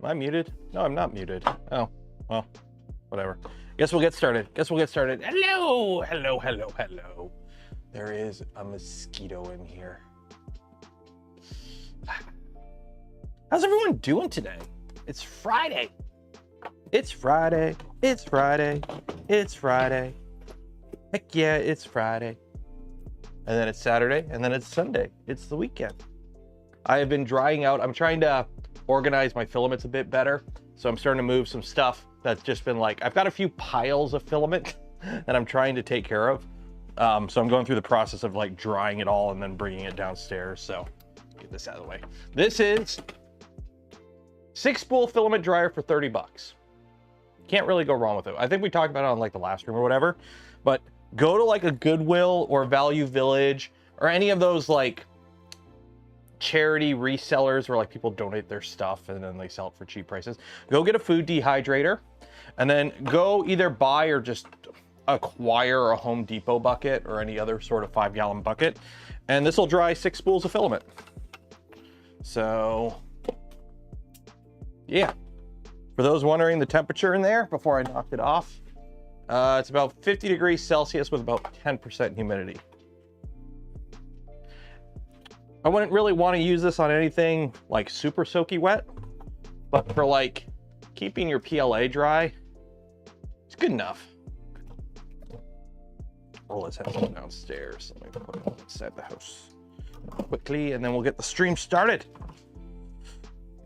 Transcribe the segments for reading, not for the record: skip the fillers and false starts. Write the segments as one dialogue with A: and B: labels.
A: Am I muted? No, I'm not muted. Oh, well, whatever. Guess we'll get started. Hello, hello, hello, hello. There is a mosquito in here. How's everyone doing today? It's Friday. It's Friday. It's Friday. It's Friday. Heck yeah, it's Friday. And then it's Saturday, and then it's Sunday. It's the weekend. I have been drying out. I'm trying to organize my filaments a bit better. So I'm starting to move some stuff that's just been like, I've got a few piles of filament that I'm trying to take care of. So I'm going through the process of like drying it all and then bringing it downstairs. So get this out of the way. This is 6-spool filament dryer for 30 bucks. Can't really go wrong with it. I think we talked about it on like the last stream or whatever, but go to like a Goodwill or Value Village or any of those like charity resellers where like people donate their stuff and then they sell it for cheap prices. Go get a food dehydrator and then go either buy or just acquire a Home Depot bucket or any other sort of 5-gallon bucket. And this will dry 6 spools of filament. So yeah, for those wondering the temperature in there before I knocked it off, it's about 50 degrees Celsius with about 10% humidity. I wouldn't really want to use this on anything like super soaky wet, but for like keeping your PLA dry, it's good enough. Well, let's head on downstairs. Let me put it inside the house quickly, and then we'll get the stream started.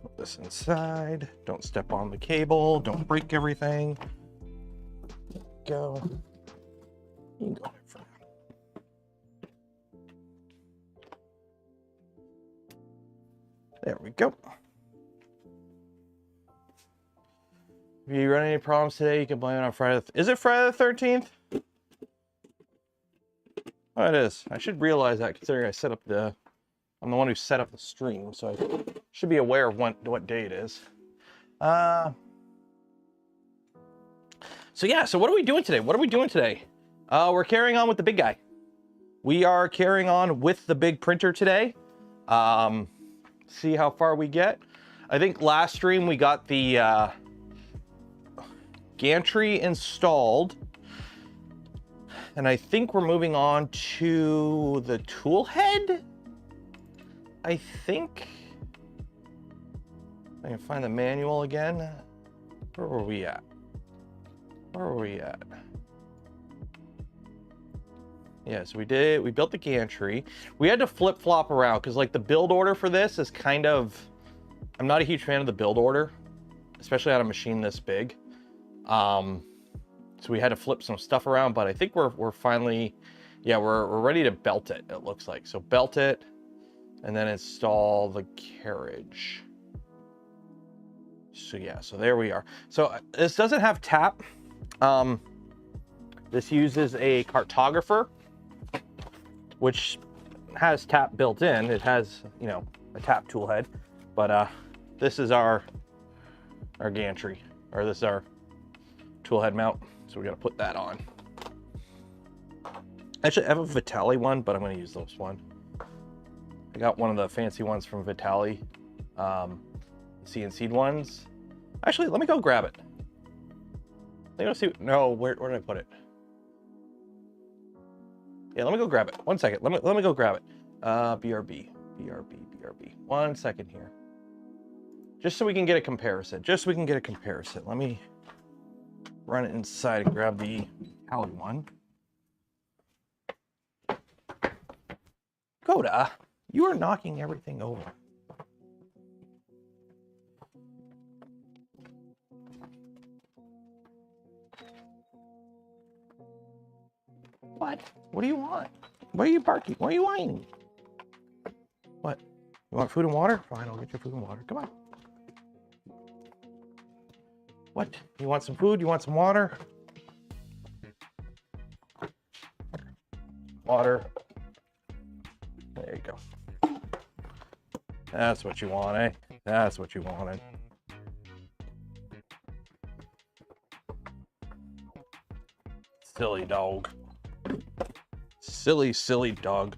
A: Put this inside. Don't step on the cable. Don't break everything. Go. You can go there for now. There we go. If you run any problems today, you can blame it on Friday. Is it Friday the 13th? Oh, it is. I should realize that considering I set up I'm the one who set up the stream, so I should be aware of what day it is. So yeah, so what are we doing today? We're carrying on with the big guy. We are carrying on with the big printer today. See how far we get. I think last stream we got the gantry installed. And I think we're moving on to the tool head. I think. I can find the manual again. Where were we at? Yes, we built the gantry. We had to flip-flop around because like the build order for this is kind of, I'm not a huge fan of the build order, especially on a machine this big. So we had to flip some stuff around, but I think we're finally, yeah, we're ready to belt it, it looks like. So belt it and then install the carriage. So yeah, so there we are. So this doesn't have tap. This uses a cartographer, which has tap built in. It has, you know, a tap tool head, but this is our gantry, or this is our tool head mount. So we got to put that on. Actually, I have a Vitali one, but I'm going to use this one. I got one of the fancy ones from Vitali, CNC'd ones. Actually, let me go grab it. Let me go see. No, where did I put it? Yeah, let me go grab it. 1 second. Let me go grab it. BRB. 1 second here. Just so we can get a comparison. Let me run it inside and grab the Vitali one. Coda, you are knocking everything over. What? What do you want? Why are you barking? Why are you whining? What? You want food and water? Fine, I'll get you food and water. Come on. What? You want some food? You want some water? Water. There you go. That's what you want, eh? That's what you wanted. Silly dog. Silly dog.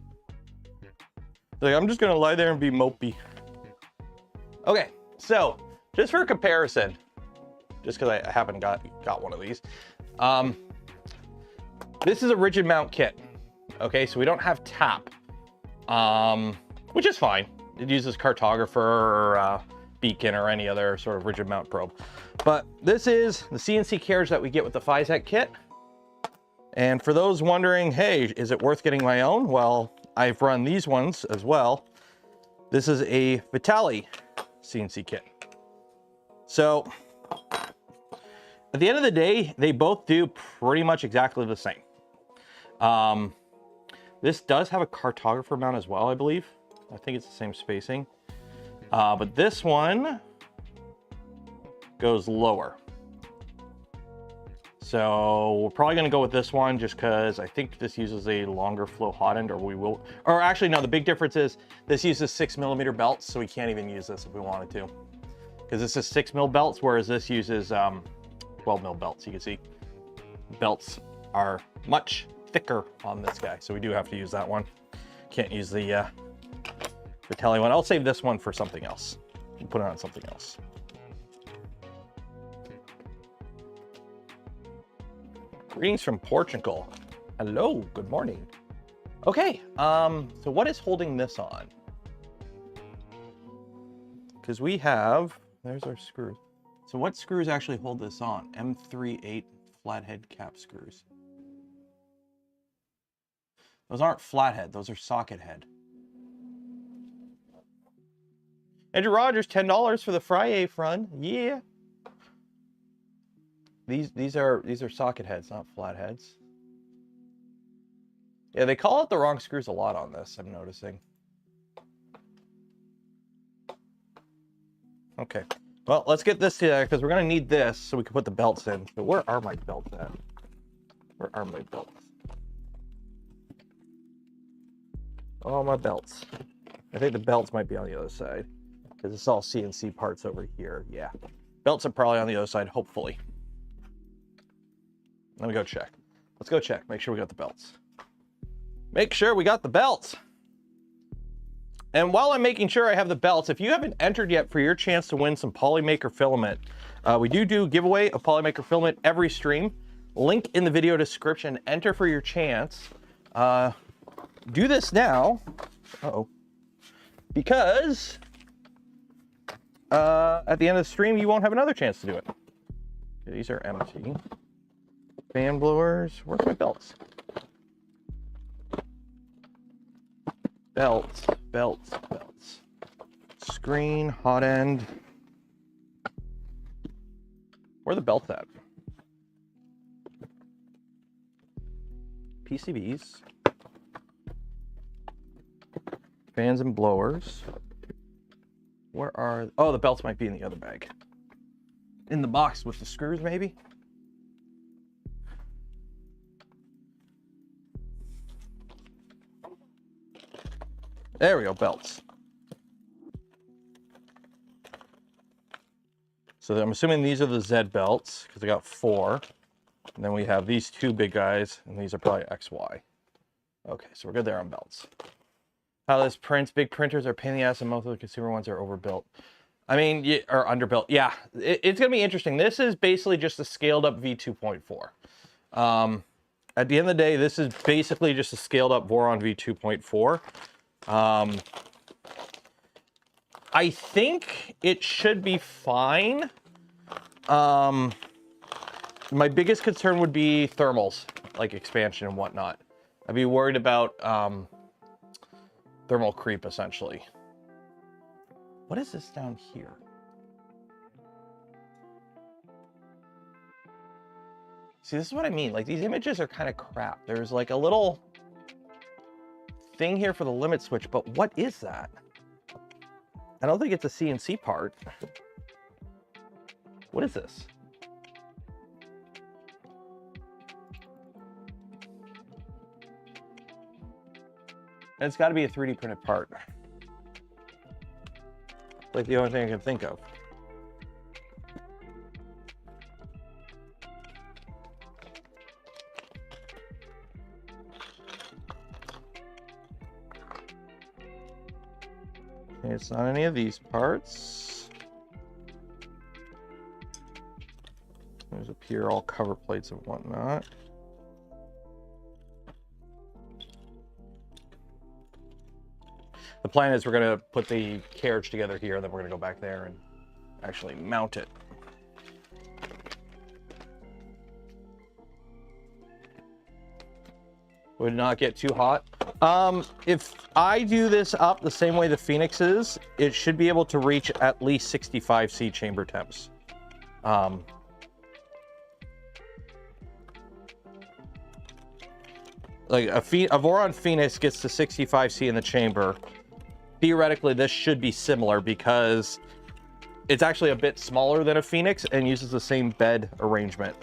A: Like, I'm just gonna lie there and be mopey. Okay, so just for comparison, just because I haven't got one of these. This is a rigid mount kit. Okay, so we don't have tap, which is fine. It uses cartographer or beacon or any other sort of rigid mount probe. But this is the CNC carriage that we get with the Fysetc kit. And for those wondering, hey, is it worth getting my own? Well, I've run these ones as well. This is a Vitali CNC kit. So at the end of the day, they both do pretty much exactly the same. This does have a cartographer mount as well, I believe. I think it's the same spacing. But this one goes lower. So we're probably gonna go with this one just because I think this uses a longer flow hot end, or actually no, the big difference is this uses 6mm belts, so we can't even use this if we wanted to. Because this is 6mm belts, whereas this uses 12mm belts. You can see belts are much thicker on this guy, so we do have to use that one. Can't use the Vitali one. I'll save this one for something else. We'll put it on something else. Greetings from Portugal. Hello, good morning. Okay, so what is holding this on? Because we have, there's our screws. So what screws actually hold this on? M38 flathead cap screws. Those aren't flathead, those are socket head. Andrew Rogers, $10 for the Fry run. Yeah. These are socket heads, not flat heads. Yeah, they call out the wrong screws a lot on this, I'm noticing. Okay. Well, let's get this together because we're gonna need this so we can put the belts in. So where are my belts at? Where are my belts? Oh, my belts. I think the belts might be on the other side because it's all CNC parts over here. Yeah. Belts are probably on the other side, hopefully. Let me go check. Let's go check. Make sure we got the belts. Make sure we got the belts. And while I'm making sure I have the belts, if you haven't entered yet for your chance to win some Polymaker filament, we do giveaway of Polymaker filament every stream. Link in the video description. Enter for your chance. Do this now. Uh-oh. Because at the end of the stream, you won't have another chance to do it. Okay, these are empty. Fan blowers. Where's my belts? Belts, belts, belts. Screen, hot end. Where are the belts at? PCBs. Fans and blowers. Where are... Oh, the belts might be in the other bag. In the box with the screws, maybe? There we go, belts. So I'm assuming these are the Z belts, because I got 4. And then we have these 2 big guys, and these are probably XY. Okay, so we're good there on belts. How this prints, big printers are pain in the ass, and most of the consumer ones are overbuilt. I mean, or underbuilt. Yeah, it's going to be interesting. This is basically just a scaled up V2.4. At the end of the day, this is basically just a scaled up VORON V2.4. I think it should be fine. My biggest concern would be thermals, like expansion and whatnot. I'd be worried about thermal creep, essentially. What is this down here? See, this is what I mean. Like, these images are kind of crap. There's like a little thing here for the limit switch, but what is that? I don't think it's a CNC part. What is this? It's got to be a 3D printed part. Like the only thing I can think of. Okay, it's not any of these parts. There's up here all cover plates and whatnot. The plan is we're going to put the carriage together here, and then we're going to go back there and actually mount it. Would not get too hot. If I do this up the same way the Phoenix is, it should be able to reach at least 65 C chamber temps. Like a VORON Phoenix gets to 65 C in the chamber. Theoretically, this should be similar because it's actually a bit smaller than a Phoenix and uses the same bed arrangement.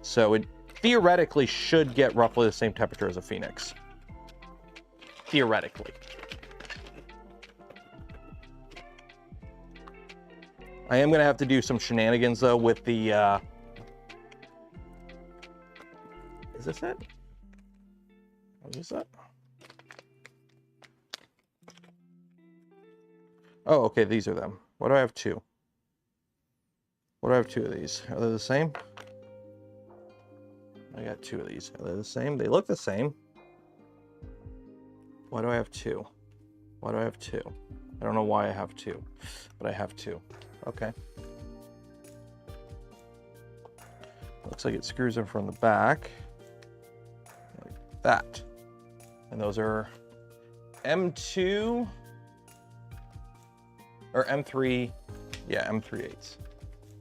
A: So it theoretically should get roughly the same temperature as a Phoenix. Theoretically. I am going to have to do some shenanigans though with the is this it? What is that? Oh, okay, these are them. Why do I have two? What do I have two of these? Are they the same? I got two of these. Are they the same? They look the same. Why do I have two? Why do I have two? I don't know why I have two, but I have two. Okay. Looks like it screws in from the back. Like that. And those are M2 or M3. Yeah, M3/8s.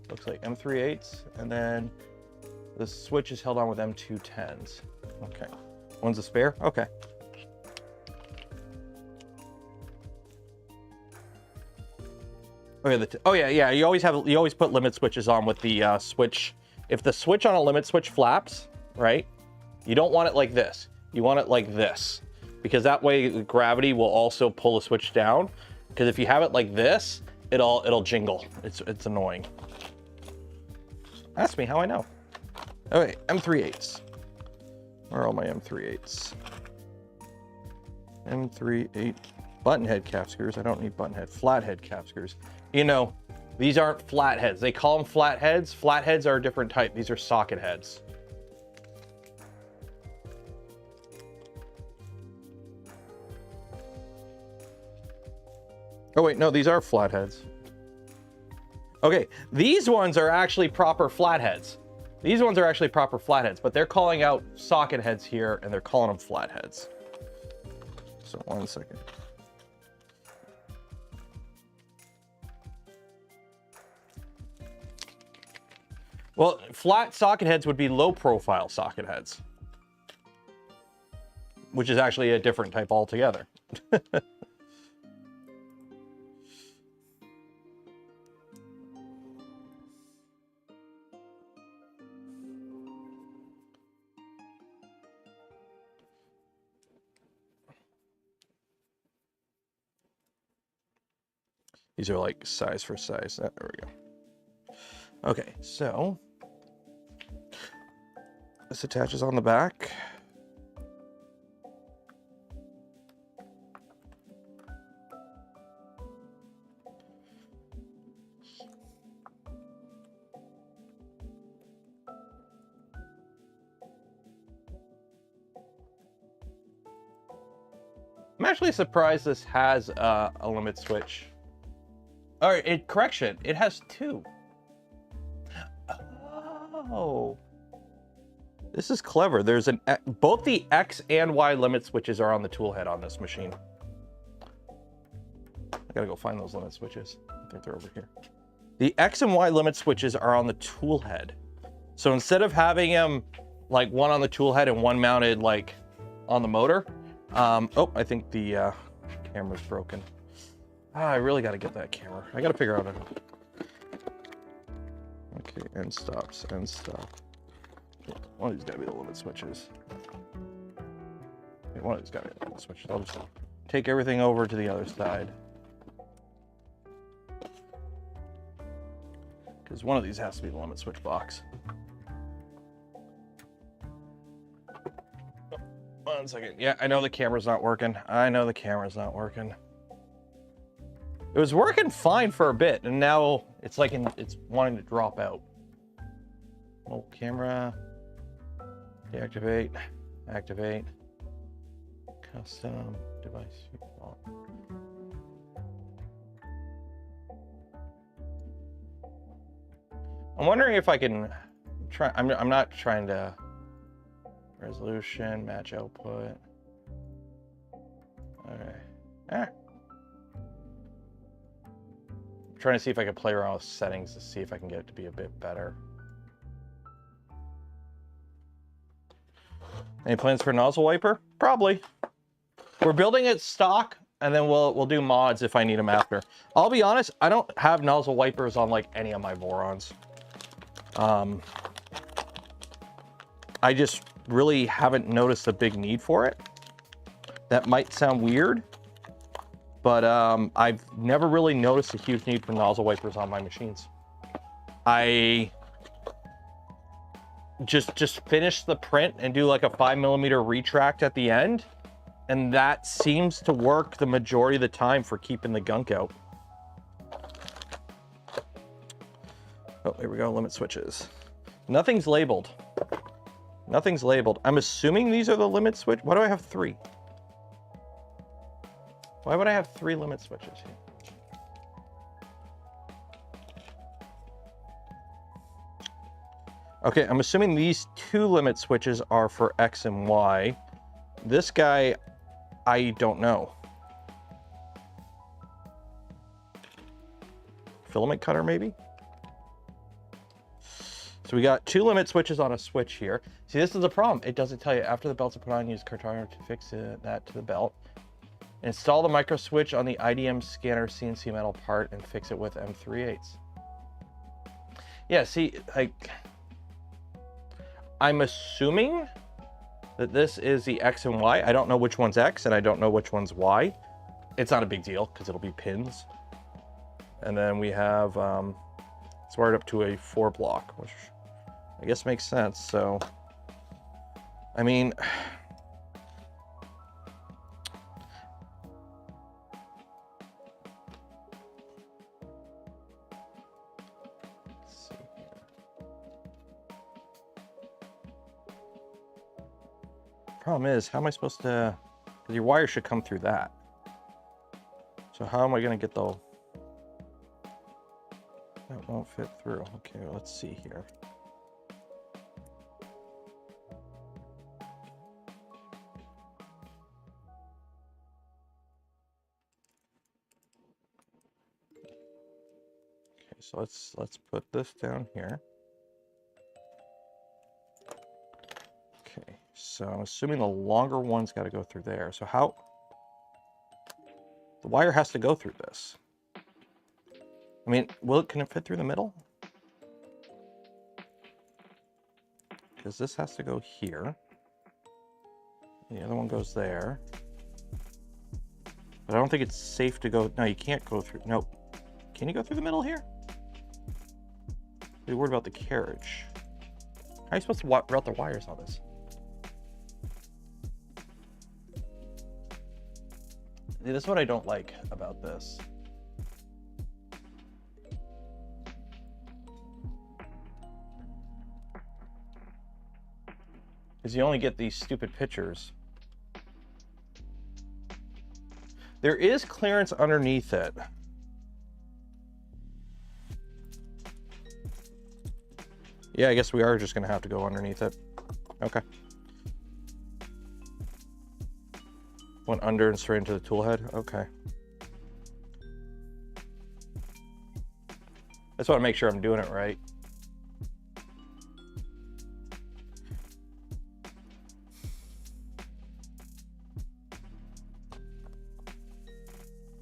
A: Looks like M3/8s, and then the switch is held on with M210s. Okay. One's a spare? Okay. Okay, oh yeah, you always put limit switches on with the switch. If the switch on a limit switch flaps, right? You don't want it like this. You want it like this, because that way the gravity will also pull the switch down. Because if you have it like this, it'll jingle. It's annoying. Ask me how I know. Okay, M3/8s. Where are all my M3/8s? M3/8 button head cap screws. I don't need button head. Flat head cap screws. You know, these aren't flat heads. They call them flat heads. Flat heads are a different type. These are socket heads. Oh wait, no, these are flat heads. Okay, these ones are actually proper flatheads. These ones are actually proper flatheads, but they're calling out socket heads here, and they're calling them flatheads. So 1 second. Well, flat socket heads would be low profile socket heads, which is actually a different type altogether. These are like size for size. There we go. Okay, so this attaches on the back. I'm actually surprised this has a limit switch. All right, correction, it has two. Oh, this is clever. There's both the X and Y limit switches are on the tool head on this machine. I gotta go find those limit switches. I think they're over here. The X and Y limit switches are on the tool head. So instead of having them like one on the tool head and one mounted like on the motor, oh, I think the camera's broken. I really got to get that camera. I got to figure out it. Okay, end stops, end stop. One of these got to be the limit switches. Okay, one of these got to be the limit switches. I'll just take everything over to the other side. Because one of these has to be the limit switch box. 1 second. Yeah, I know the camera's not working. I know the camera's not working. It was working fine for a bit, and now it's like it's wanting to drop out. Mobile camera. Deactivate. Activate. Custom device. I'm wondering if I can try. I'm not trying to. Resolution, match output. Okay. I'm trying to see if I can play around with settings to see if I can get it to be a bit better. Any plans for nozzle wiper? Probably. We're building it stock, and then we'll do mods if I need them after. I'll be honest, I don't have nozzle wipers on like any of my Vorons. I just really haven't noticed a big need for it. That might sound weird, but I've never really noticed a huge need for nozzle wipers on my machines. I just finish the print and do like a 5mm retract at the end, and that seems to work the majority of the time for keeping the gunk out. Oh, here we go, limit switches. Nothing's labeled. Nothing's labeled. I'm assuming these are the limit switch. Why do I have 3? Why would I have 3 limit switches here? Okay, I'm assuming these 2 limit switches are for X and Y. This guy, I don't know. Filament cutter, maybe? So we got 2 limit switches on a switch here. See, this is the problem. It doesn't tell you after the belts are put on, use cartographer to fix that to the belt. Install the micro switch on the IDM scanner CNC metal part and fix it with M3/8. Yeah, see, like, I'm assuming that this is the X and Y. I don't know which one's X and I don't know which one's Y. It's not a big deal because it'll be pins. And then we have, it's wired up to a 4-block, which I guess makes sense. So, I mean, let's see here. Problem is, how am I supposed to, because your wire should come through that. So how am I going to get the, that won't fit through. Okay, let's see here. So let's put this down here. Okay, so I'm assuming the longer one's got to go through there. So how, the wire has to go through this. I mean, can it fit through the middle? Because this has to go here. The other one goes there. But I don't think it's safe to go, no, you can't go through, nope. Can you go through the middle here? Be worried about the carriage. How are you supposed to route the wires on this? See, this is what I don't like about this. Because you only get these stupid pictures. There is clearance underneath it. Yeah, I guess we are just going to have to go underneath it. Okay. Went under and straight into the tool head. Okay. I just want to make sure I'm doing it right.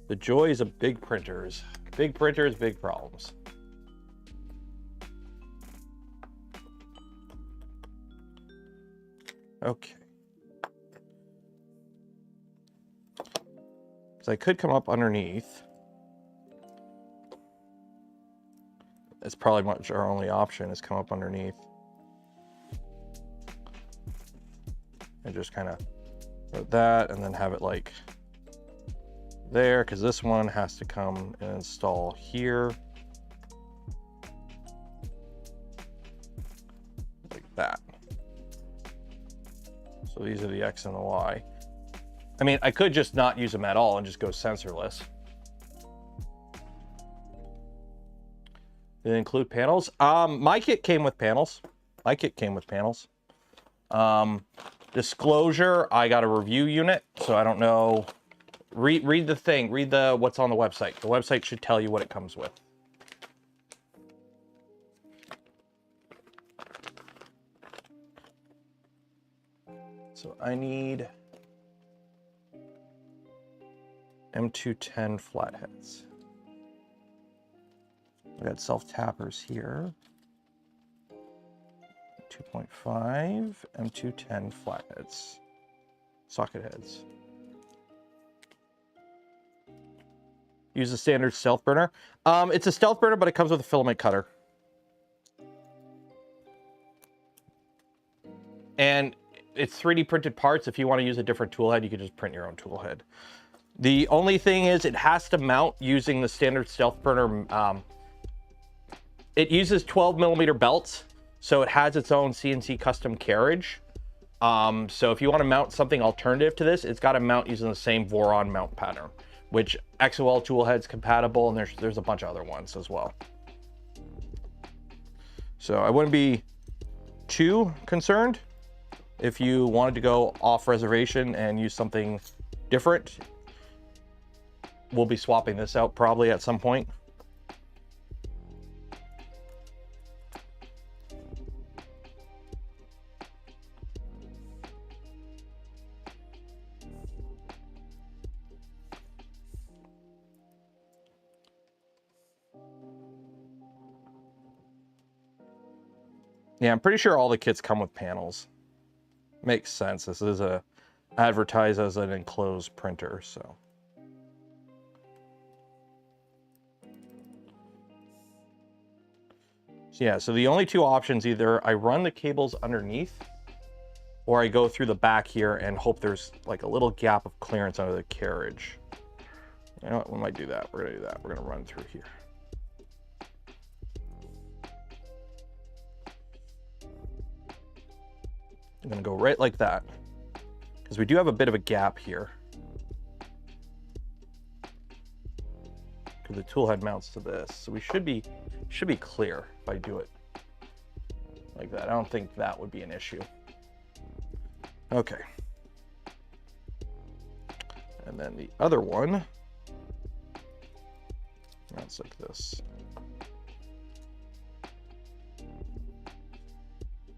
A: The joys of big printers. Big printers, big problems. Okay. So I could come up underneath. It's probably much our only option is come up underneath. And just kind of put that and then have it like there, because this one has to come and install here. that. So these are the X and the Y. I mean, I could just not use them at all and just go sensorless. Did it include panels? My kit came with panels. My kit came with panels. Disclosure, I got a review unit, so I don't know. Read the thing. Read what's on the website. The website should tell you what it comes with. So I need M210 flatheads. We got self-tappers here. 2.5 M210 flatheads. Socket heads. Use a standard stealth burner. It's a stealth burner, but it comes with a filament cutter. And it's 3D printed parts. If you want to use a different tool head, you can just print your own tool head. The only thing is it has to mount using the standard stealth burner. It uses 12mm belts, so it has its own CNC custom carriage. So if you want to mount something alternative to this, it's got to mount using the same VORON mount pattern, which XOL tool head's compatible, and there's a bunch of other ones as well. So I wouldn't be too concerned if you wanted to go off reservation and use something different. We'll be swapping this out probably at some point. Yeah, I'm pretty sure all the kits come with panels. Makes sense. This is advertised as an enclosed printer, so. Yeah, so the only two options, either I run the cables underneath or I go through the back here and hope there's like a little gap of clearance under the carriage. You know what, we might do that. We're gonna do that. We're gonna run through here. I'm gonna go right like that because we do have a bit of a gap here. Because the tool head mounts to this, so we should be clear if I do it like that. I don't think that would be an issue. Okay. And then the other one mounts like this.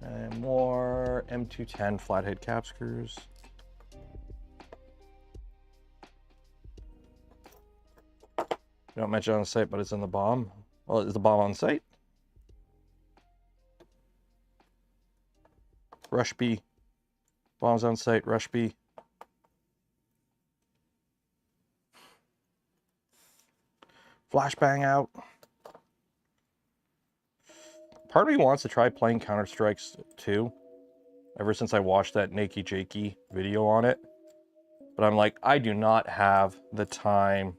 A: And more M210 flathead cap screws. Don't mention on site, but it's in the BOM. Well, is the BOM on site? Rush B. BOM's on site, Rush B. Flashbang out. Part of me wants to try playing Counter-Strikes too, ever since I watched that Nakey Jakey video on it. But I'm like, I do not have the time,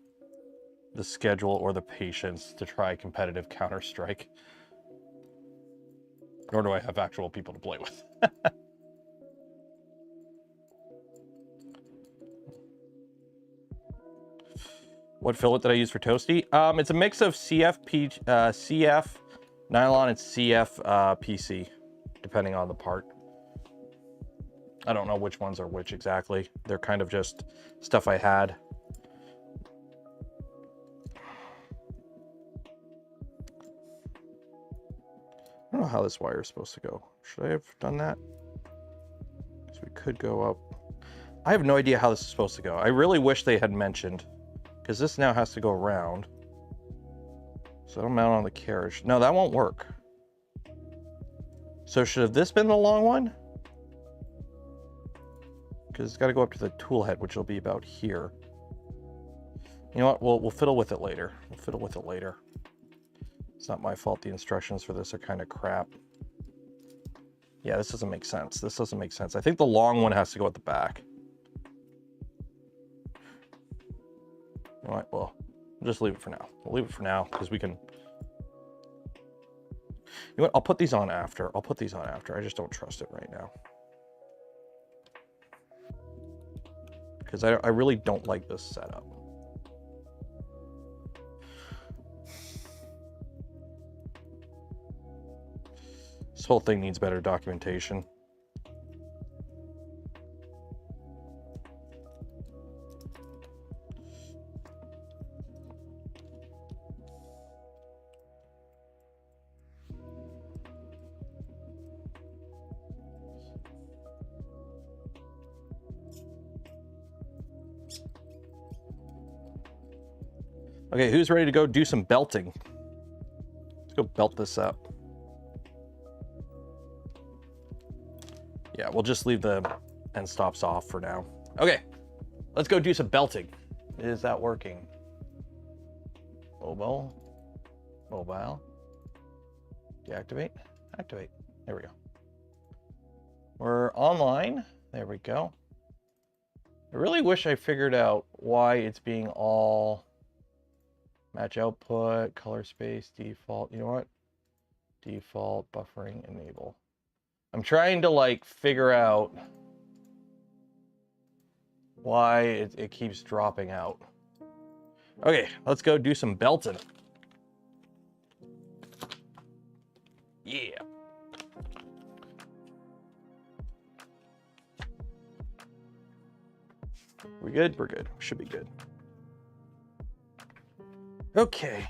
A: the schedule, or the patience to try competitive Counter-Strike. Nor do I have actual people to play with. What fillet did I use for Toasty? It's a mix of CF nylon and CF PC, depending on the part. I don't know which ones are which exactly. They're kind of just stuff I had. I don't know how this wire is supposed to go. Should I have done that? Because we could go up. I have no idea how this is supposed to go. I really wish they had mentioned, because this now has to go around. So it'll mount on the carriage. No, that won't work. So should have this been the long one? Because it's got to go up to the tool head, which will be about here. You know what? We'll fiddle with it later. We'll fiddle with it later. It's not my fault. The instructions for this are kind of crap. Yeah, this doesn't make sense. This doesn't make sense. I think the long one has to go at the back. All right, well, we'll just leave it for now. We'll leave it for now because we can. You know what? I'll put these on after. I'll put these on after. I just don't trust it right now. Because I really don't like this setup. This whole thing needs better documentation. Okay, who's ready to go do some belting? Let's go belt this up. Yeah, we'll just leave the end stops off for now. Okay, let's go do some belting. Is that working? Mobile. Mobile. Deactivate. Activate. There we go. We're online. There we go. I really wish I figured out why it's being all match output, color space, default. You know what? Default, buffering, enable. I'm trying to like figure out why it keeps dropping out. Okay, let's go do some belting. Yeah. We good? We're good. Should be good. Okay.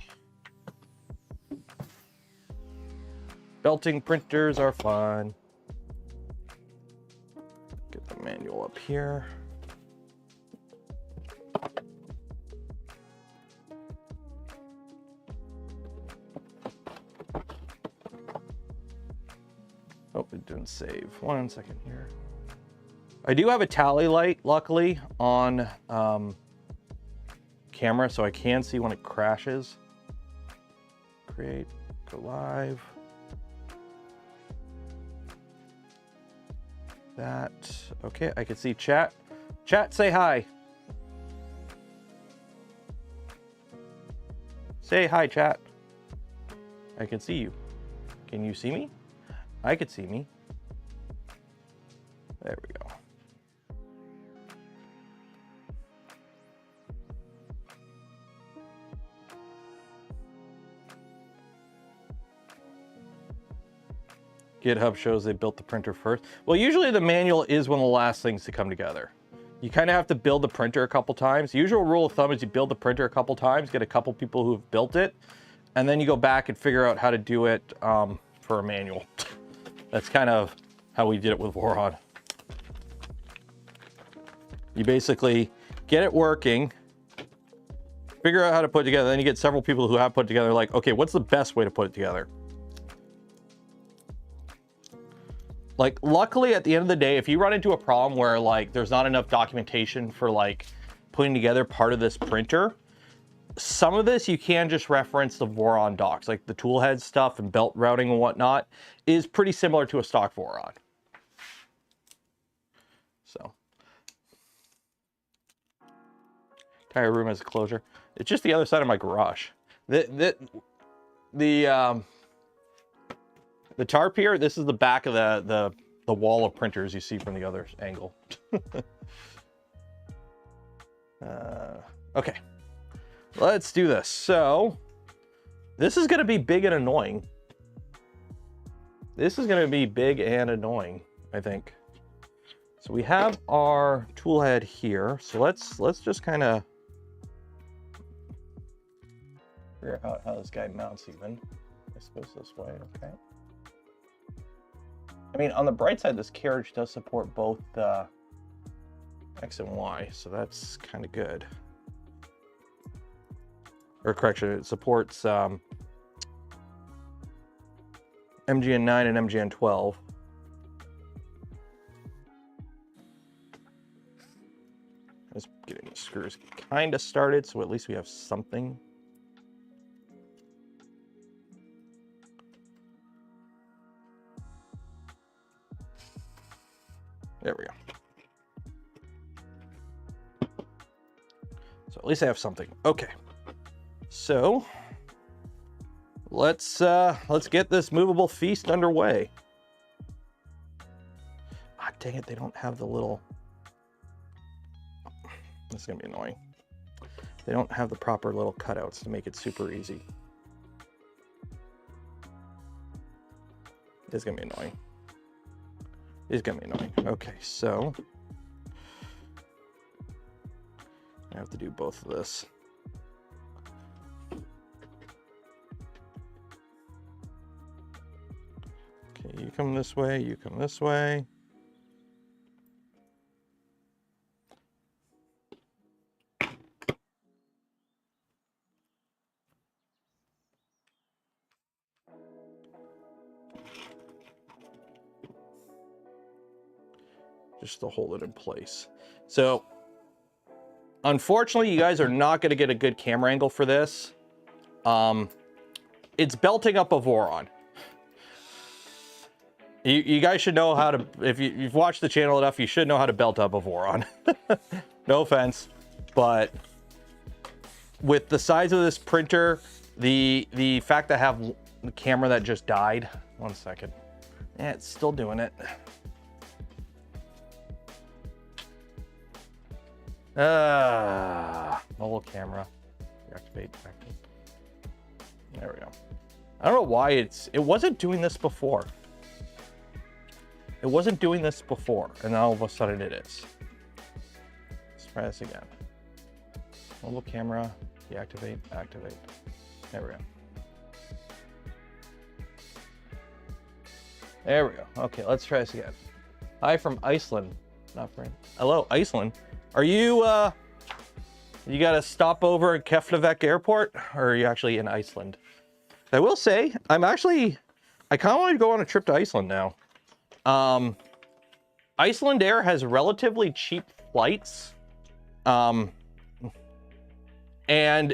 A: Belting printers are fun. Get the manual up here. Oh, it didn't save. 1 second here. I do have a tally light, luckily, on camera, so I can see when it crashes. Create, go live. That, okay, I can see chat. Chat, say hi. Say hi, chat. I can see you. Can you see me? I could see me. There we go. GitHub shows they built the printer first. Well, usually the manual is one of the last things to come together. You kind of have to build the printer a couple times. The usual rule of thumb is you build the printer a couple times, get a couple people who've built it, and then you go back and figure out how to do it for a manual. That's kind of how we did it with VORON. You basically get it working, figure out how to put it together, then you get several people who have put it together, like, okay, what's the best way to put it together? Like, luckily, at the end of the day, if you run into a problem where, like, there's not enough documentation for, like, putting together part of this printer, some of this you can just reference the VORON docs, like the toolhead stuff and belt routing and whatnot is pretty similar to a stock VORON. So, entire room has a closure. It's just the other side of my garage. The tarp here, this is the back of the wall of printers you see from the other angle. Okay, let's do this. So this is going to be big and annoying. This is going to be big and annoying, I think. So we have our tool head here. So let's just kind of figure out how this guy mounts even. I suppose this way, okay. I mean, on the bright side, this carriage does support both X and Y, so that's kind of good. Or correction, it supports MGN9 and MGN12. Just getting the screws kind of started, so at least we have something. There we go. So at least I have something. Okay. So let's get this movable feast underway. Ah, dang it, they don't have the little... This is gonna be annoying. They don't have the proper little cutouts to make it super easy. It's gonna be annoying. It's gonna be annoying. Okay, so I have to do both of this. Okay, you come this way, you come this way. Just to hold it in place. So unfortunately, you guys are not going to get a good camera angle for this. It's belting up a VORON. You guys should know how to, if you've watched the channel enough, you should know how to belt up a VORON. No offense, but with the size of this printer, the fact that I have the camera that just died, 1 second. Yeah, it's still doing it. Mobile camera. Activate. There we go. I don't know why it wasn't doing this before. It wasn't doing this before, and now all of a sudden it is. Let's try this again. Mobile camera, deactivate, activate. There we go. There we go. Okay, let's try this again. Hi from Iceland. Not friend. Hello, Iceland. Are you, you got to stop over at Keflavik Airport, or are you actually in Iceland? I will say, I kind of want to go on a trip to Iceland now. Iceland Air has relatively cheap flights. And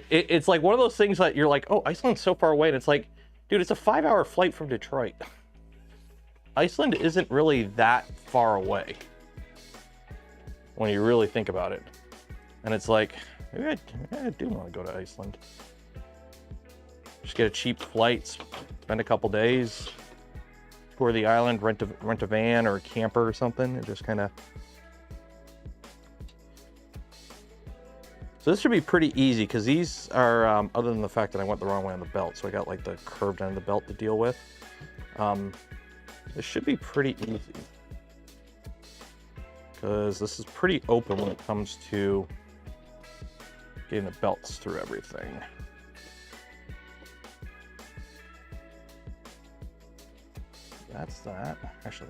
A: it's like one of those things that you're like, oh, Iceland's so far away. And it's like, dude, it's a 5-hour flight from Detroit. Iceland isn't really that far away when you really think about it. And it's like, maybe I do want to go to Iceland. Just get a cheap flight, spend a couple days, tour the island, rent a van or a camper or something, and just kind of... So this should be pretty easy, because these are, other than the fact that I went the wrong way on the belt, so I got like the curved end of the belt to deal with. This should be pretty easy, because this is pretty open when it comes to getting the belts through everything. That's that. Actually,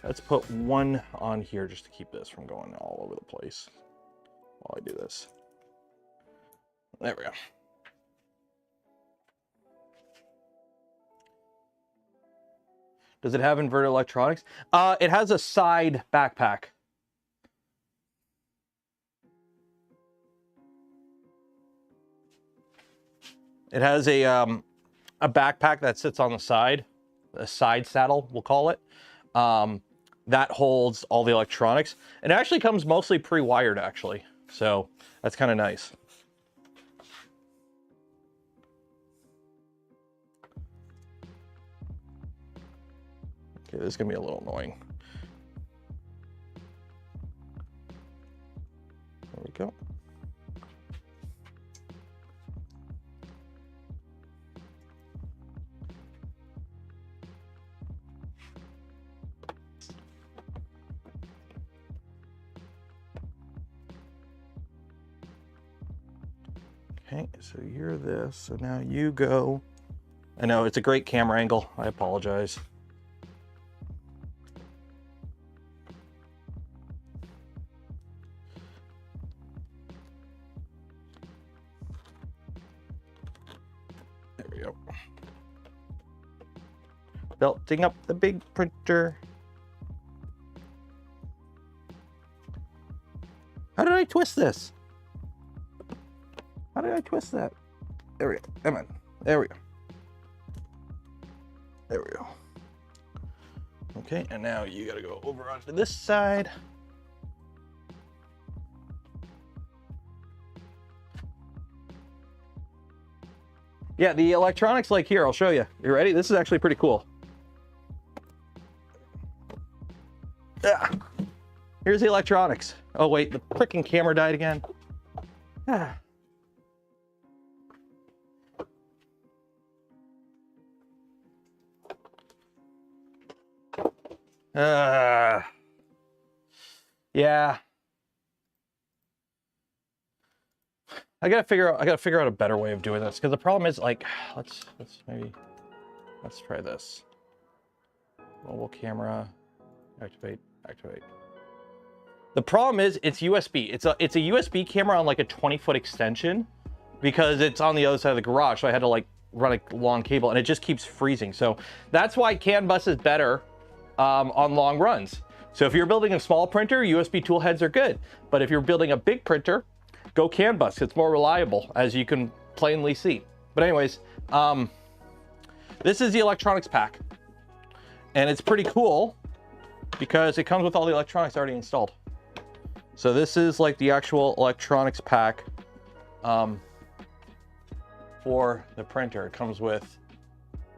A: let's put one on here just to keep this from going all over the place while I do this. There we go. Does it have inverted electronics? It has a side backpack. It has a backpack that sits on the side, a side saddle, we'll call it. That holds all the electronics. It actually comes mostly pre-wired, actually. So that's kind of nice. Okay, this is gonna be a little annoying. There we go. Okay, so you're this, so now you go. I know, it's a great camera angle, I apologize. There we go. Belting up the big printer. How did I twist this? How did I twist that? There we go. Come on. There we go. There we go. Okay, and now you gotta go over onto this side. Yeah, the electronics, like here, I'll show you. You ready? This is actually pretty cool. Ah. Here's the electronics. Oh wait, the freaking camera died again. Ah. Yeah. I gotta figure out a better way of doing this, because the problem is, like, let's try this. Mobile camera, activate. The problem is it's USB. It's a USB camera on like a 20-foot extension, because it's on the other side of the garage. So I had to like run a long cable, and it just keeps freezing. So that's why CAN bus is better on long runs. So if you're building a small printer, USB tool heads are good. But if you're building a big printer, go CAN bus. It's more reliable, as you can plainly see. But anyways, this is the electronics pack, and it's pretty cool because it comes with all the electronics already installed. So this is like the actual electronics pack for the printer. It comes with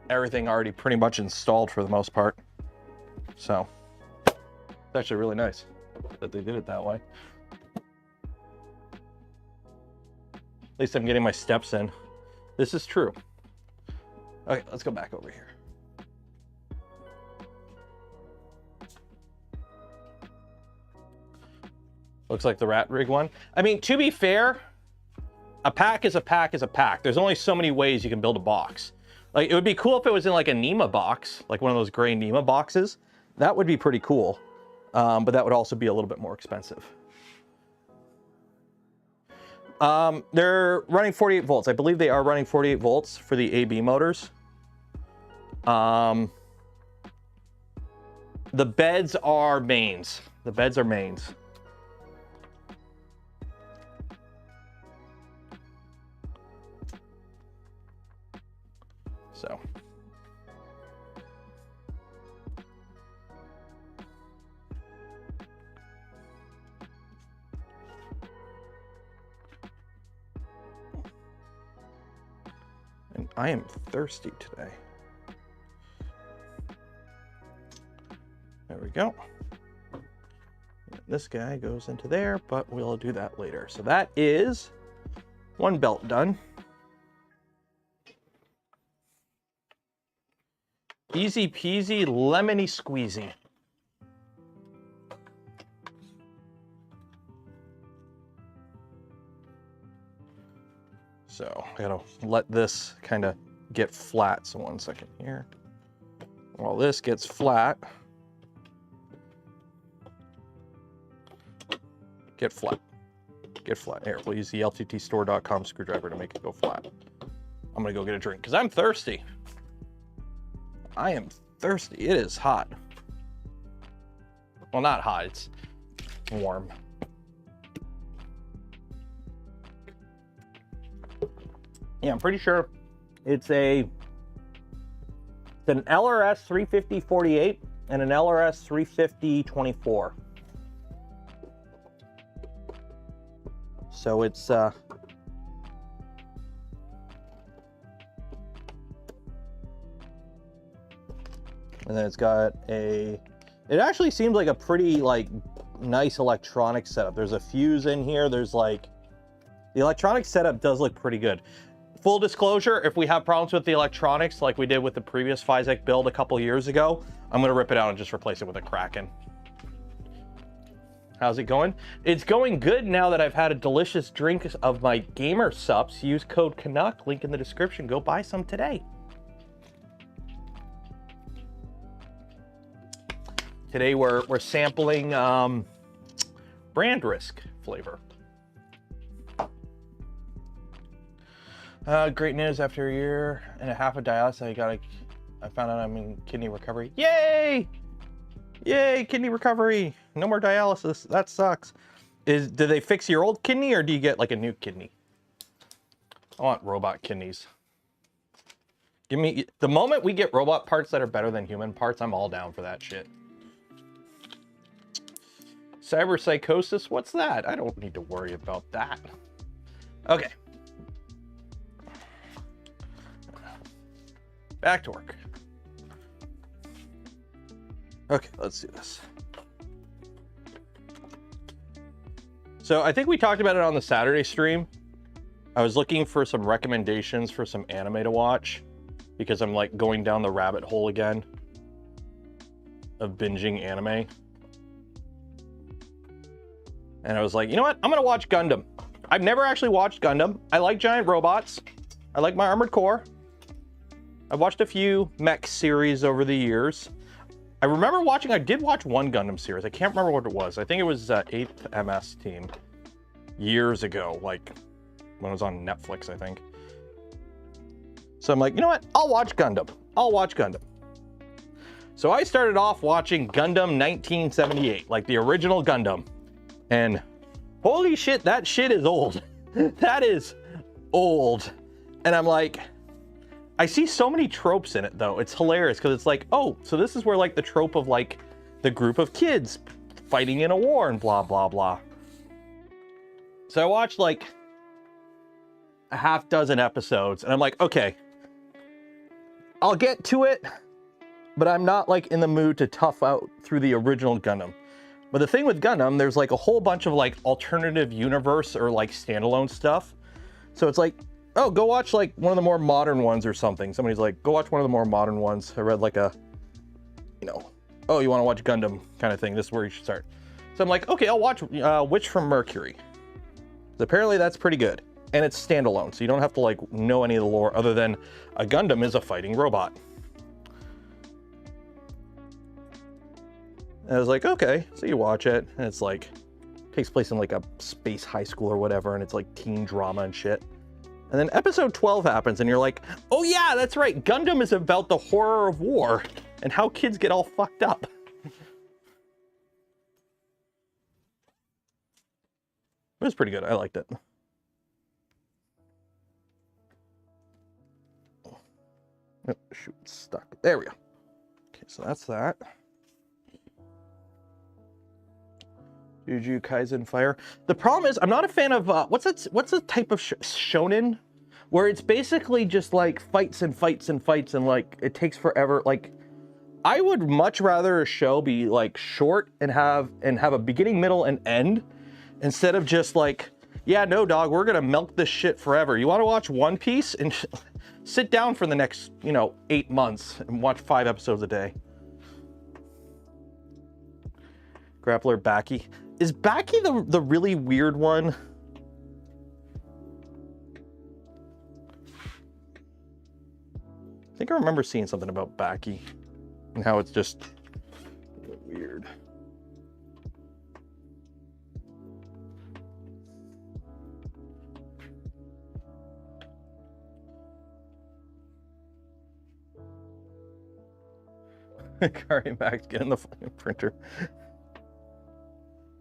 A: everything already pretty much installed for the most part. So it's actually really nice that they did it that way. At least I'm getting my steps in. This is true. Okay, let's go back over here. Looks like the rat rig one. I mean, to be fair, a pack is a pack is a pack. There's only so many ways you can build a box. Like, it would be cool if it was in like a NEMA box, like one of those gray NEMA boxes. That would be pretty cool, but that would also be a little bit more expensive. They're running 48 volts. I believe they are running 48 volts for the AB motors. The beds are mains. The beds are mains. So. And I am thirsty today. There we go. This guy goes into there, but we'll do that later. So that is one belt done. Easy peasy, lemony squeezy. So I gotta let this kind of get flat. So 1 second here. While this gets flat, get flat. Get flat. Here, we'll use the lttstore.com screwdriver to make it go flat. I'm gonna go get a drink because I'm thirsty. I am thirsty. It is hot. Well, not hot, it's warm. Yeah, I'm pretty sure it's an LRS 350/48 and an LRS 350/24. So it's and then it's got it actually seems like a pretty like nice electronic setup. There's a fuse in here. There's like, the electronic setup does look pretty good. Full disclosure, if we have problems with the electronics like we did with the previous Fysetc build a couple years ago, I'm gonna rip it out and just replace it with a Kraken. How's it going? It's going good now that I've had a delicious drink of my gamer sups. Use code Canuck, link in the description. Go buy some today. Today we're sampling brand risk flavor. Great news, after a year and a half of dialysis, I found out I'm in kidney recovery. Yay! Yay, kidney recovery. No more dialysis. That sucks. Do they fix your old kidney or do you get like a new kidney? I want robot kidneys. Give me, the moment we get robot parts that are better than human parts, I'm all down for that shit. Cyberpsychosis, what's that? I don't need to worry about that. Okay. Back to work. Okay, let's do this. So I think we talked about it on the Saturday stream. I was looking for some recommendations for some anime to watch because I'm like going down the rabbit hole again of binging anime. And I was like, you know what? I'm gonna watch Gundam. I've never actually watched Gundam. I like giant robots. I like my Armored Core. I've watched a few mech series over the years. I remember watching, I did watch one Gundam series. I can't remember what it was. I think it was 8th MS team years ago, like when it was on Netflix, I think. So I'm like, you know what? I'll watch Gundam. I'll watch Gundam. So I started off watching Gundam 1978, like the original Gundam. And holy shit, that shit is old. That is old. And I'm like, I see so many tropes in it though. It's hilarious because it's like, oh, so this is where like the trope of like the group of kids fighting in a war and blah, blah, blah. So I watched like a half dozen episodes and I'm like, okay, I'll get to it, but I'm not like in the mood to tough out through the original Gundam. But the thing with Gundam, there's like a whole bunch of like alternative universe or like standalone stuff. So it's like, oh, go watch like one of the more modern ones or something. Somebody's like, go watch one of the more modern ones. I read like a, you know, oh, you want to watch Gundam kind of thing. This is where you should start. So I'm like, okay, I'll watch Witch from Mercury. So apparently that's pretty good. And it's standalone. So you don't have to like know any of the lore other than a Gundam is a fighting robot. And I was like, okay, so you watch it and it's like, takes place in like a space high school or whatever. And it's like teen drama and shit. And then episode 12 happens and you're like, oh yeah, that's right. Gundam is about the horror of war and how kids get all fucked up. It was pretty good. I liked it. Oh, shoot, it's stuck. There we go. Okay, so that's that. Jujutsu Kaisen Fire. The problem is, I'm not a fan of what's the type of shonen where it's basically just like fights and fights and fights and like it takes forever. Like, I would much rather a show be like short and have a beginning, middle, and end instead of just like, yeah, no, dog, we're gonna milk this shit forever. You want to watch One Piece and sit down for the next, 8 months and watch 5 episodes a day. Grappler Baki. Is Baki the really weird one? I think I remember seeing something about Baki and how it's just weird. Kari Max, get in the fucking printer.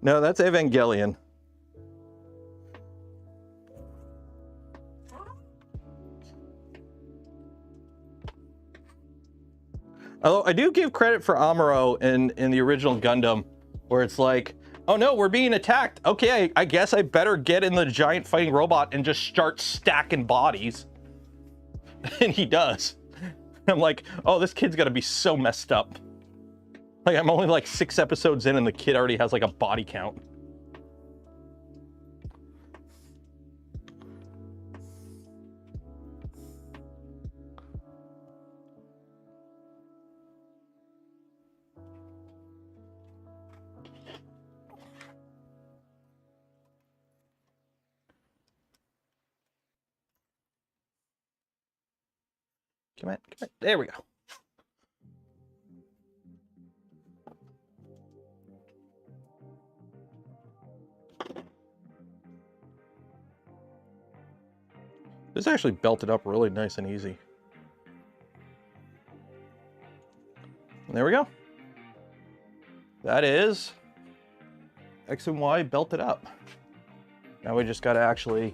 A: No, that's Evangelion. Although I do give credit for Amuro in the original Gundam, where it's like, oh no, we're being attacked. Okay, I guess I better get in the giant fighting robot and just start stacking bodies. And he does. I'm like, oh, this kid's gotta be so messed up. Like, I'm only like 6 episodes in and the kid already has like a body count. Come on, come on. There we go. This actually belted up really nice and easy. And there we go. That is X and Y belted up. Now we just got to actually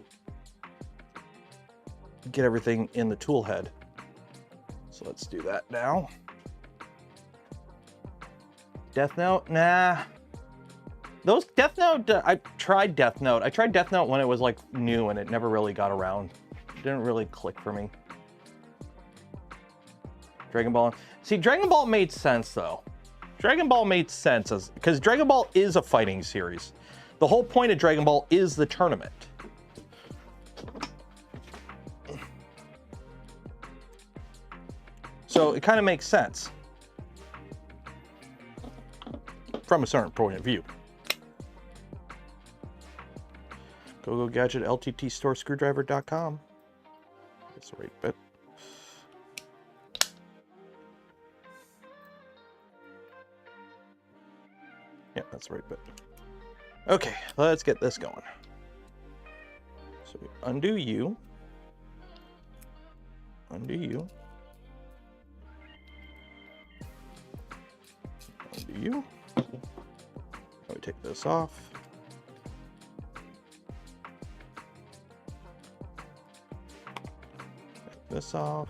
A: get everything in the tool head. So let's do that now. Death Note, nah. Those Death Note, I tried Death Note. I tried Death Note when it was like new and it never really got around. It didn't really click for me. Dragon Ball. See, Dragon Ball made sense though. Dragon Ball made sense because Dragon Ball is a fighting series. The whole point of Dragon Ball is the tournament. So it kind of makes sense from a certain point of view. Go Gadget LTT Store Screwdriver.com. That's the right bit. Yeah, that's the right bit. Okay, let's get this going. So we undo you. Undo you. Undo you. We take this off. Take this off.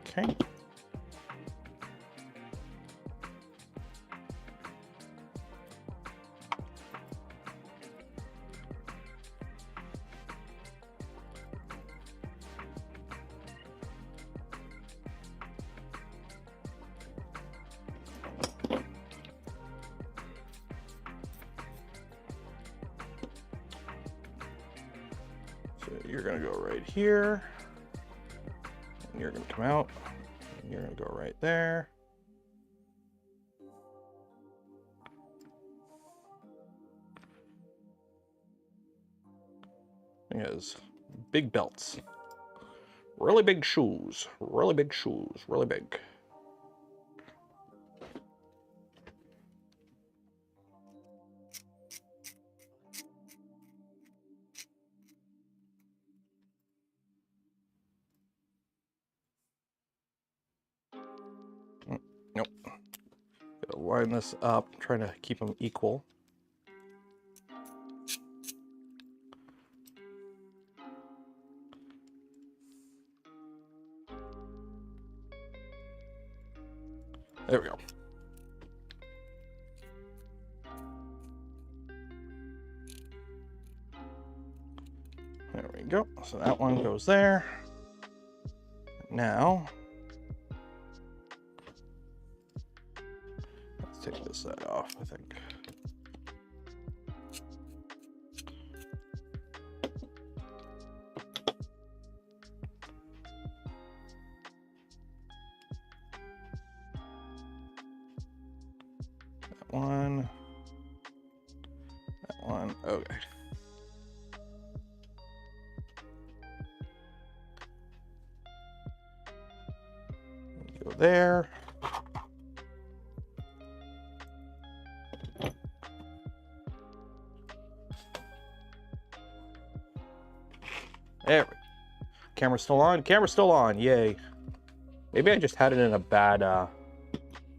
A: Okay. You're gonna go right here, and you're gonna come out, and you're gonna go right there. He has big belts, really big shoes, really big shoes, really big. Nope. Gotta line this up, trying to keep them equal. There we go. There we go. So that one goes there. Now, let's take this side off, I think. That one. That one. Okay. Go there. There we go. Camera's still on. Camera's still on. Yay. Maybe I just had it in a bad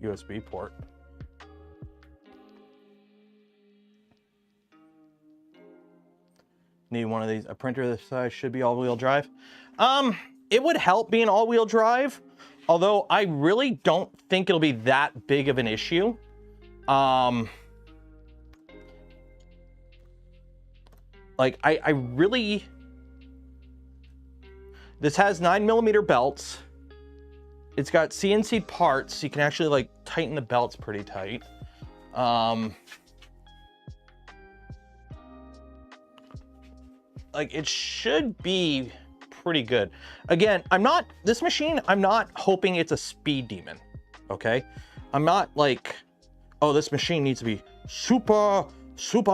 A: USB port. Need one of these. A printer this size should be all-wheel drive. It would help being all-wheel drive, although I really don't think it'll be that big of an issue. Like I really. This has 9mm belts. It's got CNC parts, so you can actually like tighten the belts pretty tight. Like it should be pretty good. Again, this machine, I'm not hoping it's a speed demon, okay? I'm not like, oh, this machine needs to be super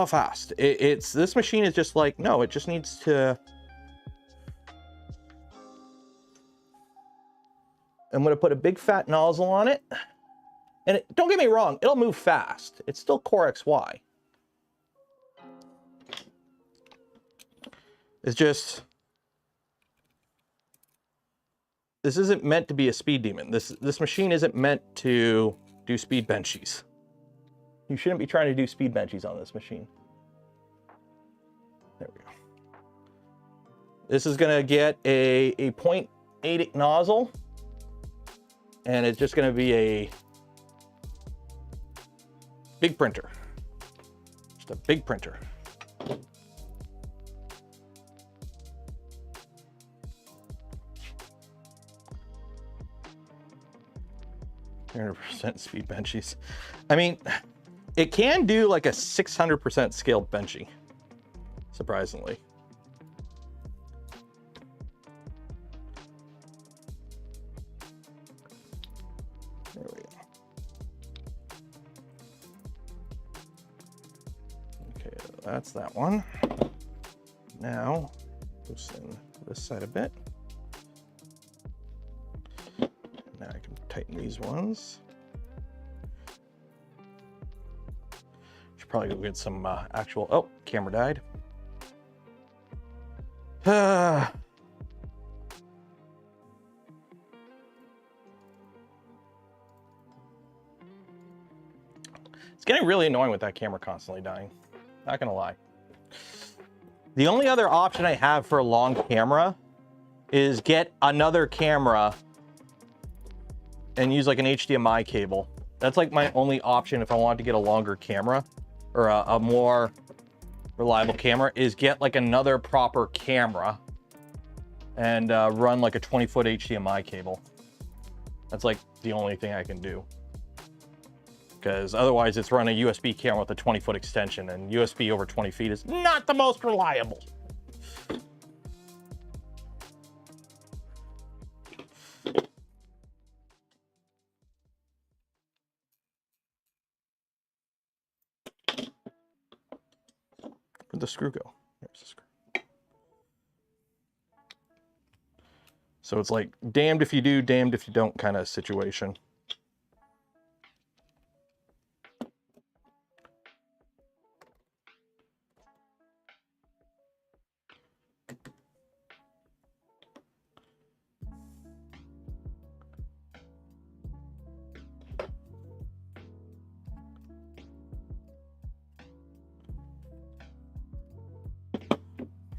A: fast. This machine is just like, no, it just needs to. I'm gonna put a big fat nozzle on it. And don't get me wrong, it'll move fast. It's still Core XY. It's just, this isn't meant to be a speed demon. This machine isn't meant to do speed benchies. You shouldn't be trying to do speed benchies on this machine. There we go. This is gonna get a 0.8 nozzle, and it's just gonna be a big printer. Just a big printer. 100% speed benchies. I mean, it can do like a 600% scaled benching, surprisingly. There we go. Okay, that's that one. Now, loosen this side a bit. Now I can tighten these ones. Should probably go get some actual, oh, camera died. It's getting really annoying with that camera constantly dying. Not gonna lie. The only other option I have for a long camera is get another camera and use like an HDMI cable. That's like my only option if I want to get a longer camera or a more reliable camera, is get like another proper camera and run like a 20-foot HDMI cable. That's like the only thing I can do. Because otherwise it's run a USB camera with a 20-foot extension, and USB over 20 feet is not the most reliable. Where'd the screw go? There's the screw. So it's like damned if you do, damned if you don't kind of situation.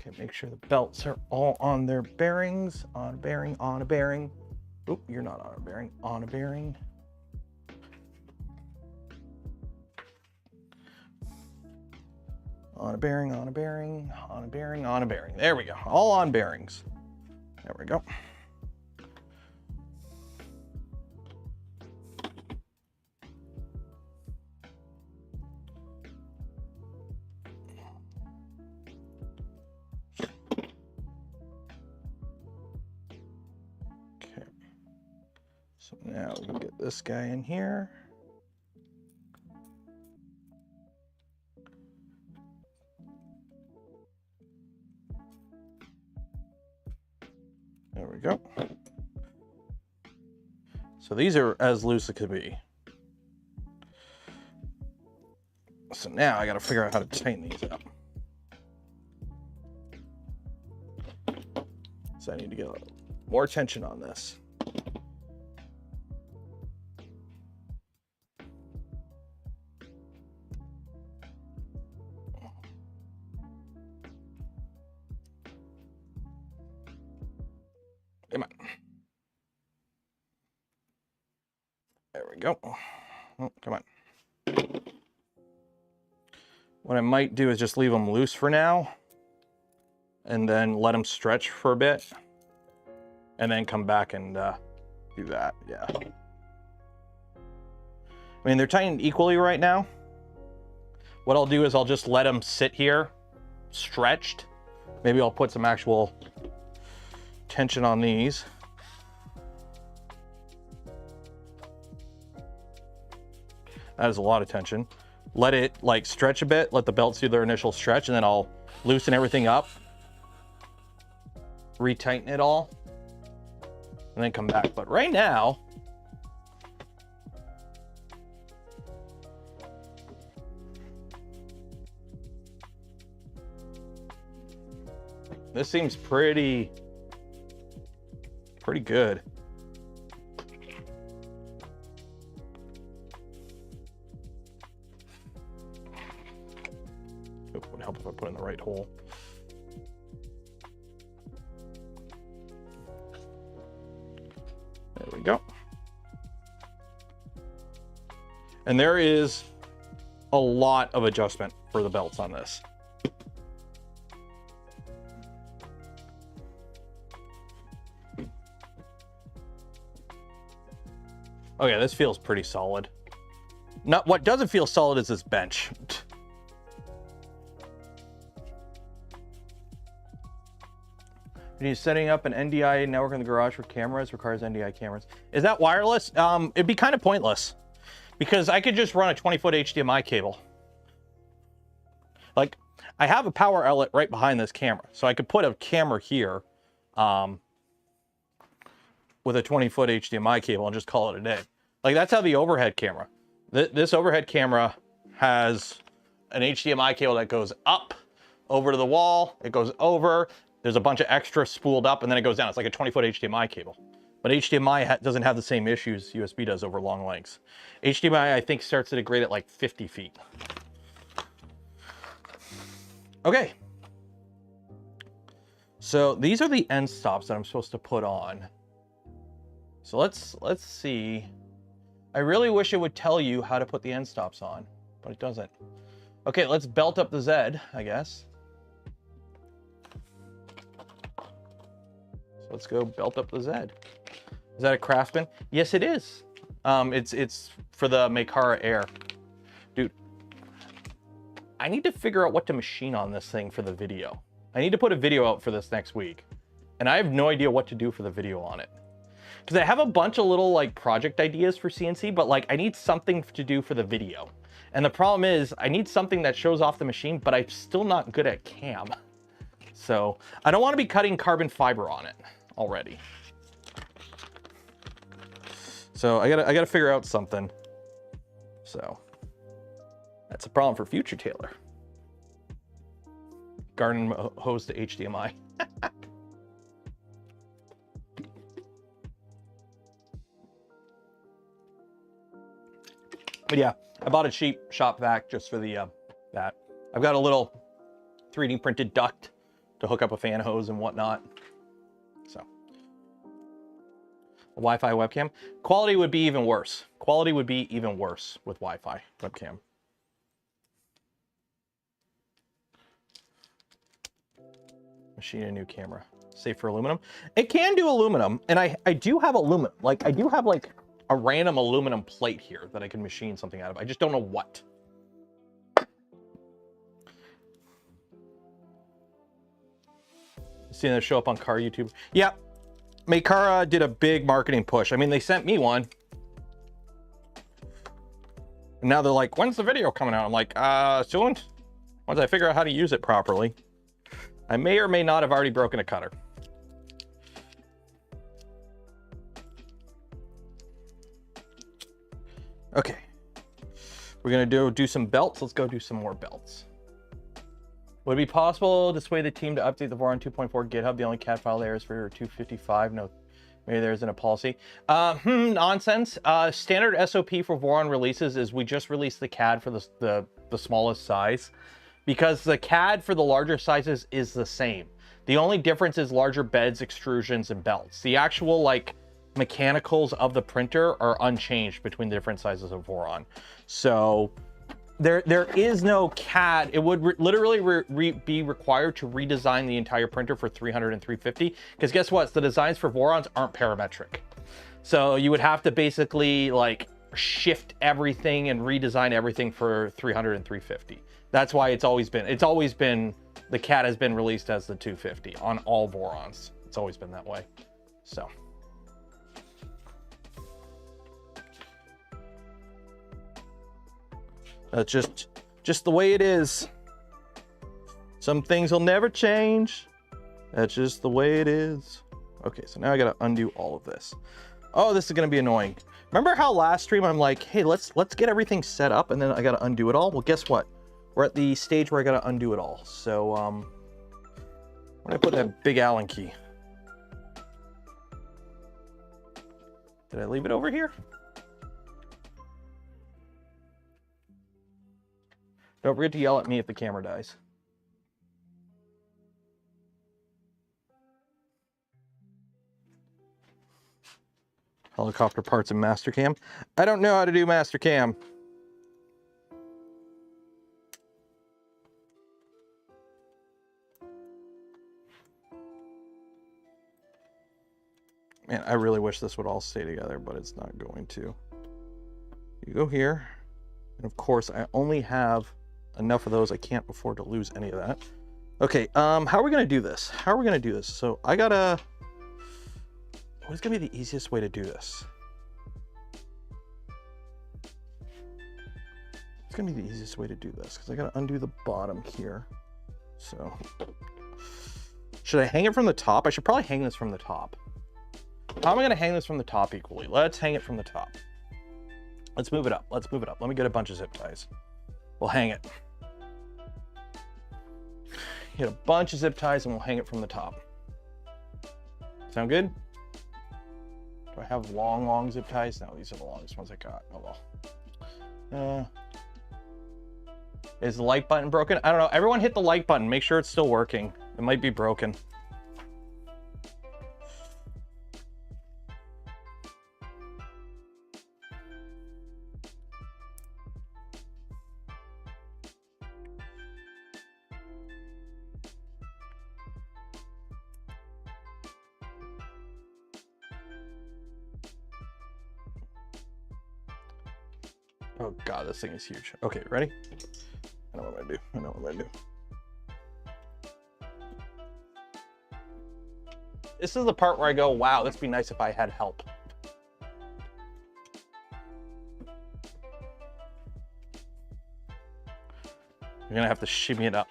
A: Okay, make sure the belts are all on their bearings. On a bearing, on a bearing. Oh, you're not on a bearing, on a bearing. On a bearing, on a bearing, on a bearing, on a bearing. There we go, all on bearings. There we go. So now we can get this guy in here. There we go. So these are as loose as could be. So now I got to figure out how to tighten these up. So I need to get a little more tension on this. Come on. There we go. Oh, come on. What I might do is just leave them loose for now and then let them stretch for a bit and then come back and do that. Yeah. I mean, they're tightened equally right now. What I'll do is I'll just let them sit here stretched. Maybe I'll put some actual tension on these. That is a lot of tension. Let it like stretch a bit, let the belts do their initial stretch, and then I'll loosen everything up, retighten it all, and then come back. But right now, this seems pretty good. It would help if I put in the right hole. There we go. And there is a lot of adjustment for the belts on this. Okay, this feels pretty solid. Not what doesn't feel solid is this bench. When you're setting up an NDI network in the garage for cameras, requires NDI cameras. Is that wireless? It'd be kind of pointless because I could just run a 20-foot HDMI cable. Like, I have a power outlet right behind this camera, so I could put a camera here with a 20-foot HDMI cable and just call it a day. Like, that's how the overhead camera. This overhead camera has an HDMI cable that goes up over to the wall. It goes over. There's a bunch of extra spooled up, and then it goes down. It's like a 20-foot HDMI cable. But HDMI doesn't have the same issues USB does over long lengths. HDMI, I think, starts to degrade at like 50 feet. Okay. So these are the end stops that I'm supposed to put on. So let's see. I really wish it would tell you how to put the end stops on, but it doesn't. Okay, let's belt up the Z, I guess. So let's go belt up the Z. Is that a Craftsman? Yes, it is. It's for the Makara Air. Dude, I need to figure out what to machine on this thing for the video. I need to put a video out for this next week, and I have no idea what to do for the video on it. Because I have a bunch of little like project ideas for CNC, but like I need something to do for the video. And the problem is I need something that shows off the machine, but I'm still not good at cam. So I don't want to be cutting carbon fiber on it already. So I gotta figure out something. So that's a problem for future Taylor. Garden hose to HDMI. But yeah, I bought a cheap shop vac just for the that. I've got a little 3D printed duct to hook up a fan hose and whatnot. So, a Wi-Fi webcam. Quality would be even worse. Quality would be even worse with Wi-Fi webcam. Machine a new camera. Safe for aluminum. It can do aluminum, and I do have aluminum. Like I do have like a random aluminum plate here that I can machine something out of. I just don't know what. Seeing that show up on car YouTube. Yeah, Makara did a big marketing push. I mean, they sent me one. And now they're like, when's the video coming out? I'm like, soon. Once I figure out how to use it properly. I may or may not have already broken a cutter. Okay, we're gonna do some belts. Let's go do some more belts. Would it be possible to sway the team to update the VORON 2.4 GitHub? The only CAD file there is for 255. No, maybe there isn't a policy. Nonsense. Standard SOP for VORON releases is we just release the CAD for the smallest size, because the CAD for the larger sizes is the same. The only difference is larger beds, extrusions, and belts. The actual like mechanicals of the printer are unchanged between the different sizes of VORON. So there is no CAD. It would literally be required to redesign the entire printer for 300 and 350, because guess what? The designs for VORONs aren't parametric. So you would have to basically like shift everything and redesign everything for 300 and 350. That's why it's always been the CAD has been released as the 250 on all VORONs. It's always been that way. So that's just the way it is. Some things will never change. That's just the way it is. Okay, so now I gotta undo all of this. Oh, this is gonna be annoying. Remember how last stream I'm like, hey, let's get everything set up and then I gotta undo it all? Well, guess what? We're at the stage where I gotta undo it all. So where did I put that big Allen key? Did I leave it over here? Don't forget to yell at me if the camera dies. Helicopter parts and Mastercam. I don't know how to do Mastercam. Man, I really wish this would all stay together, but it's not going to. You go here. And of course, I only have enough of those. I can't afford to lose any of that. Okay, how are we gonna do this? How are we gonna do this? So I gotta, what's gonna be the easiest way to do this? It's gonna be the easiest way to do this because I gotta undo the bottom here. So, should I hang it from the top? I should probably hang this from the top. How am I gonna hang this from the top equally? Let's hang it from the top. Let's move it up. Let's move it up. Let me get a bunch of zip ties. We'll hang it. Get a bunch of zip ties and we'll hang it from the top. Sound good? Do I have long zip ties? No, these are the longest ones I got. Oh well. Is the like button broken? I don't know. Everyone hit the like button. Make sure it's still working. It might be broken. Oh God, this thing is huge. Okay, ready? I know what I'm gonna do. I know what I'm gonna do. This is the part where I go, wow, this would be nice if I had help. You're gonna have to shimmy it up.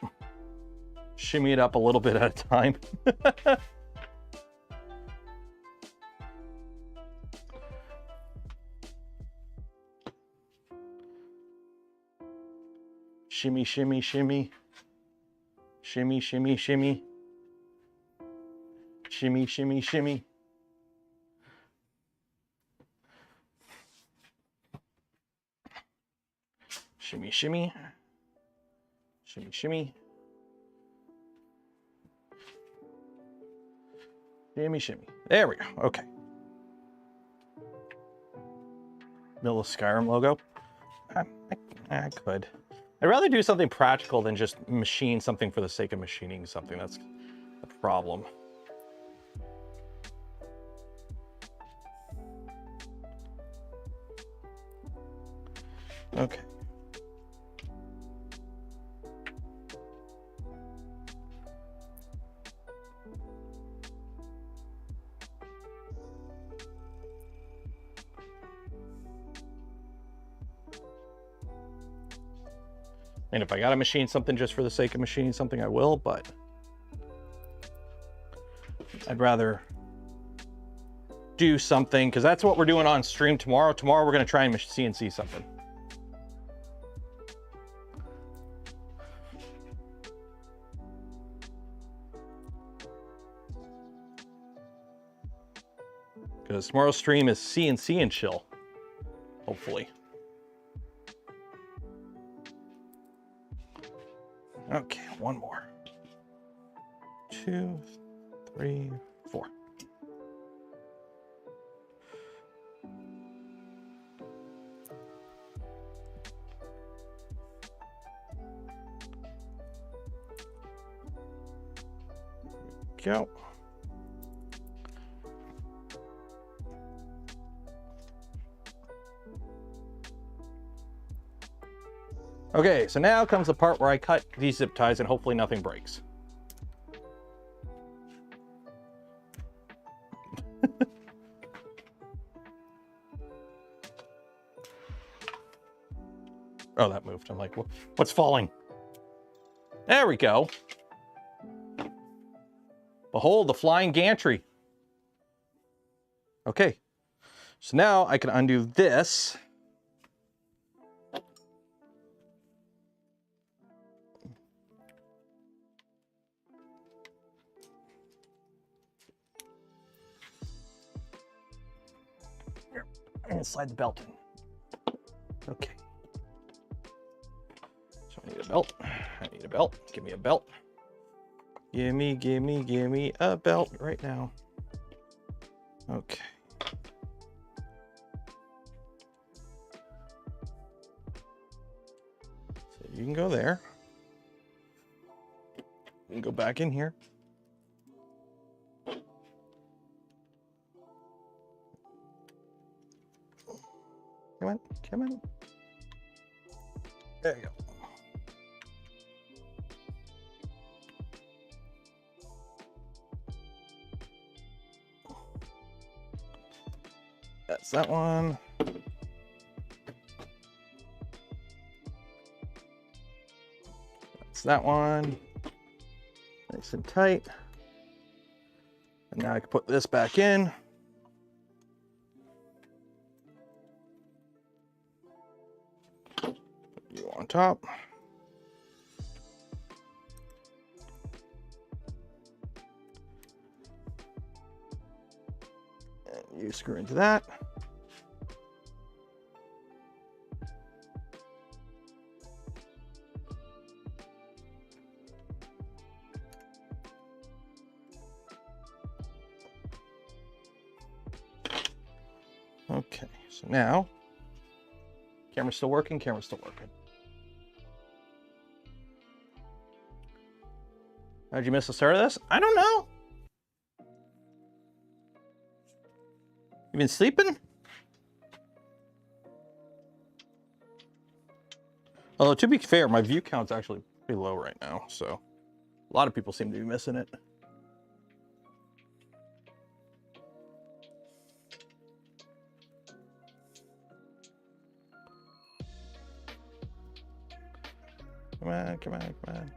A: Shimmy it up a little bit at a time. Shimmy, shimmy, shimmy. Shimmy, shimmy, shimmy. Shimmy, shimmy, shimmy. Shimmy, shimmy. Shimmy, shimmy. Shimmy, shimmy. There we go. Okay. Middle of Skyrim logo. I could. I'd rather do something practical than just machine something for the sake of machining something. That's a problem. Okay. And if I gotta machine something just for the sake of machining something, I will, but I'd rather do something, because that's what we're doing on stream tomorrow. Tomorrow we're gonna try and CNC something. Because tomorrow's stream is CNC and chill, hopefully. Okay, one more. 2, 3, 4. Go. Okay, so now comes the part where I cut these zip ties and hopefully nothing breaks. Oh, that moved. I'm like, what's falling? There we go. Behold, the flying gantry. Okay, so now I can undo this. And slide the belt in. Okay. So I need a belt. I need a belt. Give me a belt. Give me a belt right now. Okay. So you can go there. You can go back in here. Come on, come on. There you go. That's that one. That's that one. Nice and tight. And now I can put this back in. Put you on top. And you screw into that. Okay, so now, camera's still working, camera's still working. How'd you miss the start of this? I don't know. You been sleeping? Although, to be fair, my view count's actually pretty low right now, so a lot of people seem to be missing it. Come on, come on, come on.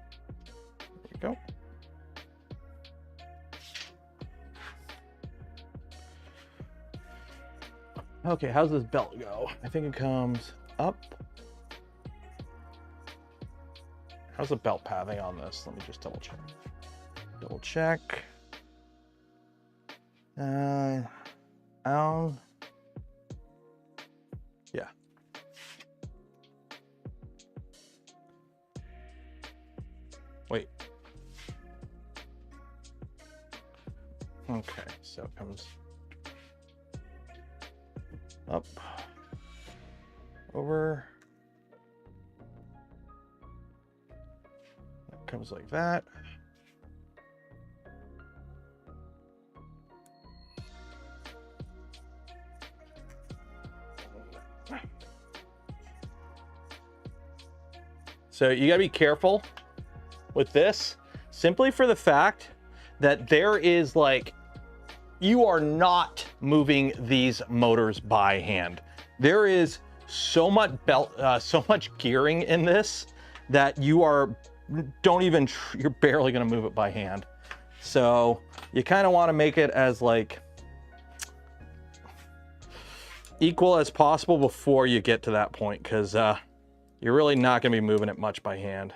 A: There we go. Okay, how's this belt go? I think it comes up. How's the belt pathing on this? Let me just double check. Double check. Down. Yeah. Wait. Okay, so it comes up, over, it comes like that. So you gotta be careful with this, simply for the fact that there is like, you are not moving these motors by hand. There is so much so much gearing in this that you're barely gonna move it by hand. So you kind of want to make it as like equal as possible before you get to that point, because you're really not gonna be moving it much by hand.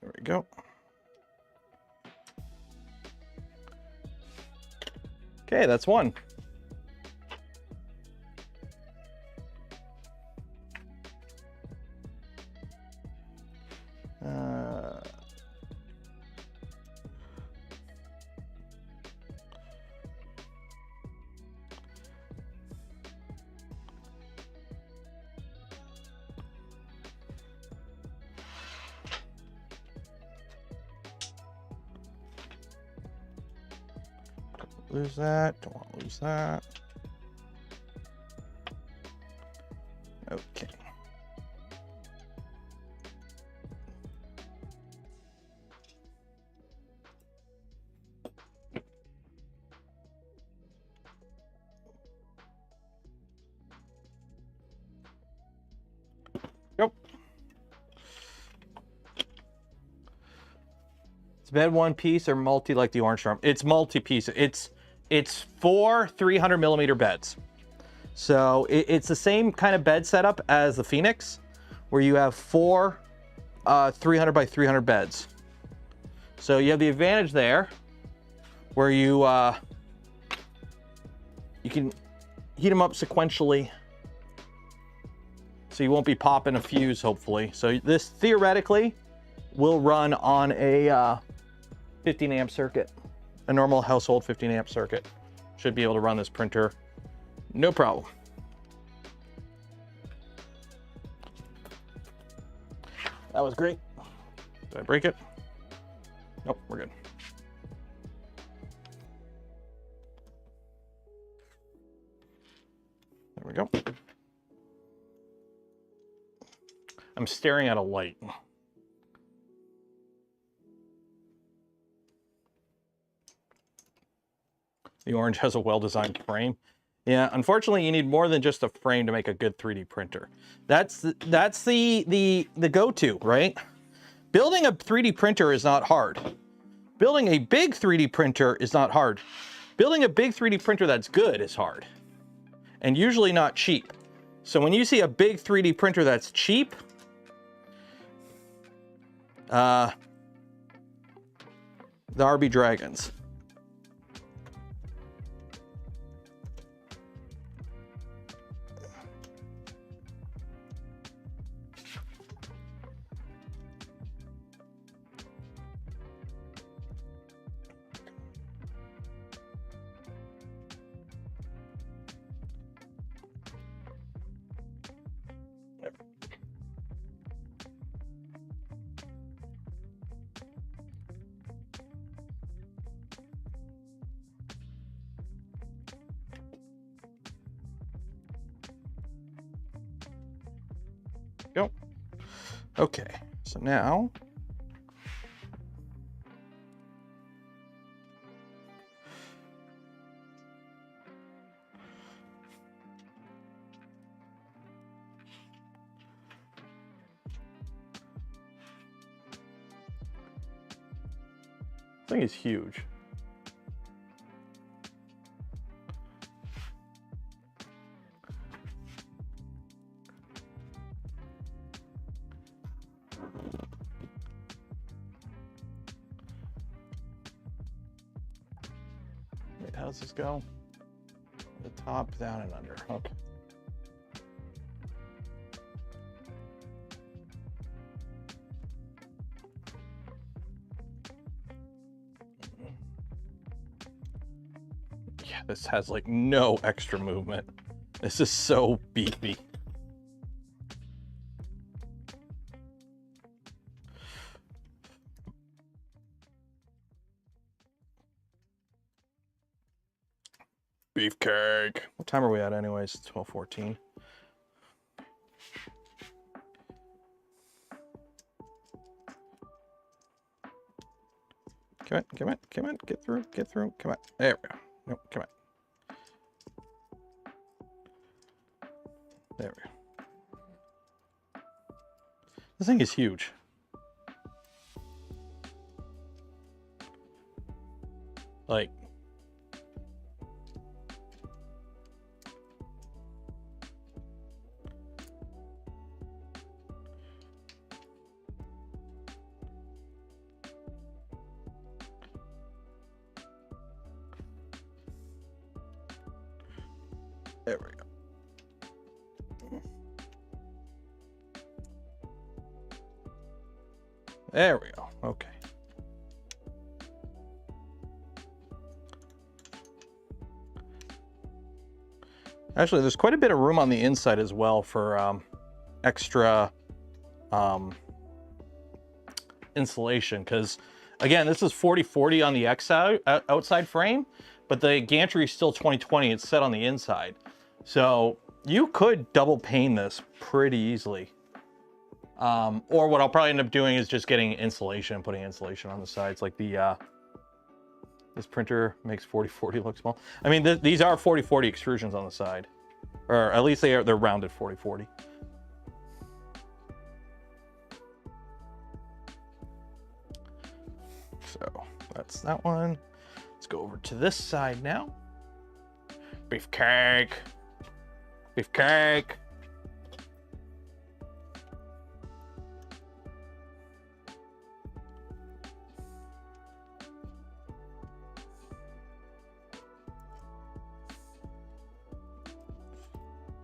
A: There we go. Okay, that's one. Lose that, don't want to lose that. Okay. Yep. It's bed one piece or multi like the orange drum. It's multi-piece. It's 4 300mm beds. So it's the same kind of bed setup as the Phoenix, where you have 4 300 by 300 beds. So you have the advantage there, where you can heat them up sequentially So you won't be popping a fuse, hopefully. So this theoretically will run on a 15 amp circuit, a normal household 15 amp circuit. Should be able to run this printer, no problem. That was great. Did I break it? Nope, we're good. There we go. I'm staring at a light. The orange has a well-designed frame. Yeah, unfortunately, you need more than just a frame to make a good 3D printer. That's the go-to, right? Building a 3D printer is not hard. Building a big 3D printer is not hard. Building a big 3D printer that's good is hard, and usually not cheap. So when you see a big 3D printer that's cheap, the RB Dragons. Go. Okay, so now this thing is huge. Wait, how does this go? The top, down, and under. Okay. Yeah, this has like no extra movement. This is so beefy. Beefcake. What time are we at anyways? 12:14. Come on, come on, come on, get through, come on. There we go. Nope, come on. There we go. This thing is huge. Like, there we go. There we go. Okay. Actually, there's quite a bit of room on the inside as well for extra insulation, because again, this is 40/40 on the outside frame, but the gantry is still 20/20. It's set on the inside. So you could double pane this pretty easily. Or what I'll probably end up doing is just getting insulation and putting insulation on the sides. Like the, this printer makes 40/40 look small. I mean, these are 40/40 extrusions on the side, or at least they're rounded 40/40. So that's that one. Let's go over to this side now. Beefcake. Beefcake.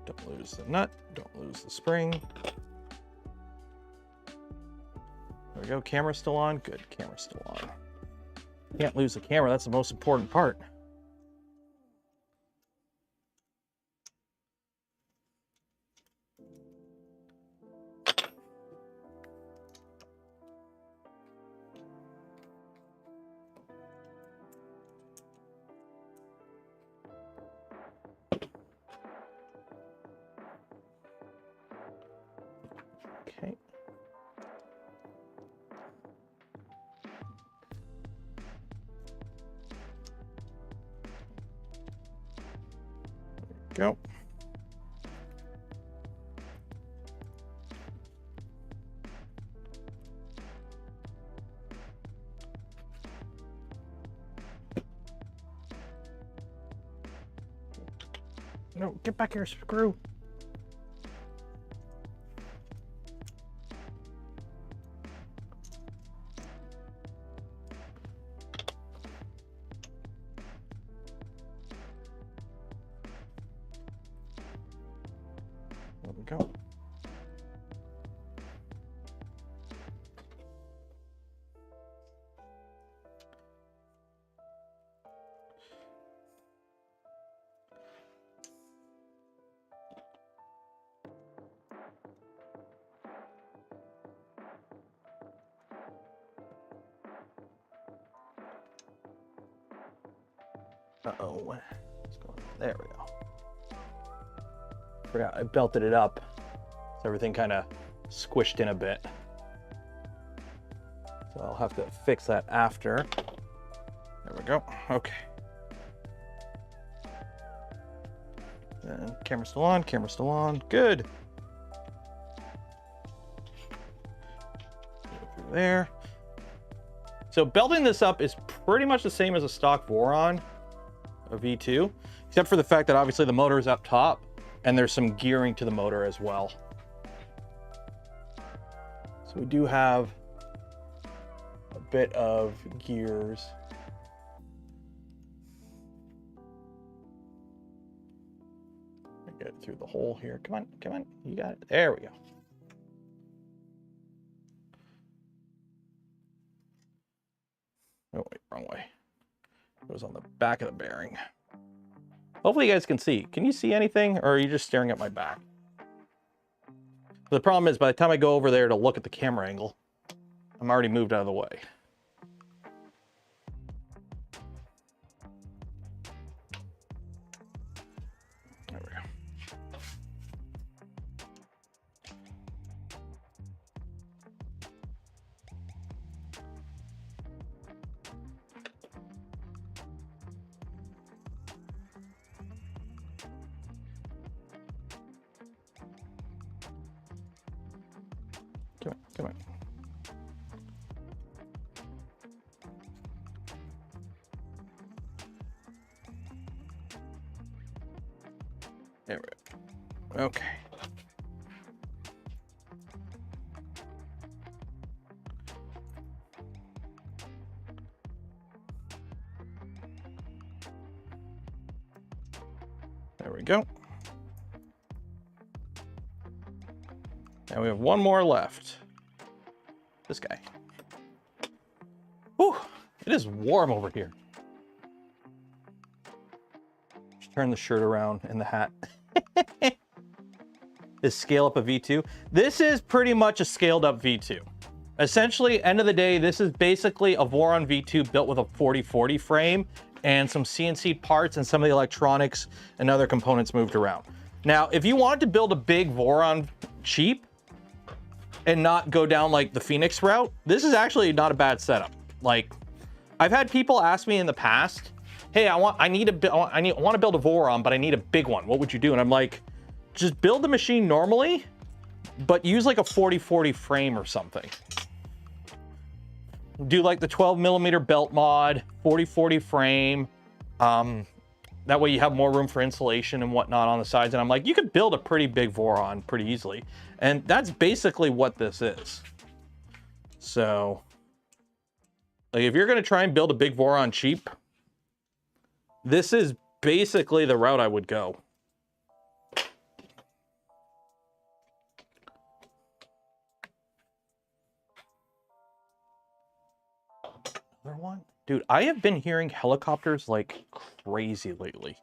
A: Don't lose the nut. Don't lose the spring. There we go. Camera's still on. Good. Camera's still on. Can't lose the camera. That's the most important part. Okay. There we go. No, get back here, screw. There we go. Uh-oh, what's going on? There we go. Forgot I belted it up, so everything kind of squished in a bit. So I'll have to fix that after. There we go. Okay. And camera's still on. Camera's still on. Good. Go through there. So belting this up is pretty much the same as a stock VORON, a V2, except for the fact that obviously the motor is up top and there's some gearing to the motor as well. So we do have a bit of gears. Get it through the hole here. Come on, come on. You got it. There we go. Oh, wait, wrong way. It was on the back of the bearing. Hopefully you guys can see. Can you see anything, or are you just staring at my back? The problem is, by the time I go over there to look at the camera angle, I'm already moved out of the way. There we go. Come on, come on. There we go. Okay. There we go. Now we have one more left. This guy. Whew, it is warm over here. Just turn the shirt around and the hat. Is scale up a V2. This is pretty much a scaled up V2. Essentially, end of the day, this is basically a VORON V2 built with a 40/40 frame and some CNC parts and some of the electronics and other components moved around. Now, if you wanted to build a big VORON cheap and not go down like the Phoenix route, this is actually not a bad setup. Like, I've had people ask me in the past, hey, I want to build a VORON, but I need a big one. What would you do? And I'm like, just build the machine normally, but use like a 40/40 frame or something. Do like the 12mm belt mod, 40/40 frame. That way you have more room for insulation and whatnot on the sides. And I'm like, you could build a pretty big VORON pretty easily. And that's basically what this is. So, like, if you're gonna try and build a big VORON cheap, this is basically the route I would go. Dude, I have been hearing helicopters like crazy lately.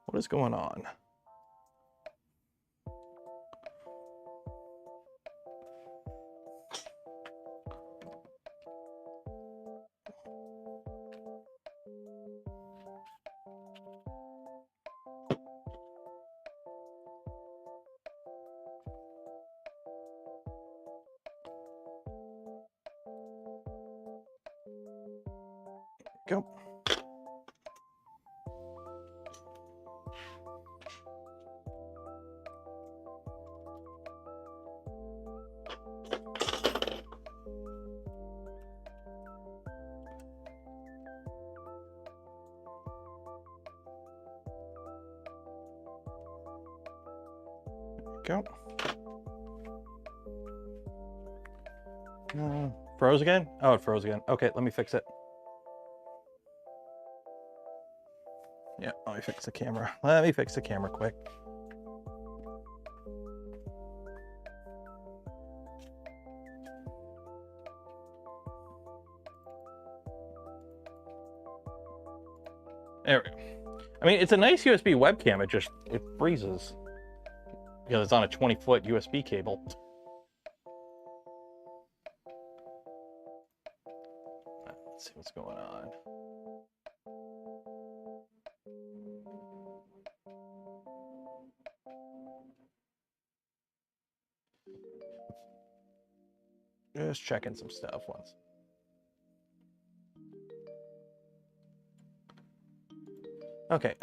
A: What is going on? Go. Go. Froze again? Oh, it froze again. Okay, let me fix it. Yeah, let me fix the camera. Let me fix the camera quick. There we go. I mean, it's a nice USB webcam. It freezes because it's on a 20-foot USB cable. Let's see what's going on. Just checking some stuff once. Okay,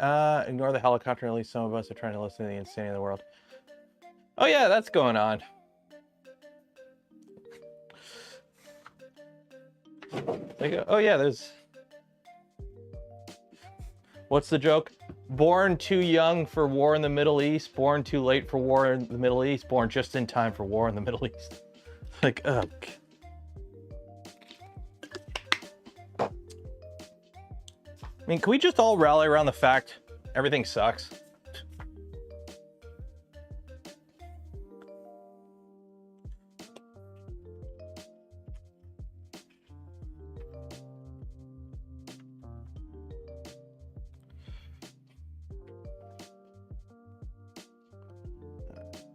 A: ignore the helicopter. At least some of us are trying to listen to the insanity of the world. Oh yeah, that's going on. Oh yeah, there's... What's the joke? Born too young for war in the Middle East, born too late for war in the Middle East, born just in time for war in the Middle East. Like, ugh. I mean, can we just all rally around the fact everything sucks?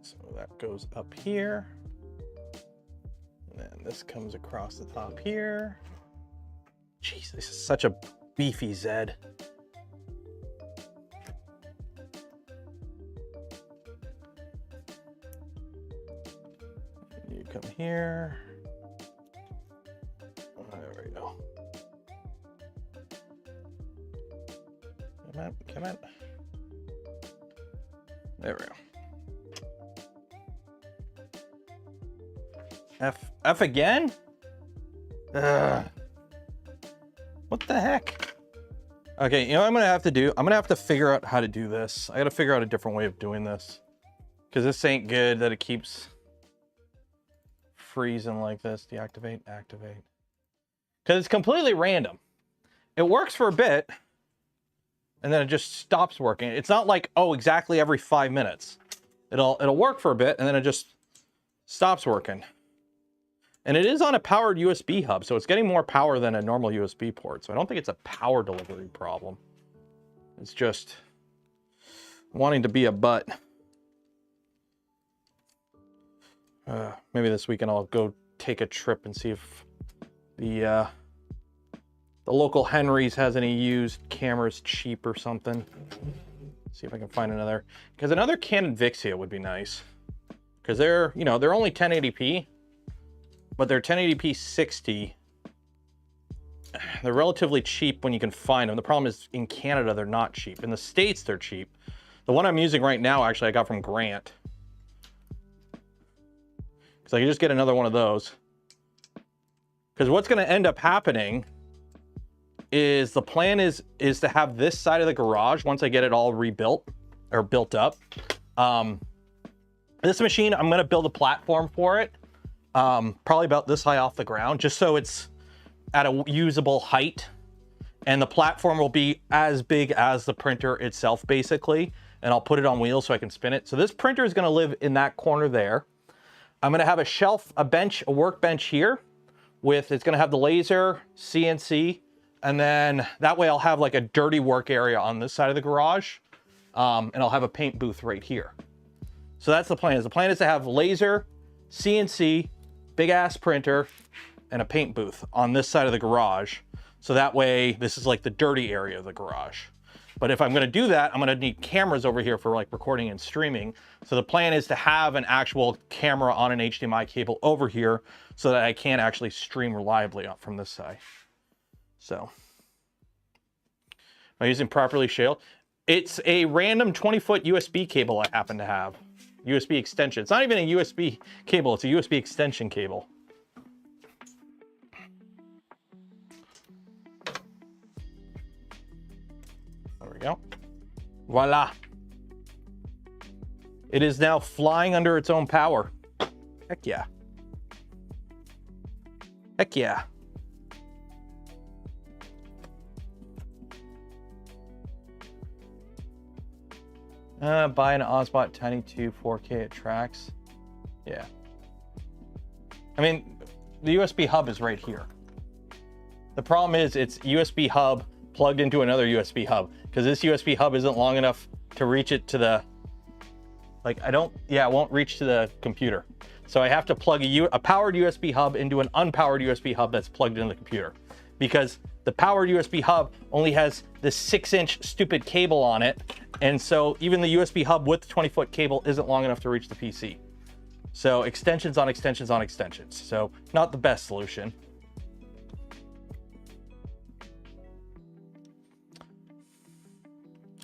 A: So that goes up here. And then this comes across the top here. Jeez, this is such a beefy Zed. You come here. There we go. Come on, come on. There we go. F again? Ugh. What the heck? Okay, you know what I'm gonna have to do? I'm gonna have to figure out how to do this. I gotta figure out a different way of doing this. Because this ain't good that it keeps freezing like this. Deactivate, activate. Because it's completely random. It works for a bit, and then it just stops working. It's not like, oh, exactly every 5 minutes. It'll work for a bit, and then it just stops working. And it is on a powered USB hub, so it's getting more power than a normal USB port. So I don't think it's a power delivery problem. It's just wanting to be a butt. Maybe this weekend I'll go take a trip and see if the local Henry's has any used cameras cheap or something. See if I can find another. Because another Canon Vixia would be nice. Because they're, you know, they're only 1080p. But they're 1080p 60. They're relatively cheap when you can find them. The problem is in Canada, they're not cheap. In the States, they're cheap. The one I'm using right now, actually, I got from Grant. Because I can just get another one of those. Because what's going to end up happening is the plan is to have this side of the garage, once I get it all rebuilt or built up. This machine, I'm going to build a platform for it. Probably about this high off the ground, just so it's at a usable height. And the platform will be as big as the printer itself, basically. And I'll put it on wheels so I can spin it. So this printer is going to live in that corner there. I'm gonna have a shelf, a bench, a workbench here with, it's gonna have the laser, CNC, and then that way I'll have like a dirty work area on this side of the garage. And I'll have a paint booth right here. So that's the plan. The plan is to have laser, CNC, big ass printer, and a paint booth on this side of the garage. So that way, this is like the dirty area of the garage. But if I'm gonna do that, I'm gonna need cameras over here for like recording and streaming. So the plan is to have an actual camera on an HDMI cable over here so that I can actually stream reliably from this side. So, am I using properly shale? It's a random 20-foot USB cable I happen to have. USB extension. It's not even a USB cable, it's a USB extension cable. There we go. Voila. It is now flying under its own power. Heck yeah. Heck yeah. Buy an Ozbot Tiny 2 4K at Tracks. Yeah. I mean, the USB hub is right here. The problem is it's USB hub plugged into another USB hub because this USB hub isn't long enough to reach it to the, like, it won't reach to the computer. So I have to plug a powered USB hub into an unpowered USB hub that's plugged into the computer, because the powered USB hub only has this 6-inch stupid cable on it. And so even the USB hub with the 20-foot cable isn't long enough to reach the PC. So extensions on extensions on extensions. So not the best solution.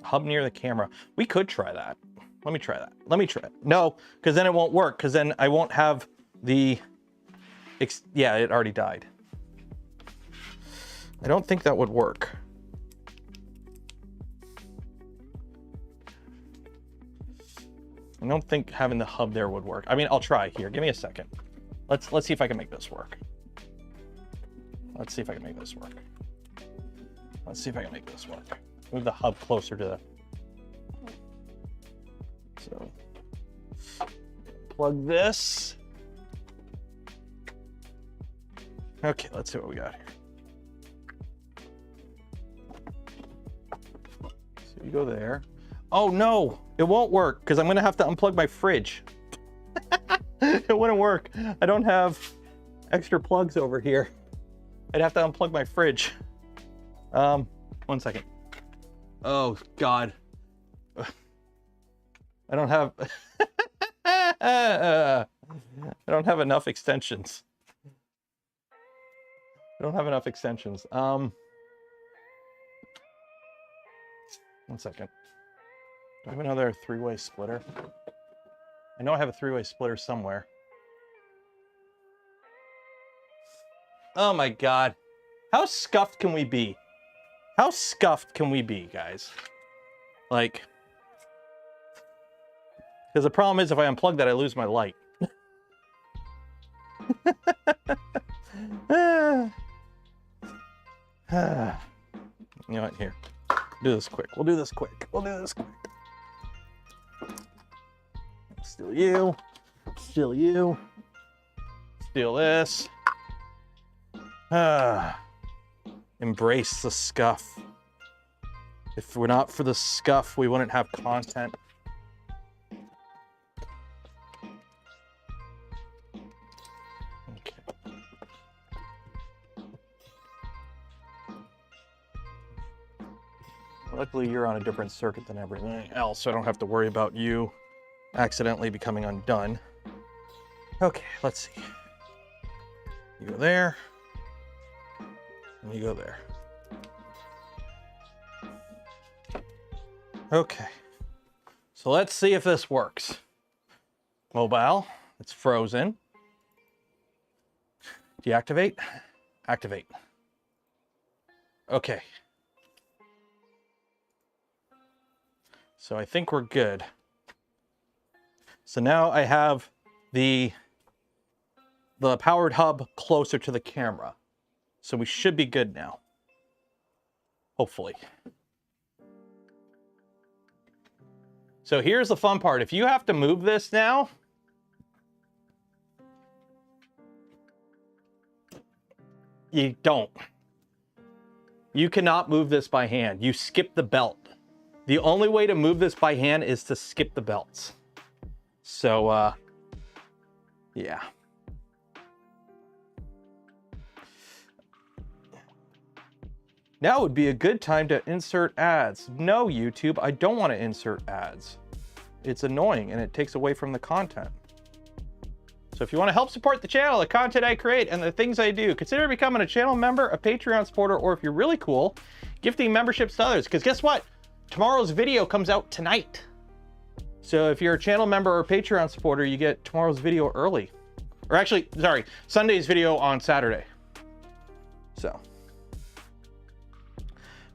A: Hub near the camera. We could try that. Let me try that. Let me try it. No, because then it won't work, because then I won't have the, yeah, it already died. I don't think that would work. I don't think having the hub there would work. I mean, I'll try here. Give me a second. Let's see if I can make this work. Let's see if I can make this work. Let's see if I can make this work. Move the hub closer to the... So, plug this. Okay, let's see what we got here. So you go there. Oh no, it won't work because I'm gonna have to unplug my fridge. It wouldn't work. I don't have extra plugs over here. I'd have to unplug my fridge. 1 second. Oh God. I don't have I don't have enough extensions. I don't have enough extensions. 1 second. Do I have another 3-way splitter? I know I have a 3-way splitter somewhere. Oh my God. How scuffed can we be? How scuffed can we be, guys? Like, because the problem is if I unplug that, I lose my light. You know what, here. Do this quick. We'll do this quick. We'll do this quick. Steal you. Steal you. Steal this. Embrace the scuff. If we're not for the scuff, we wouldn't have content. Okay. Luckily, you're on a different circuit than everything else, so I don't have to worry about you accidentally becoming undone. Okay, let's see. You go there. And you go there. Okay. So let's see if this works. Mobile, it's frozen. Deactivate, activate. Okay. So I think we're good. So now I have the powered hub closer to the camera. So we should be good now. Hopefully. So here's the fun part. If you have to move this now, You don't. You cannot move this by hand. You skip the belt. The only way to move this by hand is to skip the belts. So, yeah. Now would be a good time to insert ads. No, YouTube, I don't want to insert ads. It's annoying and it takes away from the content. So if you want to help support the channel, the content I create, and the things I do, consider becoming a channel member, a Patreon supporter, or if you're really cool, gifting memberships to others. Because guess what? Tomorrow's video comes out tonight. So if you're a channel member or Patreon supporter, you get tomorrow's video early. Or actually, sorry, Sunday's video on Saturday. So.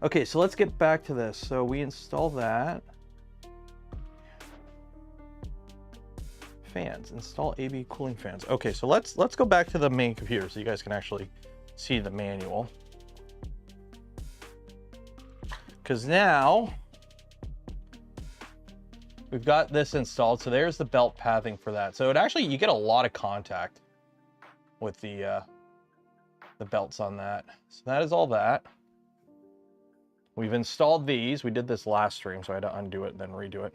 A: Okay, so let's get back to this. So we install that. Fans, install AB cooling fans. Okay, so let's go back to the main computer so you guys can actually see the manual. Because now we've got this installed. So there's the belt pathing for that. So it actually, you get a lot of contact with the belts on that. So that is all that. We've installed these. We did this last stream, so I had to undo it and then redo it.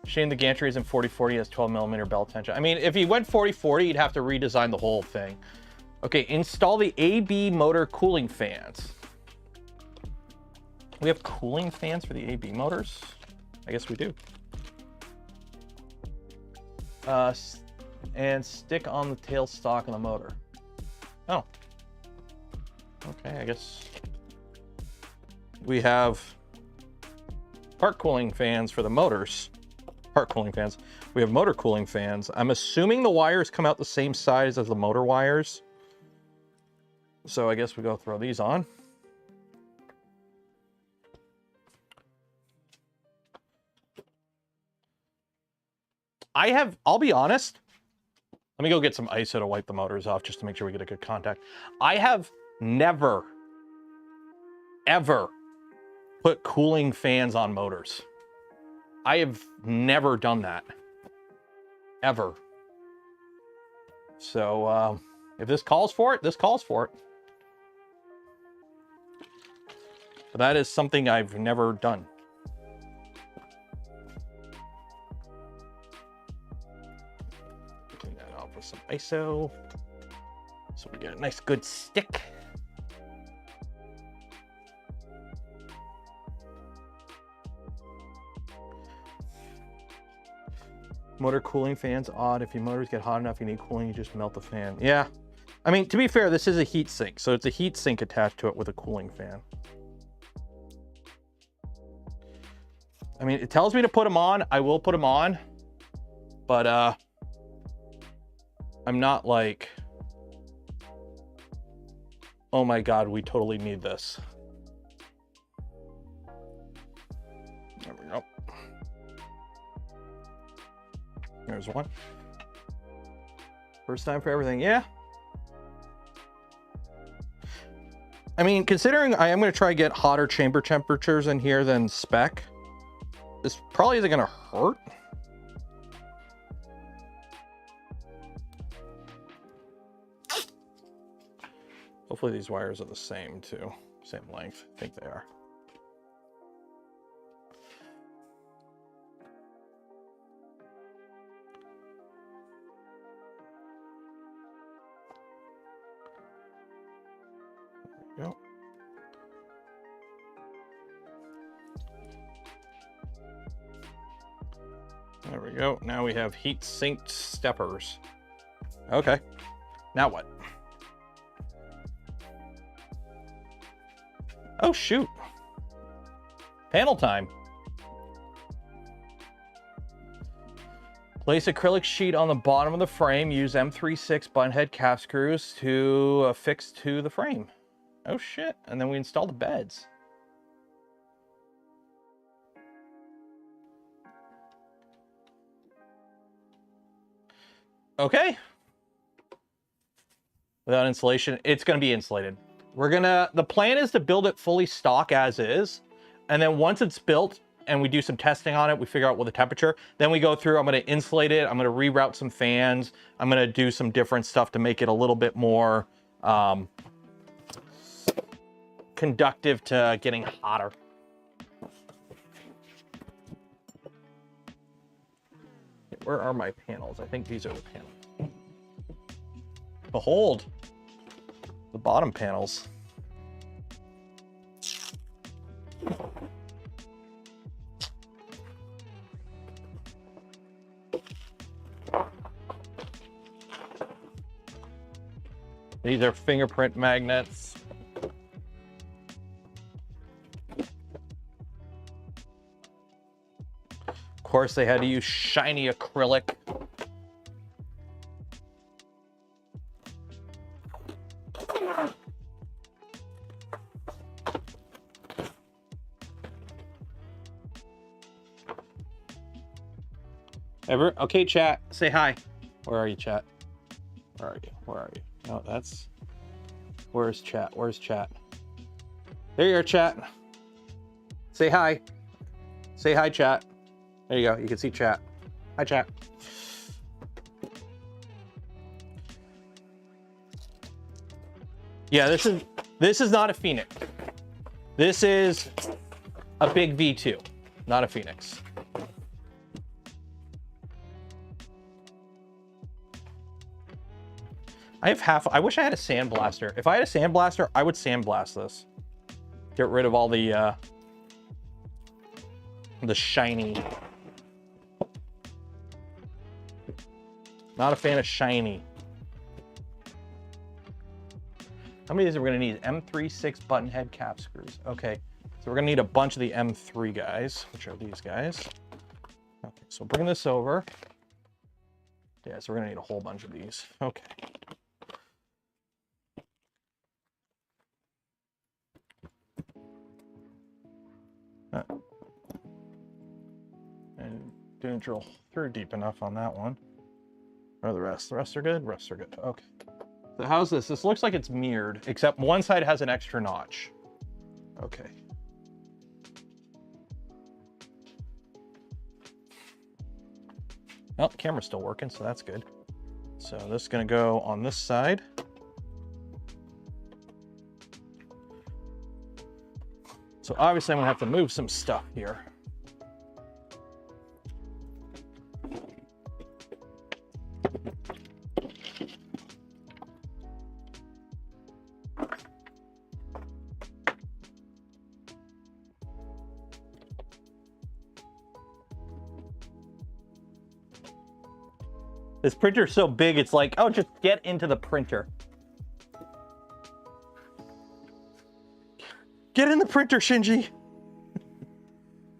A: Shame the gantry isn't 4040, has 12mm belt tension. I mean, if you went 4040, you'd have to redesign the whole thing. Okay, install the AB motor cooling fans. We have cooling fans for the AB motors? I guess we do. And stick on the tail stock of the motor. Oh. Okay, I guess we have part cooling fans for the motors. Part cooling fans. We have motor cooling fans. I'm assuming the wires come out the same size as the motor wires. So I guess we go throw these on. I'll be honest. Let me go get some ISO to wipe the motors off just to make sure we get a good contact. I have never, ever put cooling fans on motors. I have never done that. Ever. So, if this calls for it, this calls for it. But that is something I've never done. Clean that off with some ISO. So we get a nice good stick. Motor cooling fans odd. If your motors get hot enough, you need cooling, you just melt the fan. Yeah. I mean, to be fair, this is a heat sink, so it's a heat sink attached to it with a cooling fan. I mean, it tells me to put them on. I will put them on. But, I'm not like, oh my God, we totally need this. There we go. There's one. First time for everything, yeah. I mean, considering I am going to try to get hotter chamber temperatures in here than spec, this probably isn't going to hurt. Hopefully these wires are the same too, same length. I think they are. Go. There we go. Now we have heat sinked steppers. Okay. Now what? Oh shoot. Panel time. Place acrylic sheet on the bottom of the frame. Use M36 button head cap screws to affix to the frame. Oh shit, and then we install the beds. Okay. Without insulation, it's gonna be insulated. The plan is to build it fully stock as is, and then once it's built and we do some testing on it. We figure out what the temperature. Then we go through, I'm going to insulate it. I'm going to reroute some fans. I'm going to do some different stuff to make it a little bit more conductive to getting hotter. Where are my panels? I think these are the panels. Behold, the bottom panels. These are fingerprint magnets. Of course, they had to use shiny acrylic. Okay, chat, say hi. Where are you, chat? Where are you? Where are you? No, that's... Where's chat? Where's chat? There you are, chat. Say hi. Say hi, chat. There you go. You can see chat. Hi, chat. Yeah, this is not a Phoenix. This is a big V2, not a Phoenix. I wish I had a sandblaster. If I had a sandblaster, I would sandblast this. Get rid of all the shiny. Not a fan of shiny. How many of these are we gonna need? M3 6 button head cap screws. Okay, so we're gonna need a bunch of the M3 guys, which are these guys. Okay, so bring this over. Yeah, so we're gonna need a whole bunch of these. Okay. And didn't drill through deep enough on that one. Or the rest? The rest are good? Rest are good. Okay. So how's this? This looks like it's mirrored, except one side has an extra notch. Okay. Well, the camera's still working, so that's good. So this is gonna go on this side. So obviously I'm gonna have to move some stuff here. This printer's so big, it's like, oh, just get into the printer. Get in the printer, Shinji.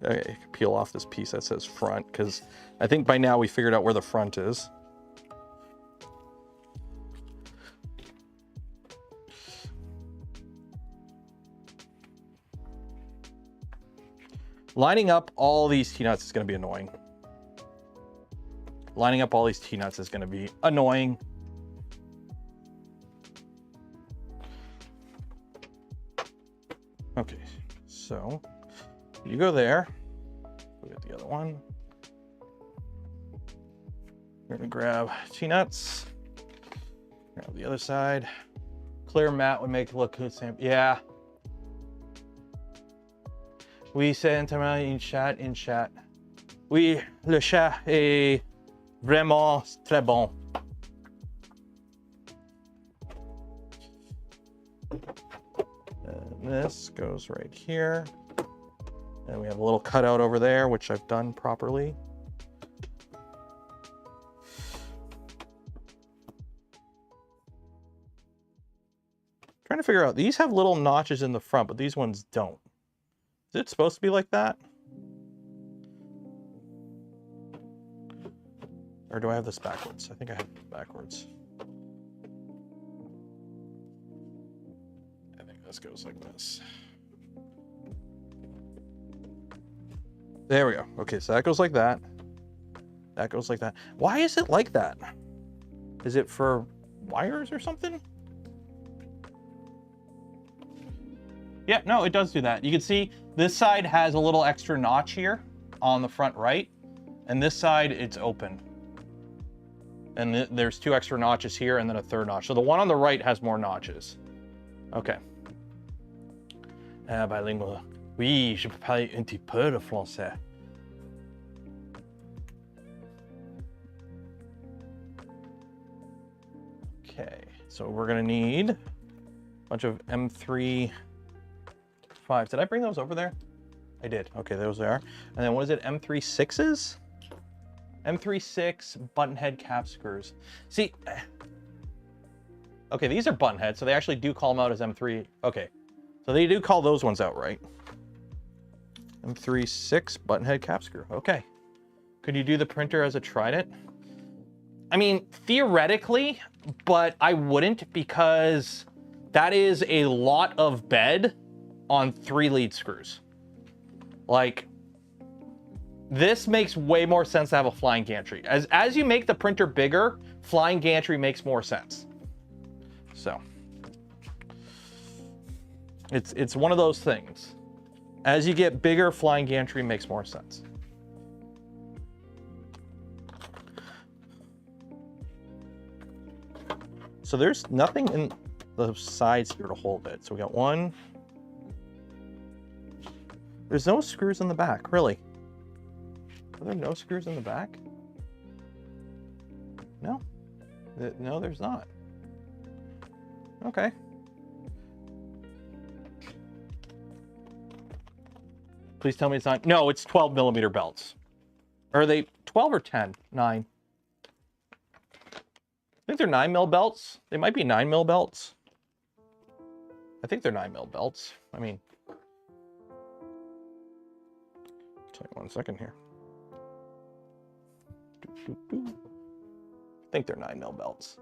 A: Okay, you can peel off this piece that says front, because I think by now we figured out where the front is. Lining up all these T-nuts is going to be annoying. Lining up all these T-nuts is going to be annoying. Okay, so you go there. Look at the other one. We're going to grab T-nuts. Grab the other side. Clear mat would make it look good. Same. Yeah. Oui, c'est intéressant in chat. Oui, le chat est vraiment très bon. And this goes right here. And we have a little cutout over there, which I've done properly. Trying to figure out, these have little notches in the front, but these ones don't. Is it supposed to be like that? Or do I have this backwards? I think I have it backwards. I think this goes like this. There we go. Okay, so that goes like that. That goes like that. Why is it like that? Is it for wires or something? Yeah, no, it does do that. You can see this side has a little extra notch here on the front right, and this side it's open. And there's 2 extra notches here and then a 3rd notch. So the one on the right has more notches. Okay. Bilingual. Oui, je parle un petit peu de français. Okay, so we're gonna need a bunch of M3 5s. Did I bring those over there? I did. Okay, those they are. And then what is it? M3 6s? M3 6 button head cap screws. See, okay, these are button heads, so they actually do call them out as M3. Okay, so they do call those ones out, right? M3 6 button head cap screw. Okay. Could you do the printer as a trident? I mean, theoretically, but I wouldn't, because that is a lot of bed on 3 lead screws. Like, this makes way more sense to have a flying gantry. As you make the printer bigger, flying gantry makes more sense. So it's one of those things. As you get bigger, flying gantry makes more sense. So there's nothing in the sides here to hold it. So we got 1. There's no screws in the back, really. Are there no screws in the back? No. No, there's not. Okay. Please tell me it's not. No, it's 12mm belts. Are they 12 or 10? 9. I think they're 9mm belts. They might be 9mm belts. I think they're 9mm belts. I mean, tell you 1 second here. I think they're 9mm belts.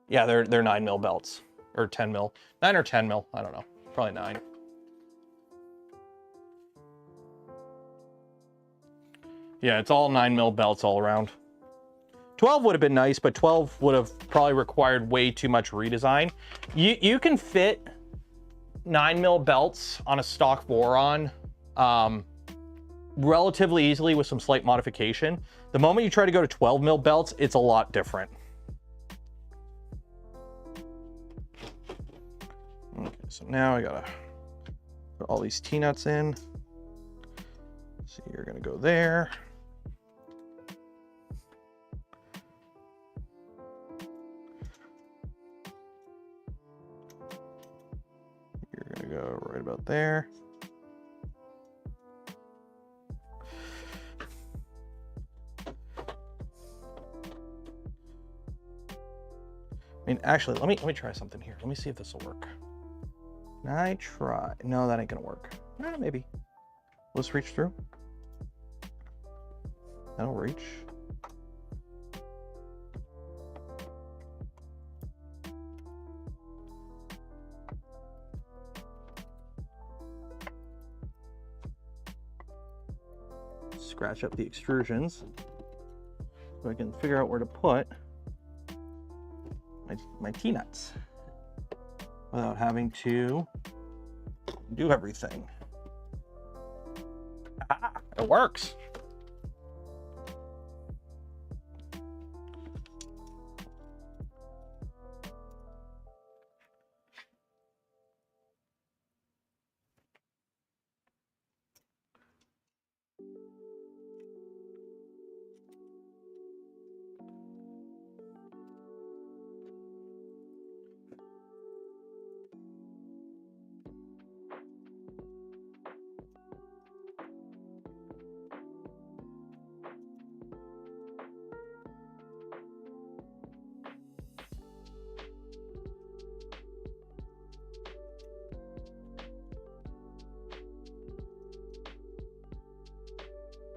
A: Yeah, they're 9mm belts, or 10mm, 9 or 10mm. I don't know. Probably 9. Yeah, it's all 9mm belts all around. 12 would have been nice, but 12 would have probably required way too much redesign. You can fit 9mm belts on a stock VORON relatively easily with some slight modification. The moment you try to go to 12mm belts, it's a lot different. Okay, so now I gotta put all these T-nuts in. So you're gonna go there. You're gonna go right about there. I mean, actually, let me try something here. Let me see if this will work. Can I try? No, that ain't gonna work. Maybe. Let's reach through. That'll reach. Scratch up the extrusions so I can figure out where to put my T-nuts without having to do everything. Ah, it works.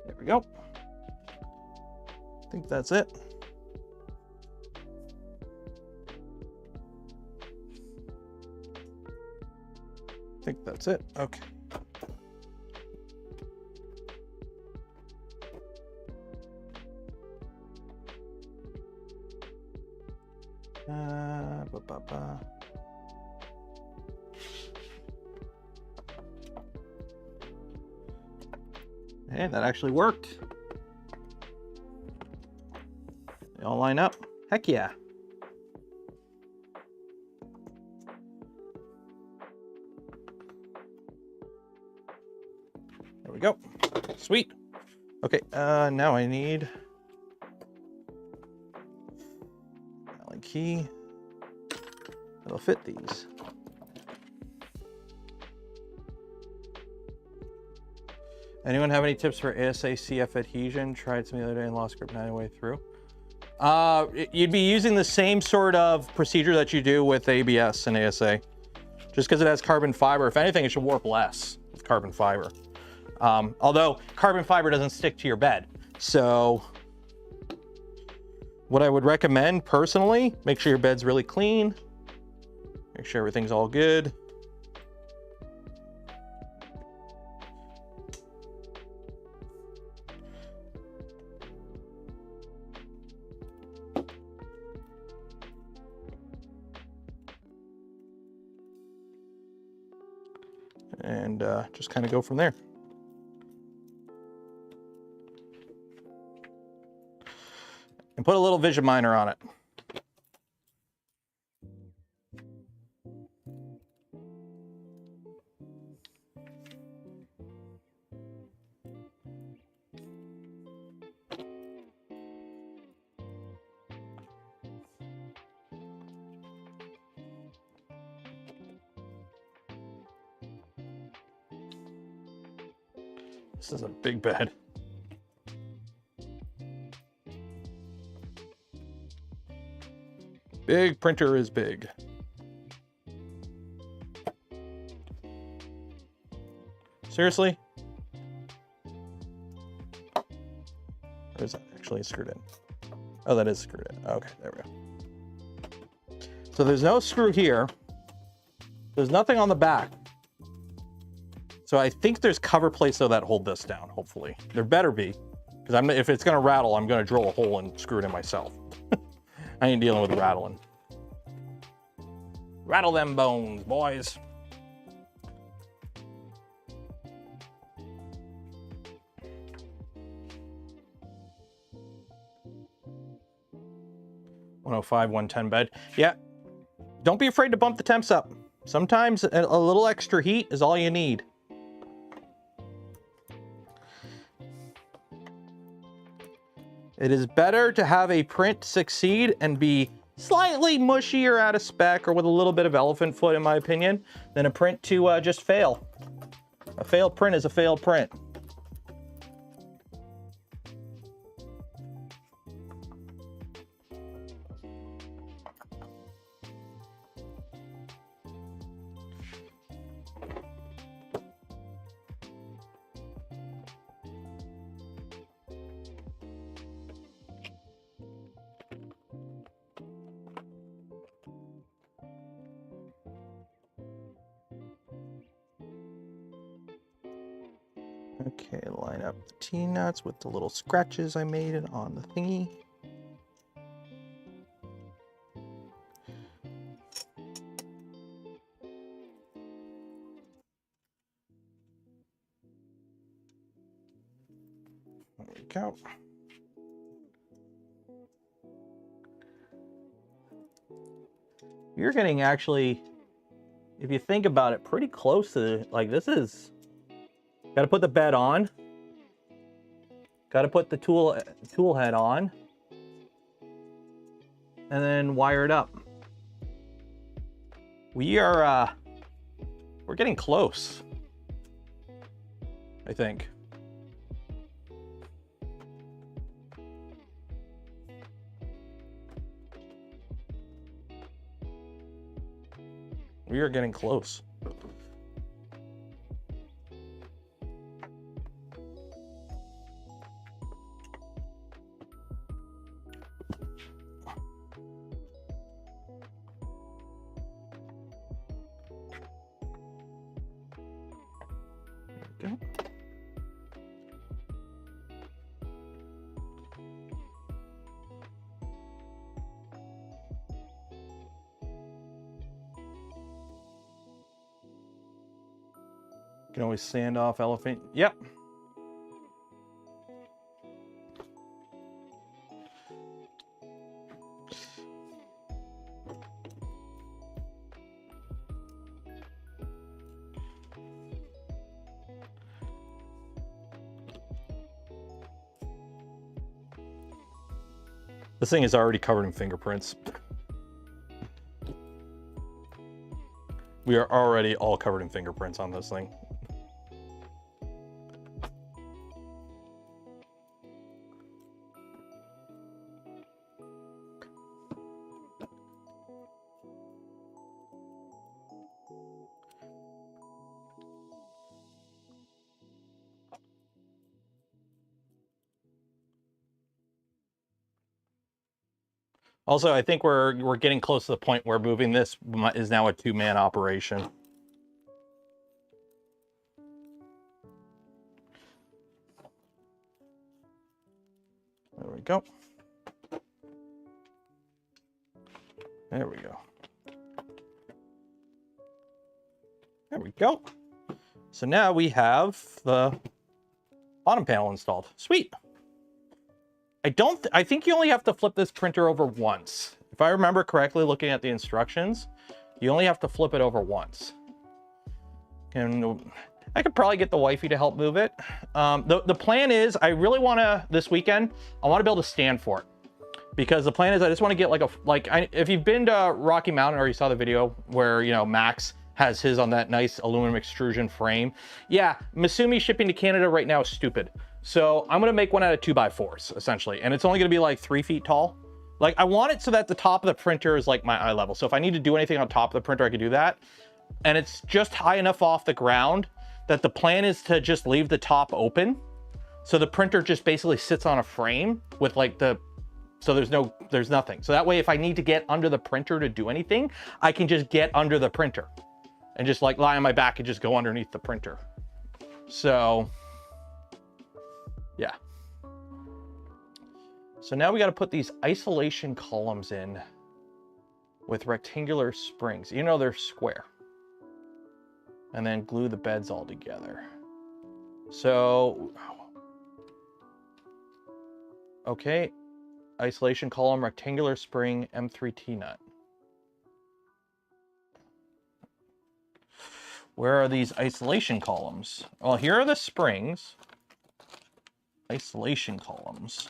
A: There we go. I think that's it. I think that's it. Okay. Hey, that actually worked. They all line up. Heck yeah. There we go. Sweet. Okay, now I need Allen key. That'll fit these. Anyone have any tips for ASA CF adhesion? Tried some the other day and lost grip 90 through. You'd be using the same sort of procedure that you do with ABS and ASA. Just because it has carbon fiber, if anything, it should warp less with carbon fiber. Although carbon fiber doesn't stick to your bed. So what I would recommend personally, make sure your bed's really clean. Make sure everything's all good. And just kind of go from there. And put a little vision miner on it. This is a big bed. Big printer is big. Seriously? Or is that actually screwed in? Oh, that is screwed in. Okay, there we go. So there's no screw here. There's nothing on the back. So I think there's cover plates though that hold this down, hopefully. There better be, because if it's gonna rattle, I'm gonna drill a hole and screw it in myself. I ain't dealing with rattling. Rattle them bones, boys. $105, $110 bed. Yeah, don't be afraid to bump the temps up. Sometimes a little extra heat is all you need. It is better to have a print succeed and be slightly mushy or out of spec or with a little bit of elephant foot, in my opinion, than a print to just fail. A failed print is a failed print. Okay, line up the T-nuts with the little scratches I made on the thingy. There we go. You're getting actually, if you think about it, pretty close to, like, this is, got to put the bed on, got to put the tool head on, and then wire it up. We're getting close, I think. We are getting close. There we go. You can always sand off elephant. Yep. This thing is already covered in fingerprints. We are already all covered in fingerprints on this thing. Also, I think we're getting close to the point where moving this is now a two-man operation. There we go. There we go. There we go. So now we have the bottom panel installed. Sweet. I think you only have to flip this printer over once. If I remember correctly, looking at the instructions, you only have to flip it over once. And I could probably get the wifey to help move it. The plan is, I really want to, this weekend, I want to be able to stand for it. Because the plan is I just want to get if you've been to Rocky Mountain or you saw the video where, you know, Max has his on that nice aluminum extrusion frame. Yeah, Misumi shipping to Canada right now is stupid. So I'm going to make one out of 2x4s essentially. And it's only going to be like 3 feet tall. Like I want it so that the top of the printer is like my eye level. So if I need to do anything on top of the printer, I could do that. And it's just high enough off the ground that the plan is to just leave the top open. So the printer just basically sits on a frame with like so there's nothing. So that way, if I need to get under the printer to do anything, I can just get under the printer and just like lie on my back and just go underneath the printer. So yeah. So now we got to put these isolation columns in with rectangular springs. You know, they're square. And then glue the beds all together. So, okay. Isolation column, rectangular spring, M3T nut. Where are these isolation columns? Well, here are the springs. Isolation columns.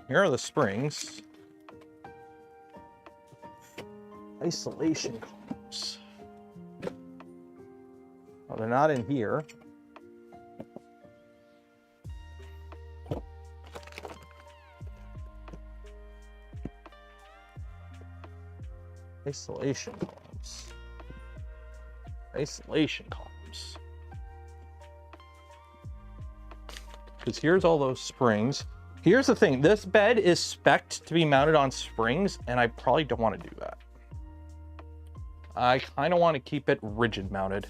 A: Here are the springs. Isolation columns. Well, they're not in here. Isolation columns. Isolation columns. Because here's all those springs. Here's the thing. This bed is spec'd to be mounted on springs, and I probably don't want to do that. I kind of want to keep it rigid mounted.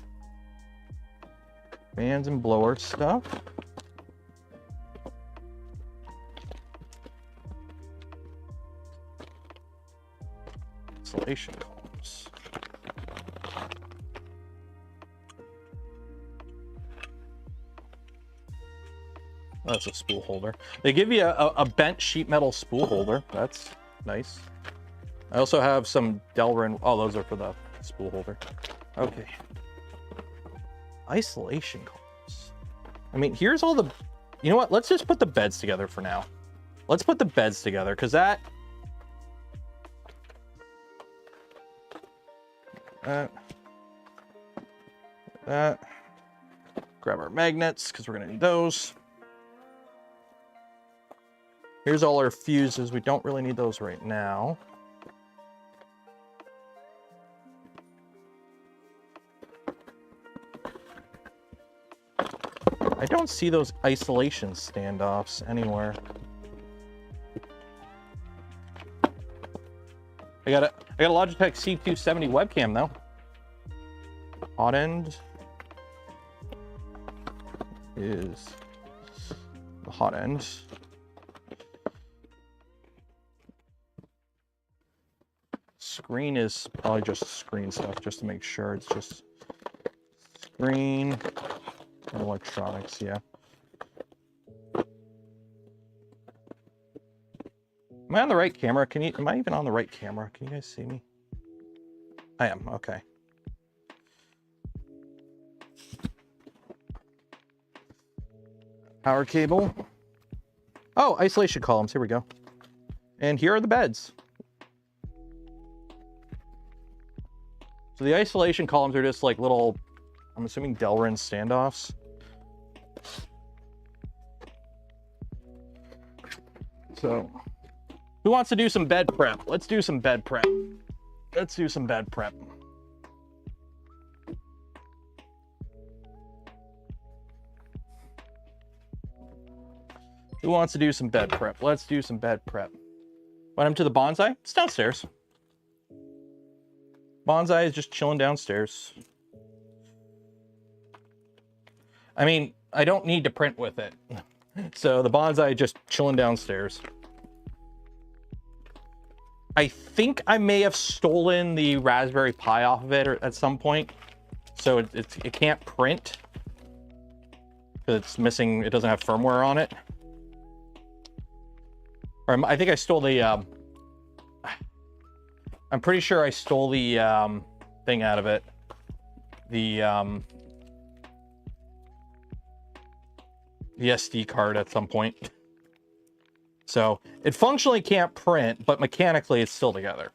A: Fans and blower stuff. Isolation columns. Oh, that's a spool holder. They give you a bent sheet metal spool holder. That's nice. I also have some Delrin. Oh, those are for the spool holder. Okay. Isolation columns. I mean, here's all the... You know what? Let's just put the beds together for now. Let's put the beds together, because that... Grab our magnets, because we're going to need those. Here's all our fuses. We don't really need those right now. I don't see those isolation standoffs anywhere. I got a Logitech C270 webcam though. Hot end is the hot end. Screen is probably just screen stuff, just to make sure it's just screen and electronics, yeah. Am I on the right camera? Am I even on the right camera? Can you guys see me? I am, okay. Power cable. Oh, isolation columns. Here we go. And here are the beds. So the isolation columns are just like little, I'm assuming Delrin standoffs. So, who wants to do some bed prep? Let's do some bed prep. Let's do some bed prep. Who wants to do some bed prep? Let's do some bed prep. Went up to the bonsai? It's downstairs. Bonsai is just chilling downstairs. I mean, I don't need to print with it. So the bonsai just chilling downstairs. I think I may have stolen the Raspberry Pi off of it at some point. So it can't print. Because it's missing, it doesn't have firmware on it. Or I think I stole the, I'm pretty sure I stole the thing out of it. The SD card at some point. So it functionally can't print, but mechanically it's still together.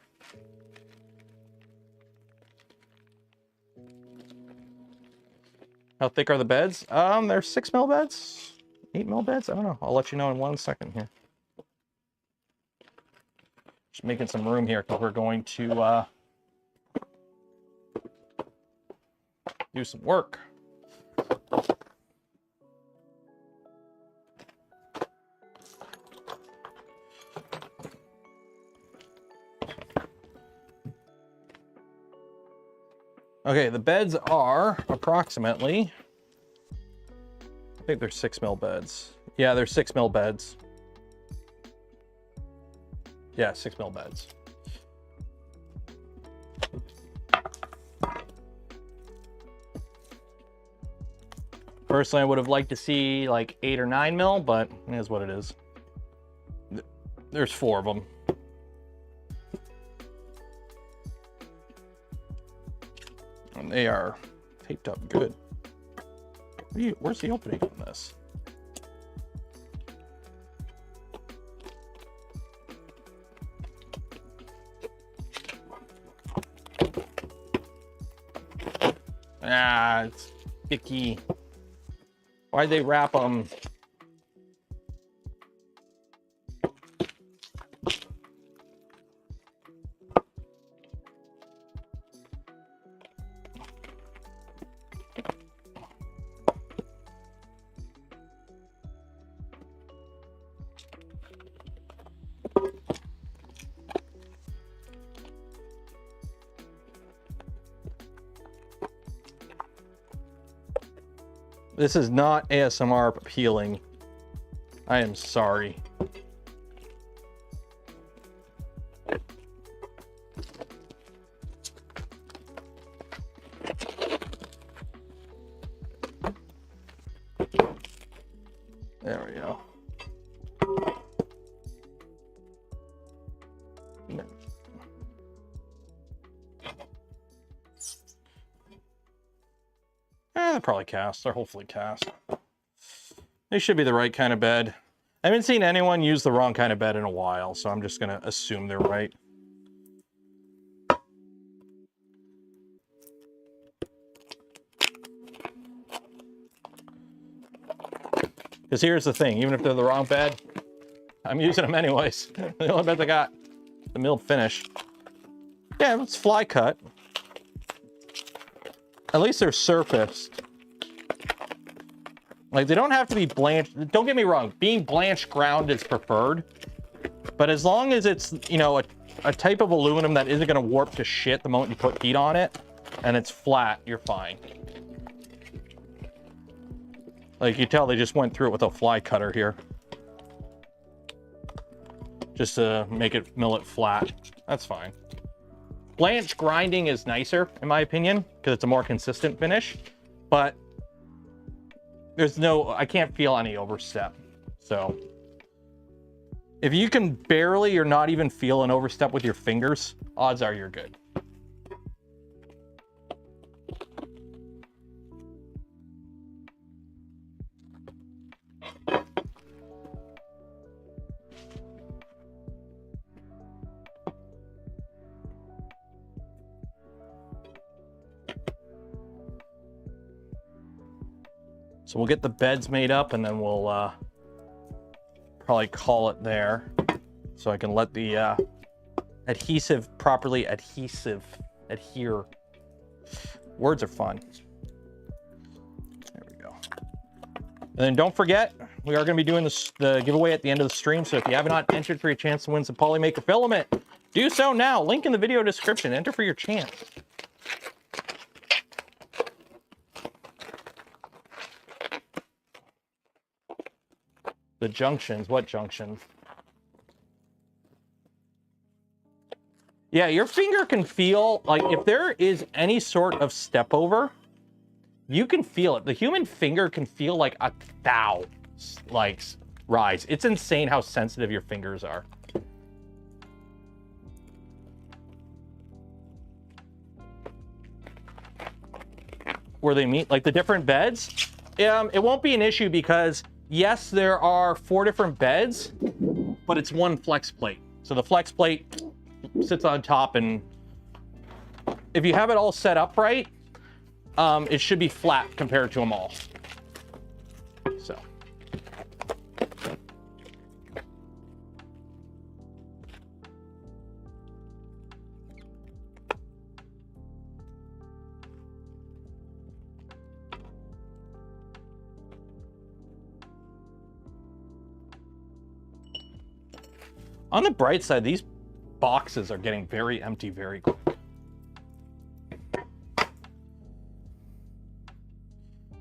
A: How thick are the beds? They're 6 mil beds, 8 mil beds. I don't know. I'll let you know in 1 second here. Just making some room here because we're going to do some work. Okay, the beds are approximately, I think they're 6 mil beds. Yeah, they're 6 mil beds. Yeah, 6 mil beds. Personally, I would have liked to see like 8 or 9 mil, but it is what it is. There's 4 of them. And they are taped up good. Where's the opening on this? Ah, it's icky. Why'd they wrap them? This is not ASMR appealing. I am sorry. There we go. They're probably cast. They're hopefully cast. They should be the right kind of bed. I haven't seen anyone use the wrong kind of bed in a while, so I'm just gonna assume they're right. Because here's the thing, even if they're the wrong bed, I'm using them anyways. The only beds I got, the milled finish. Yeah, it's fly cut. At least they're surfaced. Like, they don't have to be blanched. Don't get me wrong, being blanched ground is preferred. But as long as it's, you know, a type of aluminum that isn't going to warp to shit the moment you put heat on it, and it's flat, you're fine. Like, you tell they just went through it with a fly cutter here. Just to make it, mill it flat. That's fine. Blanch grinding is nicer, in my opinion, because it's a more consistent finish. But there's no, I can't feel any overstep. So if you can barely or not even feel an overstep with your fingers, odds are you're good. So we'll get the beds made up and then we'll probably call it there. So I can let the adhesive properly adhere. Words are fun. There we go. And then don't forget, we are going to be doing the giveaway at the end of the stream. So if you have not entered for your chance to win some Polymaker filament, do so now. Link in the video description. Enter for your chance. The junctions. What junctions? Yeah, your finger can feel, like, if there is any sort of step over, you can feel it. The human finger can feel like a thou, like, rise. It's insane how sensitive your fingers are. Where they meet, like the different beds, it won't be an issue because, yes, there are 4 different beds, but it's one flex plate. So the flex plate sits on top, and if you have it all set up right, it should be flat compared to them all. So. On the bright side, these boxes are getting very empty very quick.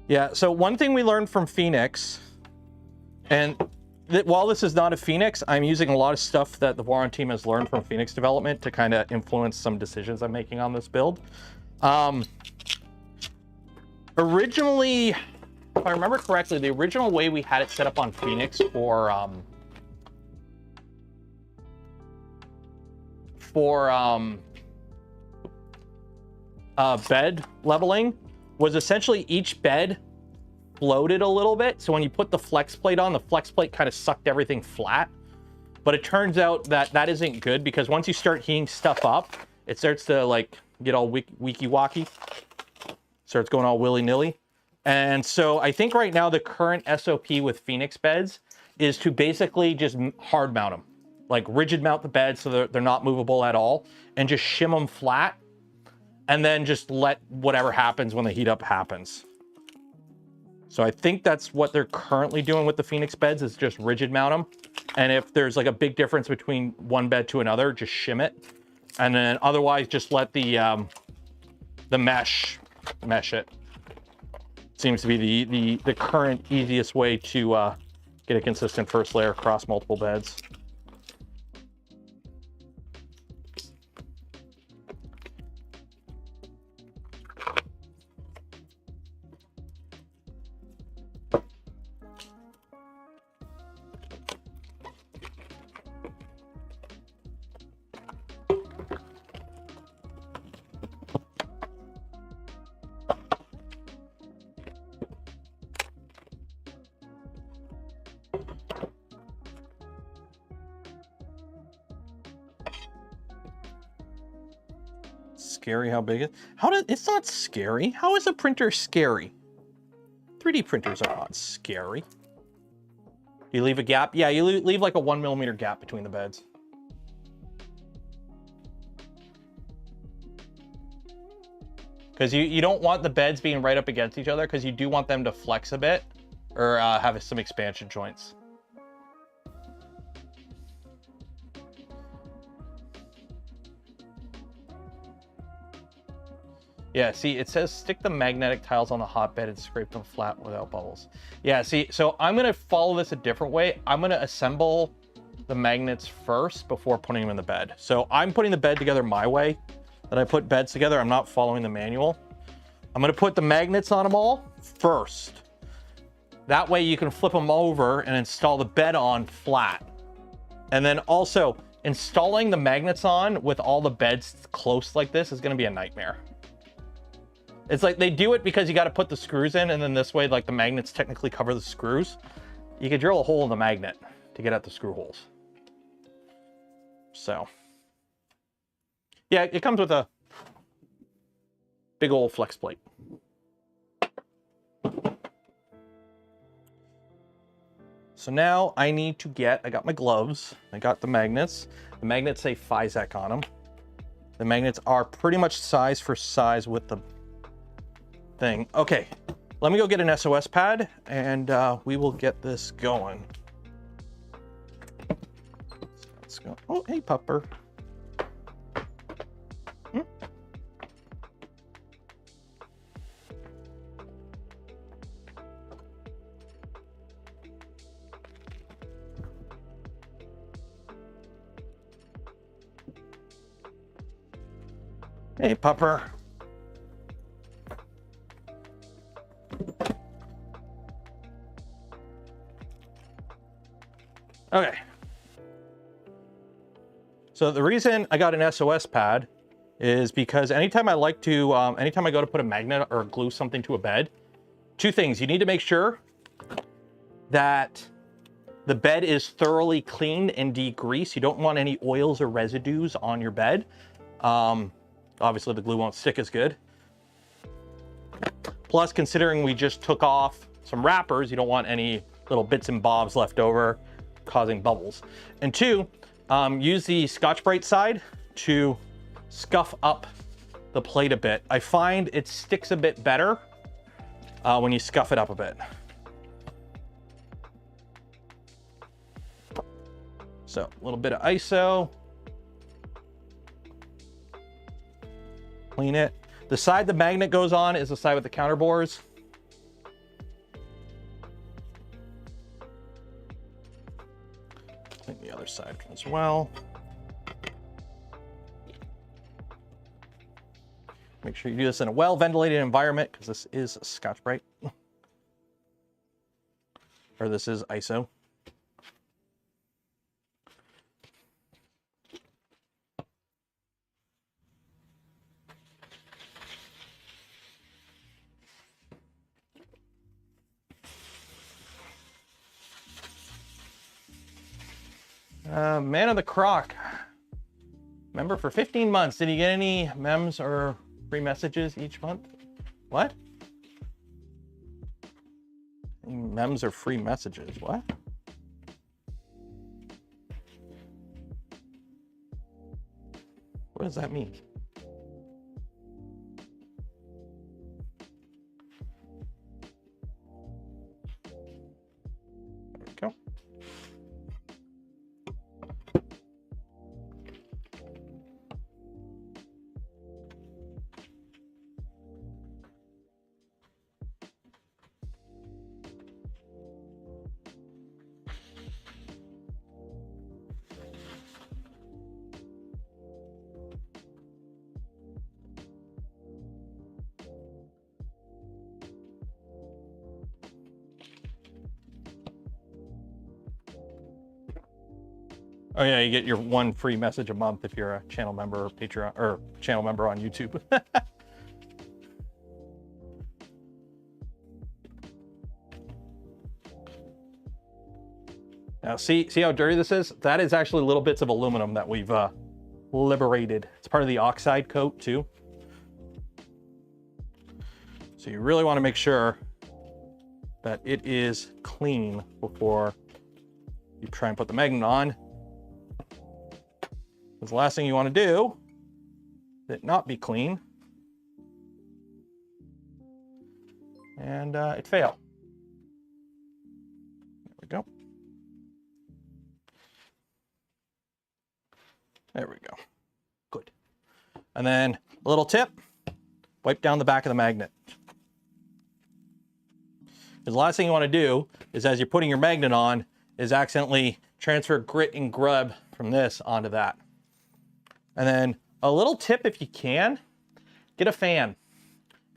A: Yeah, so one thing we learned from Phoenix, and while this is not a Phoenix, I'm using a lot of stuff that the VORON team has learned from Phoenix development to kind of influence some decisions I'm making on this build. Originally, if I remember correctly, the original way we had it set up on Phoenix for bed leveling was essentially each bed floated a little bit. So when you put the flex plate on, the flex plate kind of sucked everything flat. But it turns out that that isn't good because once you start heating stuff up, it starts to like get all weaky-wacky. Starts going all willy-nilly. And so I think right now the current SOP with Phoenix beds is to basically just hard mount them. Like rigid mount the bed so they're not movable at all, and just shim them flat, and then just let whatever happens when the heat up happens. So I think that's what they're currently doing with the Phoenix beds, is just rigid mount them. And if there's like a big difference between one bed to another, just shim it. And then otherwise just let the mesh it. Seems to be the current easiest way to get a consistent first layer across multiple beds. Scary how big it is. It's not scary. How is a printer scary? 3D printers are not scary. You leave a gap? Yeah, you leave like a 1mm gap between the beds. Because you don't want the beds being right up against each other, because you do want them to flex a bit or have some expansion joints. Yeah, see, it says stick the magnetic tiles on the hotbed and scrape them flat without bubbles. Yeah, see, so I'm gonna follow this a different way. I'm gonna assemble the magnets first before putting them in the bed. So I'm putting the bed together my way that I put beds together. I'm not following the manual. I'm gonna put the magnets on them all first. That way you can flip them over and install the bed on flat. And then also installing the magnets on with all the beds close like this is gonna be a nightmare. It's like they do it because you got to put the screws in, and then this way, like the magnets technically cover the screws. You could drill a hole in the magnet to get at the screw holes. So, yeah, it comes with a big old flex plate. So now I need to I got my gloves, I got the magnets. The magnets say Fysetc on them. The magnets are pretty much size for size with the thing. Okay, let me go get an SOS pad and we will get this going. So let's go. Oh, hey, pupper. Hey, pupper. Okay. So the reason I got an SOS pad is because anytime I like to, anytime I go to put a magnet or glue something to a bed, two things. You need to make sure that the bed is thoroughly cleaned and degreased. You don't want any oils or residues on your bed. Obviously the glue won't stick as good. Plus, considering we just took off some wrappers, you don't want any little bits and bobs left over causing bubbles. And two, use the Scotch-Brite side to scuff up the plate a bit. I find it sticks a bit better when you scuff it up a bit. So a little bit of ISO. Clean it. The side the magnet goes on is the side with the counter bores. Clean the other side as well. Make sure you do this in a well-ventilated environment because this is Scotch-Brite. Or this is ISO. Man of the Croc. Member for 15 months. Did he get any memes or free messages each month? What? Any memes or free messages? What? What does that mean? There we go. Oh yeah, you get your one free message a month if you're a channel member or Patreon or channel member on YouTube. Now see how dirty this is? That is actually little bits of aluminum that we've liberated. It's part of the oxide coat too. So you really want to make sure that it is clean before you try and put the magnet on. Because the last thing you want to do is it not be clean and it fail. There we go. There we go. Good. And then a little tip, wipe down the back of the magnet. Because the last thing you want to do is as you're putting your magnet on is accidentally transfer grit and grub from this onto that. And then a little tip if you can, get a fan.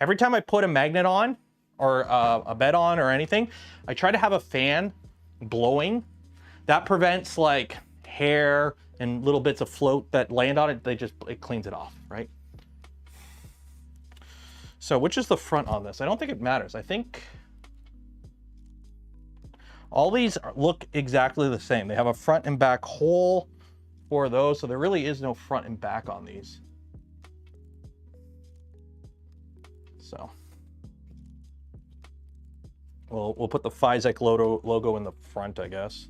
A: Every time I put a magnet on or a bed on or anything, I try to have a fan blowing. That prevents like hair and little bits of float that land on it. It cleans it off, right? So which is the front on this? I don't think it matters. I think all these look exactly the same. They have a front and back hole for those, so there really is no front and back on these. So We'll put the Fysetc logo in the front, I guess.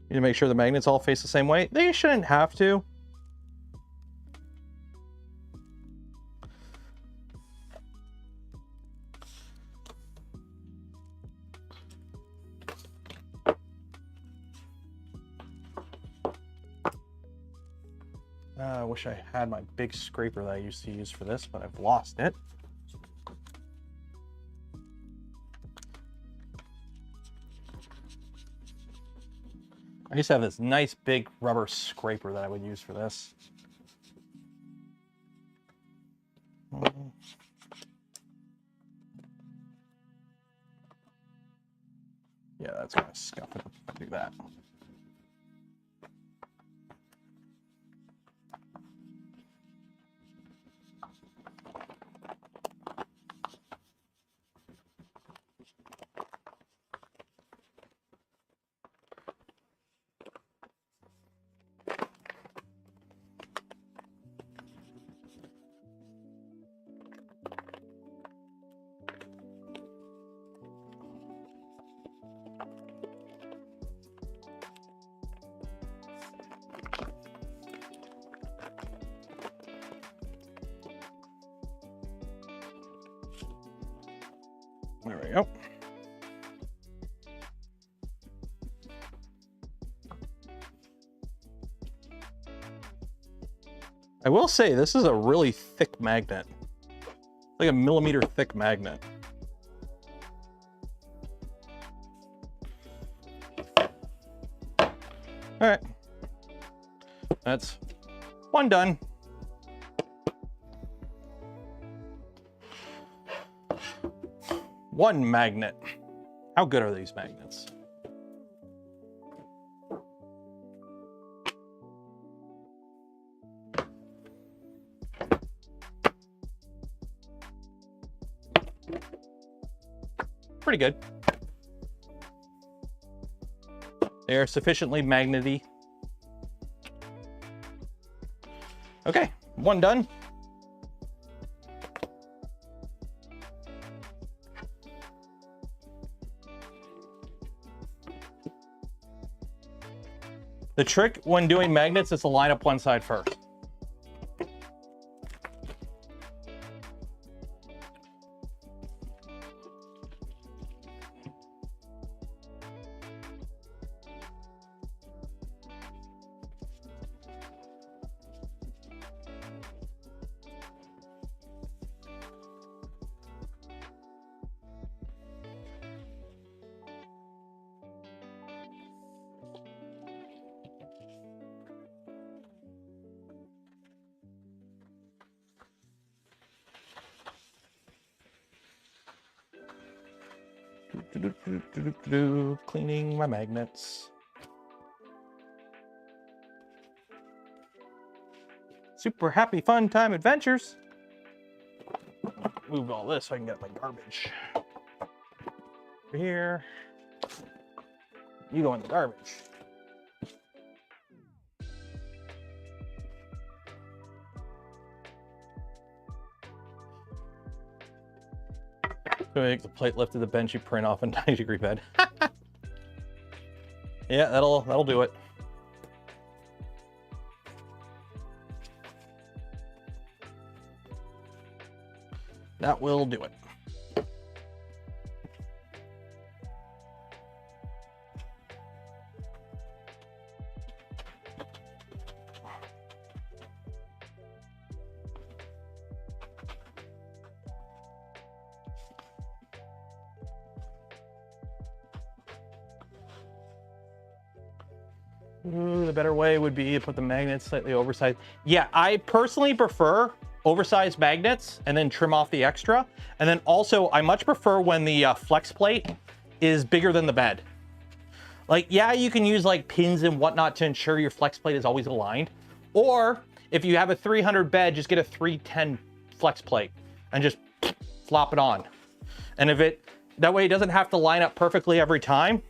A: You need to make sure the magnets all face the same way. They shouldn't have to. I wish I had my big scraper that I used to use for this, but I've lost it. I used to have this nice big rubber scraper that I would use for this. Yeah, that's gonna scuff it. Do that. There we go. I will say this is a really thick magnet. Like a millimeter thick magnet. All right. That's one done. One magnet. How good are these magnets? Pretty good. They are sufficiently magnety. Okay, one done. The trick when doing magnets is to line up one side first. Cleaning my magnets. Super happy fun time adventures. Move all this so I can get my garbage. Over here. You go in the garbage. Make the plate lift of the bench you print off a 90-degree bed. Yeah, that'll do it. That will do it. Ooh, the better way would be to put the magnets slightly oversized. Yeah, I personally prefer oversized magnets and then trim off the extra. And then also, I much prefer when the flex plate is bigger than the bed. Like, yeah, you can use like pins and whatnot to ensure your flex plate is always aligned. Or if you have a 300 bed, just get a 310 flex plate and just flop it on. And if that way it doesn't have to line up perfectly every time.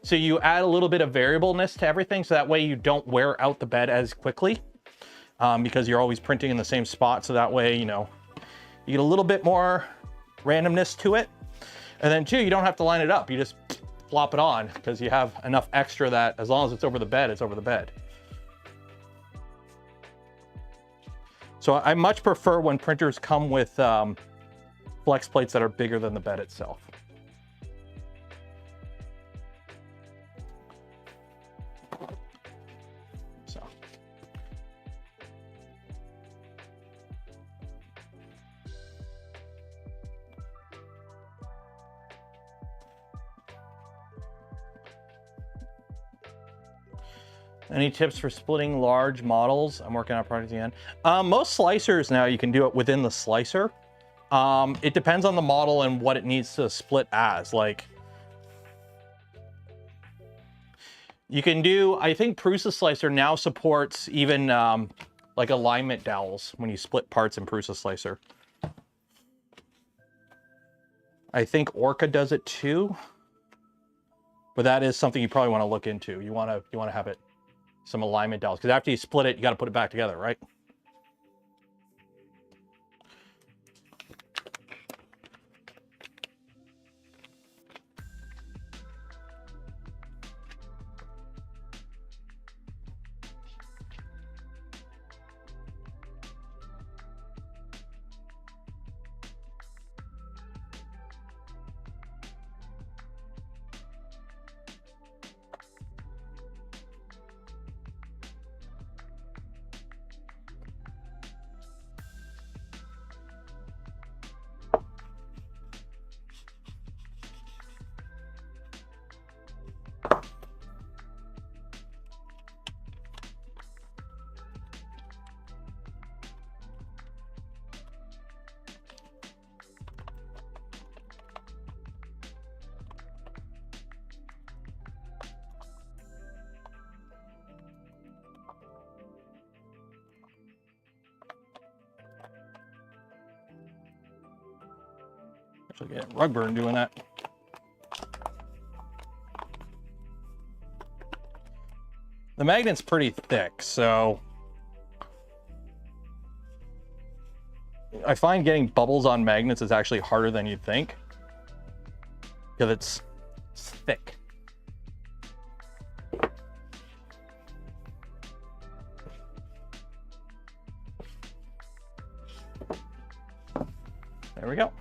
A: So you add a little bit of variableness to everything, so that way you don't wear out the bed as quickly, because you're always printing in the same spot. So that way, you know, you get a little bit more randomness to it. And then two, you don't have to line it up. You just flop it on because you have enough extra that as long as it's over the bed, it's over the bed. So I much prefer when printers come with flex plates that are bigger than the bed itself. So. Any tips for splitting large models? I'm working on a project again. Most slicers now, you can do it within the slicer. It depends on the model and what it needs to split as. Like, you can do, I think Prusa Slicer now supports even like alignment dowels when you split parts in Prusa Slicer. I think Orca does it too, but that is something you probably want to look into. You want to have it some alignment dowels, because after you split it, you got to put it back together, right? Actually get rug burn doing that. The magnet's pretty thick, so I find getting bubbles on magnets is actually harder than you'd think, because it's thick. There we go.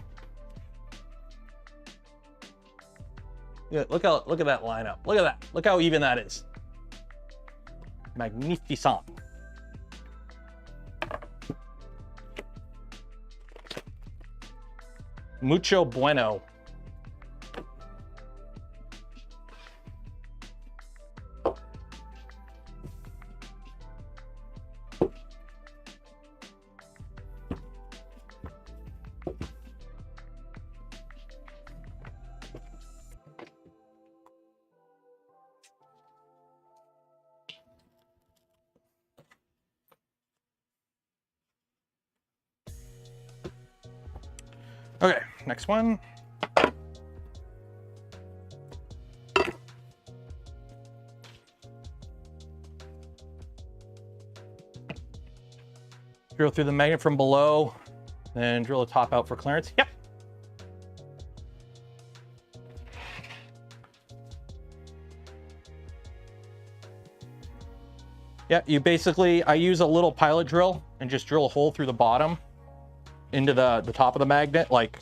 A: Yeah, look at that lineup. Look at that. Look how even that is. Magnificent. Mucho bueno. Okay, next one. Drill through the magnet from below, then drill the top out for clearance. Yep. Yeah, you basically, I use a little pilot drill and just drill a hole through the bottom into the top of the magnet, like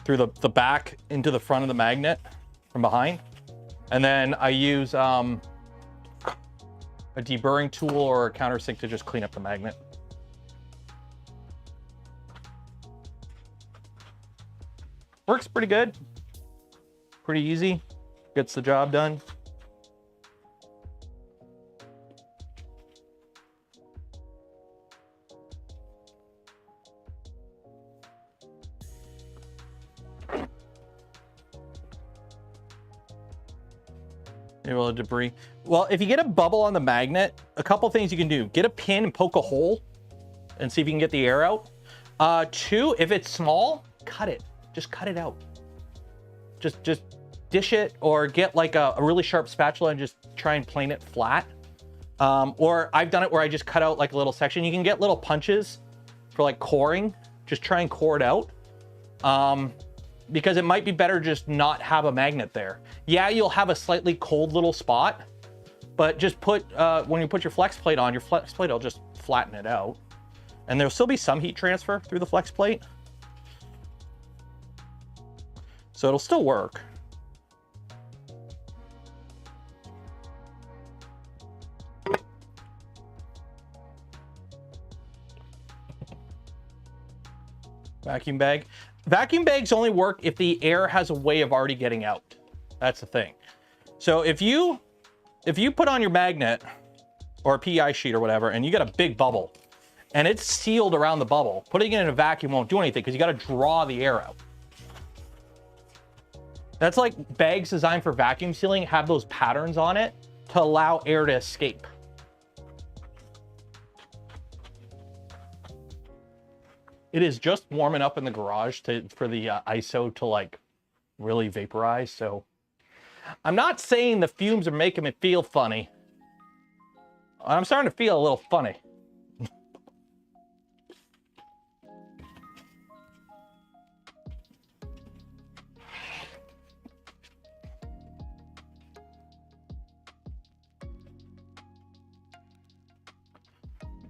A: through the back into the front of the magnet from behind. And then I use a deburring tool or a countersink to just clean up the magnet. Works pretty good. Pretty easy. Gets the job done. Able to debris. Well, if you get a bubble on the magnet, a couple things you can do. Get a pin and poke a hole and see if you can get the air out. Two, if it's small, cut it. Just cut it out. Just dish it or get like a really sharp spatula and just try and plane it flat. Or I've done it where I just cut out like a little section. You can get little punches for like coring. Just try and core it out. Because it might be better just not have a magnet there. Yeah, you'll have a slightly cold little spot, but just put, when you put your flex plate on, your flex plate will just flatten it out. And there'll still be some heat transfer through the flex plate. So it'll still work. Vacuum bag. Vacuum bags only work if the air has a way of already getting out. That's the thing. So if you put on your magnet or a PI sheet or whatever, and you got a big bubble and it's sealed around the bubble, putting it in a vacuum won't do anything because you got to draw the air out. That's like bags designed for vacuum sealing have those patterns on it to allow air to escape. It is just warm enough in the garage for the ISO to like really vaporize. So I'm not saying the fumes are making me feel funny. I'm starting to feel a little funny.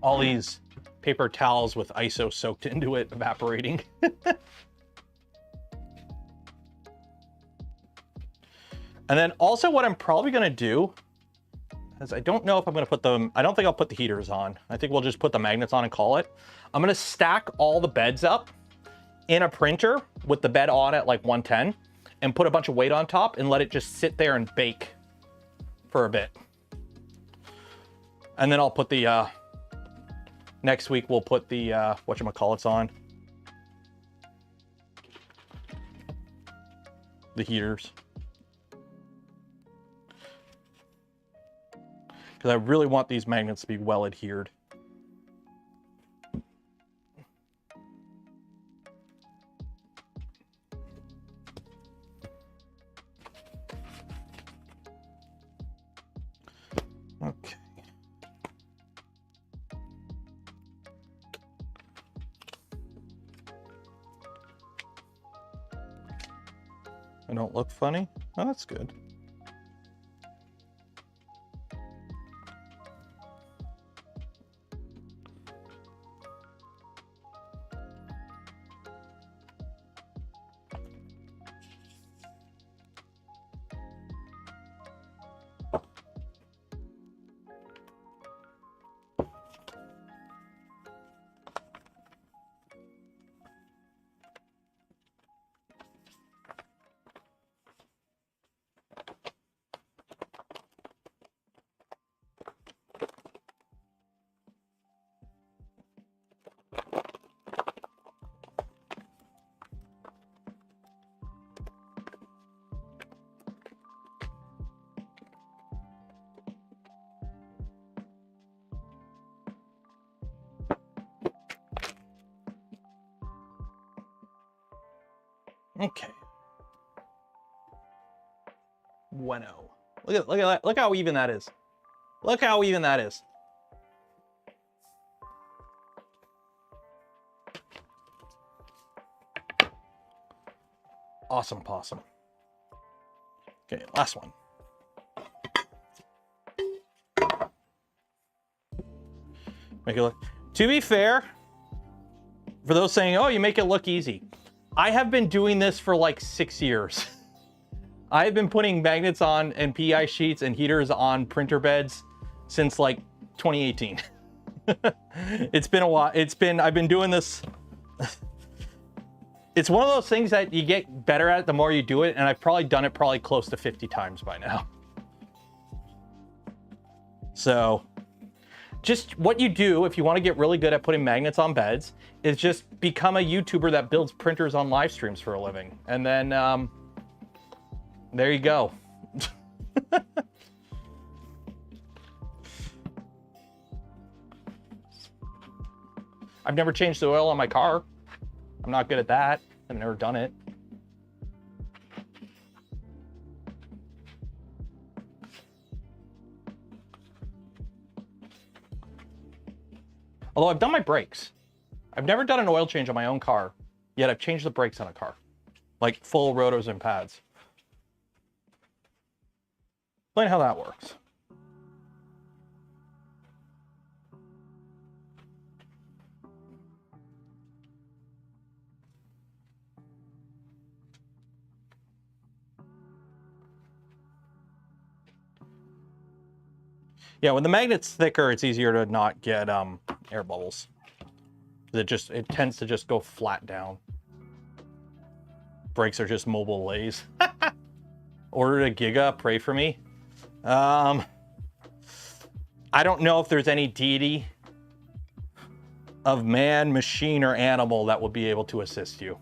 A: All these paper towels with ISO soaked into it, evaporating. And then also what I'm probably gonna do is I don't know if I'm gonna put them, I don't think I'll put the heaters on. I think we'll just put the magnets on and call it. I'm gonna stack all the beds up in a printer with the bed on at like 110 and put a bunch of weight on top and let it just sit there and bake for a bit. And then I'll put the, next week we'll put the, whatchamacallits on. The heaters. Because I really want these magnets to be well adhered. Okay. I don't look funny? Oh, that's good. Okay. Bueno. Look at that. Look how even that is. Look how even that is. Awesome possum. Okay, last one. Make it look. To be fair, for those saying, oh, you make it look easy. I have been doing this for like 6 years. I have been putting magnets on and PI sheets and heaters on printer beds since like 2018. It's been a while. I've been doing this. It's one of those things that you get better at the more you do it. And I've probably done it close to 50 times by now. So just what you do if you want to get really good at putting magnets on beds is just become a YouTuber that builds printers on live streams for a living. And then there you go. I've never changed the oil on my car. I'm not good at that. I've never done it. Although I've done my brakes. I've never done an oil change on my own car, yet I've changed the brakes on a car. Like full rotors and pads. Explain how that works. Yeah, when the magnet's thicker, it's easier to not get air bubbles. It tends to just go flat down. Brakes are just mobile lays. Ordered a Giga, pray for me. I don't know if there's any deity of man, machine, or animal that will be able to assist you.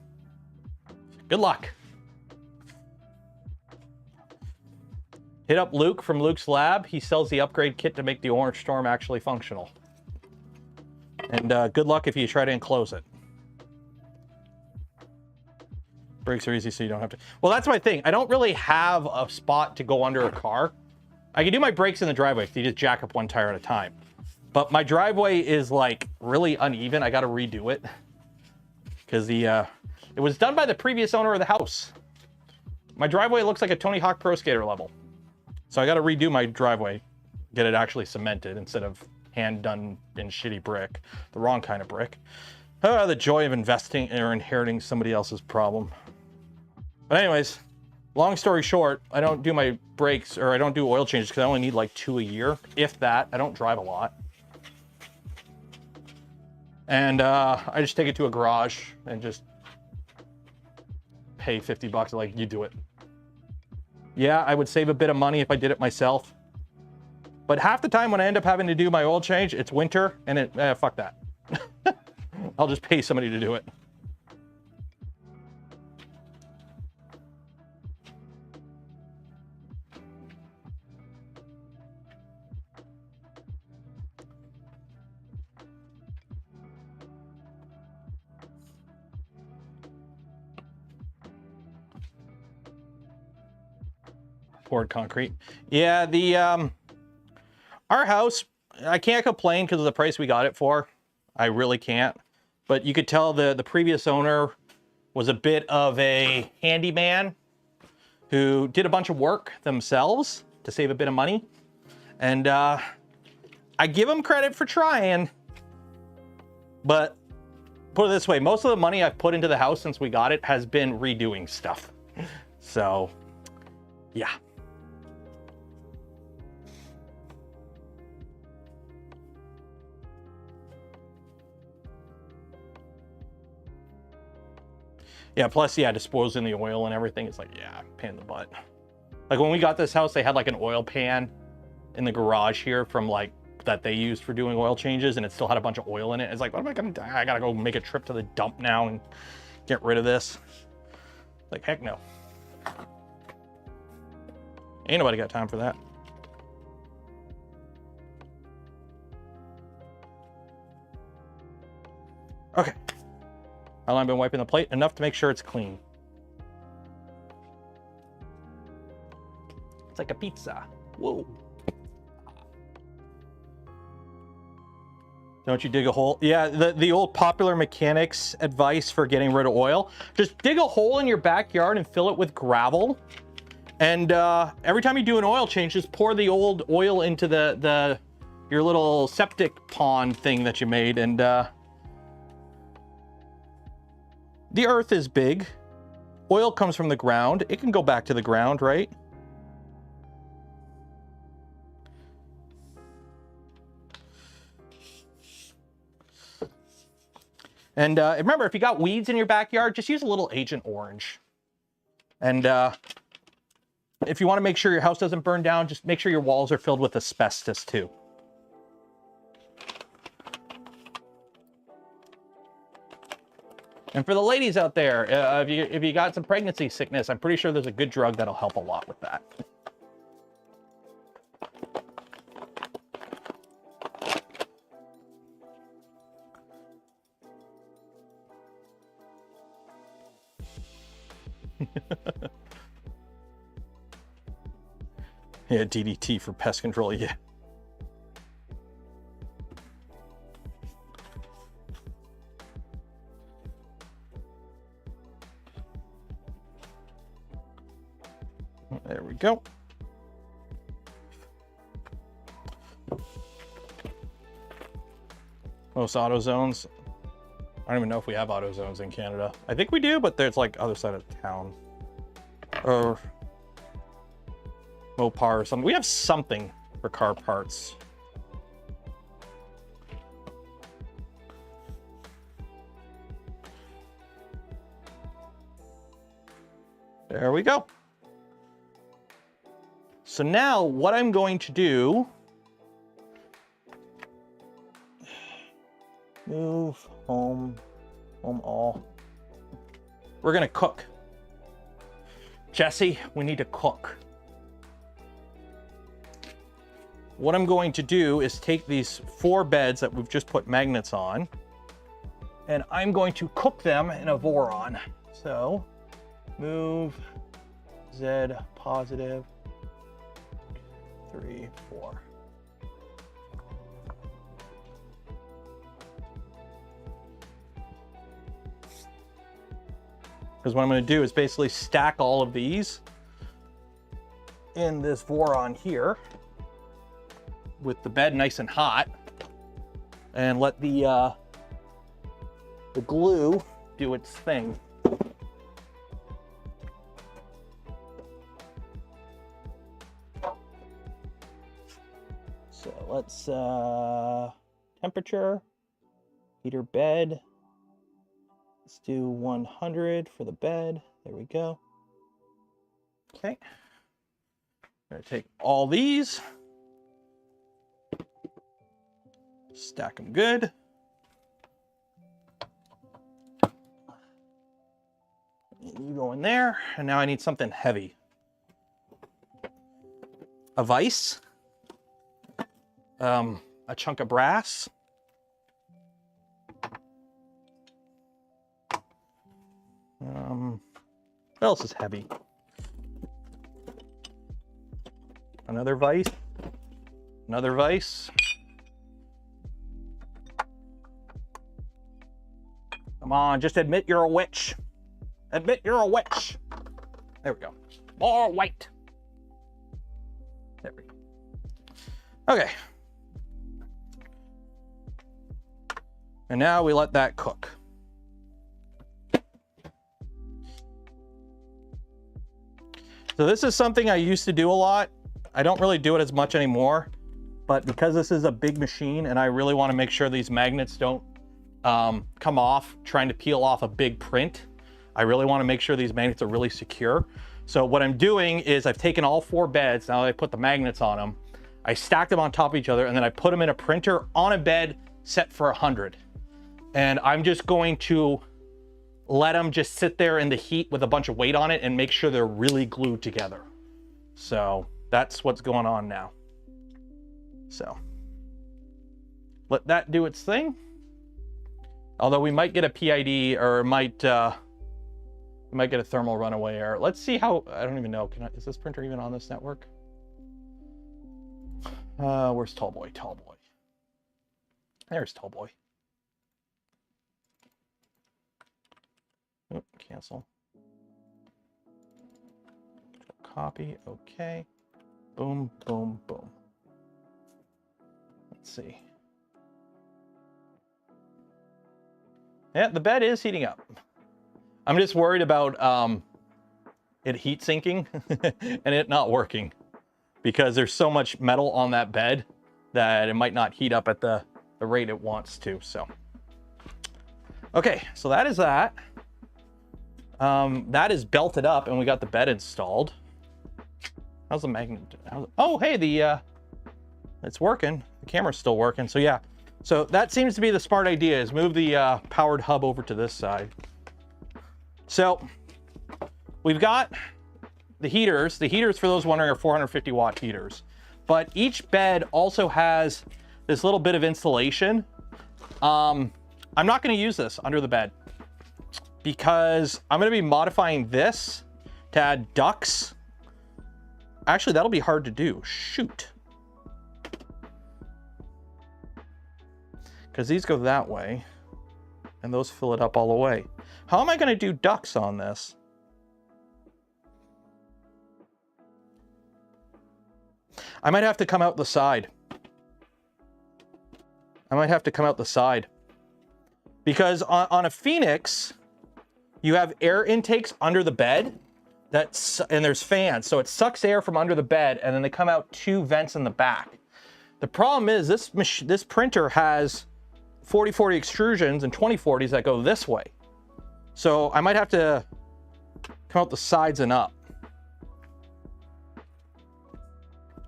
A: Good luck. Hit up Luke from Luke's Lab. He sells the upgrade kit to make the Orange Storm actually functional. And good luck if you try to enclose it. Brakes are easy, so you don't have to. Well, that's my thing. I don't really have a spot to go under a car. I can do my brakes in the driveway if you just jack up one tire at a time. But my driveway is like really uneven. I got to redo it because it was done by the previous owner of the house. My driveway looks like a Tony Hawk Pro Skater level. So I got to redo my driveway, get it actually cemented instead of hand done in shitty brick, the wrong kind of brick. Oh, the joy of investing or inheriting somebody else's problem. But anyways, long story short, I don't do my brakes or I don't do oil changes because I only need like 2 a year, if that. I don't drive a lot. And I just take it to a garage and just pay $50. Like, you do it. Yeah, I would save a bit of money if I did it myself. But half the time when I end up having to do my oil change, it's winter and fuck that. I'll just pay somebody to do it. Poured concrete. Yeah, our house, I can't complain because of the price we got it for. I really can't. But you could tell the previous owner was a bit of a handyman who did a bunch of work themselves to save a bit of money. And I give him credit for trying. But put it this way, most of the money I've put into the house since we got it has been redoing stuff. So, yeah. Yeah, plus, yeah, disposing the oil and everything. It's like, yeah, pain in the butt. Like when we got this house, they had like an oil pan in the garage here from like that they used for doing oil changes, and it still had a bunch of oil in it. It's like, what am I gonna do? I gotta go make a trip to the dump now and get rid of this. Like, heck no. Ain't nobody got time for that. Okay. How long have I been wiping the plate? Enough to make sure it's clean. It's like a pizza. Whoa. Don't you dig a hole? Yeah, the old popular mechanics advice for getting rid of oil. Just dig a hole in your backyard and fill it with gravel. And every time you do an oil change, just pour the old oil into your little septic pond thing that you made. And the earth is big. Oil comes from the ground. It can go back to the ground, right? And remember, if you got weeds in your backyard, just use a little Agent Orange. And if you want to make sure your house doesn't burn down, just make sure your walls are filled with asbestos too. And for the ladies out there, if you got some pregnancy sickness, I'm pretty sure there's a good drug that'll help a lot with that. Yeah, DDT for pest control, yeah. There we go. Most auto zones. I don't even know if we have auto zones in Canada. I think we do, but there's like other side of town. Or Mopar or something. We have something for car parts. There we go. So now what I'm going to do, move home all. We're gonna cook. Jesse, we need to cook. What I'm going to do is take these 4 beds that we've just put magnets on, and I'm going to cook them in a VORON. So move Z positive 3, 4. Because what I'm going to do is basically stack all of these in this VORON here with the bed nice and hot, and let the glue do its thing. So let's temperature, heater bed. Let's do 100 for the bed. There we go. Okay. I'm gonna take all these, stack them good. You go in there, and now I need something heavy. A vise, a chunk of brass, what else is heavy? Another vise, another vise. Come on, just admit you're a witch. Admit you're a witch. There we go. More white. There we go. Okay. And now we let that cook. So this is something I used to do a lot. I don't really do it as much anymore, but because this is a big machine and I really want to make sure these magnets don't come off trying to peel off a big print, I really want to make sure these magnets are really secure. So what I'm doing is I've taken all 4 beds, now that I put the magnets on them, I stacked them on top of each other, and then I put them in a printer on a bed set for 100. And I'm just going to let them just sit there in the heat with a bunch of weight on it and make sure they're really glued together. So that's what's going on now. So let that do its thing. Although we might get a PID, or we might get a thermal runaway error. Let's see how, I don't even know. Is this printer even on this network? Where's Tallboy? Tallboy. There's Tallboy. Oh, cancel. Copy. Okay. Boom, boom, boom. Let's see. Yeah, the bed is heating up. I'm just worried about it heat sinking and it not working, because there's so much metal on that bed that it might not heat up at the rate it wants to. So, okay, so that is that. That is belted up and we got the bed installed. How's the magnet? Oh, hey, it's working. The camera's still working. So yeah, so that seems to be the smart idea, is move the powered hub over to this side. So we've got the heaters. The heaters, for those wondering, are 450 watt heaters, but each bed also has this little bit of insulation. I'm not going to use this under the bed because I'm going to be modifying this to add ducts. Actually, that'll be hard to do. Shoot. Because these go that way and those fill it up all the way. How am I going to do ducts on this? I might have to come out the side. I might have to come out the side. Because on a Phoenix, you have air intakes under the bed, and there's fans. So it sucks air from under the bed, and then they come out 2 vents in the back. The problem is this printer has 40/40 extrusions and 20/40s that go this way. So I might have to come out the sides and up.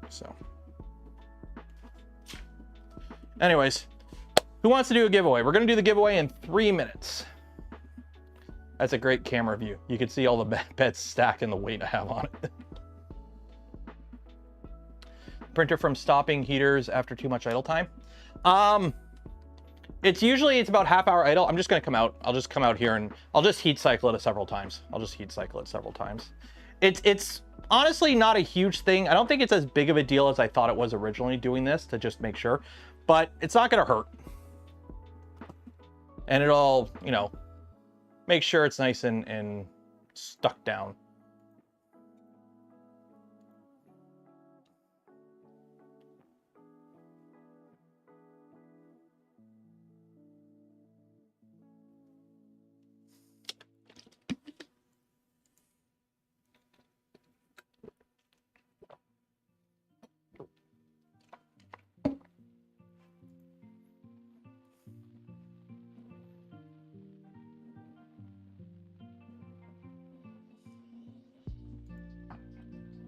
A: So anyways, who wants to do a giveaway? We're going to do the giveaway in 3 minutes. That's a great camera view. You can see all the beds stacked and the weight I have on it. Printer from stopping heaters after too much idle time. It's about half-hour idle. I'm just going to come out. I'll just come out here and I'll just heat cycle it several times. It's honestly not a huge thing. I don't think it's as big of a deal as I thought it was originally doing this, to just make sure, but it's not going to hurt. And it'll, you know, make sure it's nice and stuck down.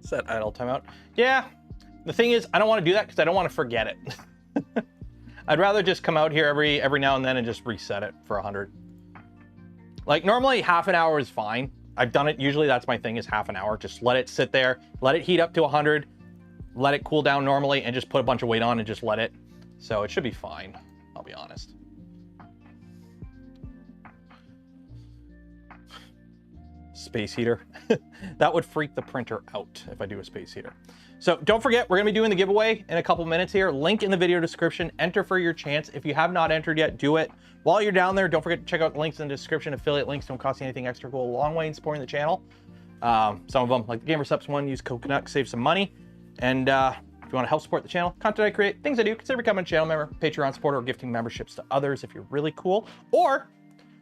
A: Set idle timeout. Yeah, the thing is, I don't want to do that because I don't want to forget it. I'd rather just come out here every now and then and just reset it for 100. Like normally half an hour is fine. I've done it. Usually that's my thing, is half an hour. Just let it sit there, let it heat up to 100, let it cool down normally, and just put a bunch of weight on and just let it. So it should be fine, I'll be honest. Space heater. That would freak the printer out if I do a space heater. So don't forget, we're gonna be doing the giveaway in a couple minutes here. Link in the video description. Enter for your chance. If you have not entered yet, do it. While you're down there, don't forget to check out the links in the description. Affiliate links don't cost you anything extra. Go a long way in supporting the channel. Some of them, like the GamerSups one, use code Canuck, save some money. And if you want to help support the channel, content I create, things I do, consider becoming a channel member, Patreon supporter, or gifting memberships to others if you're really cool. Or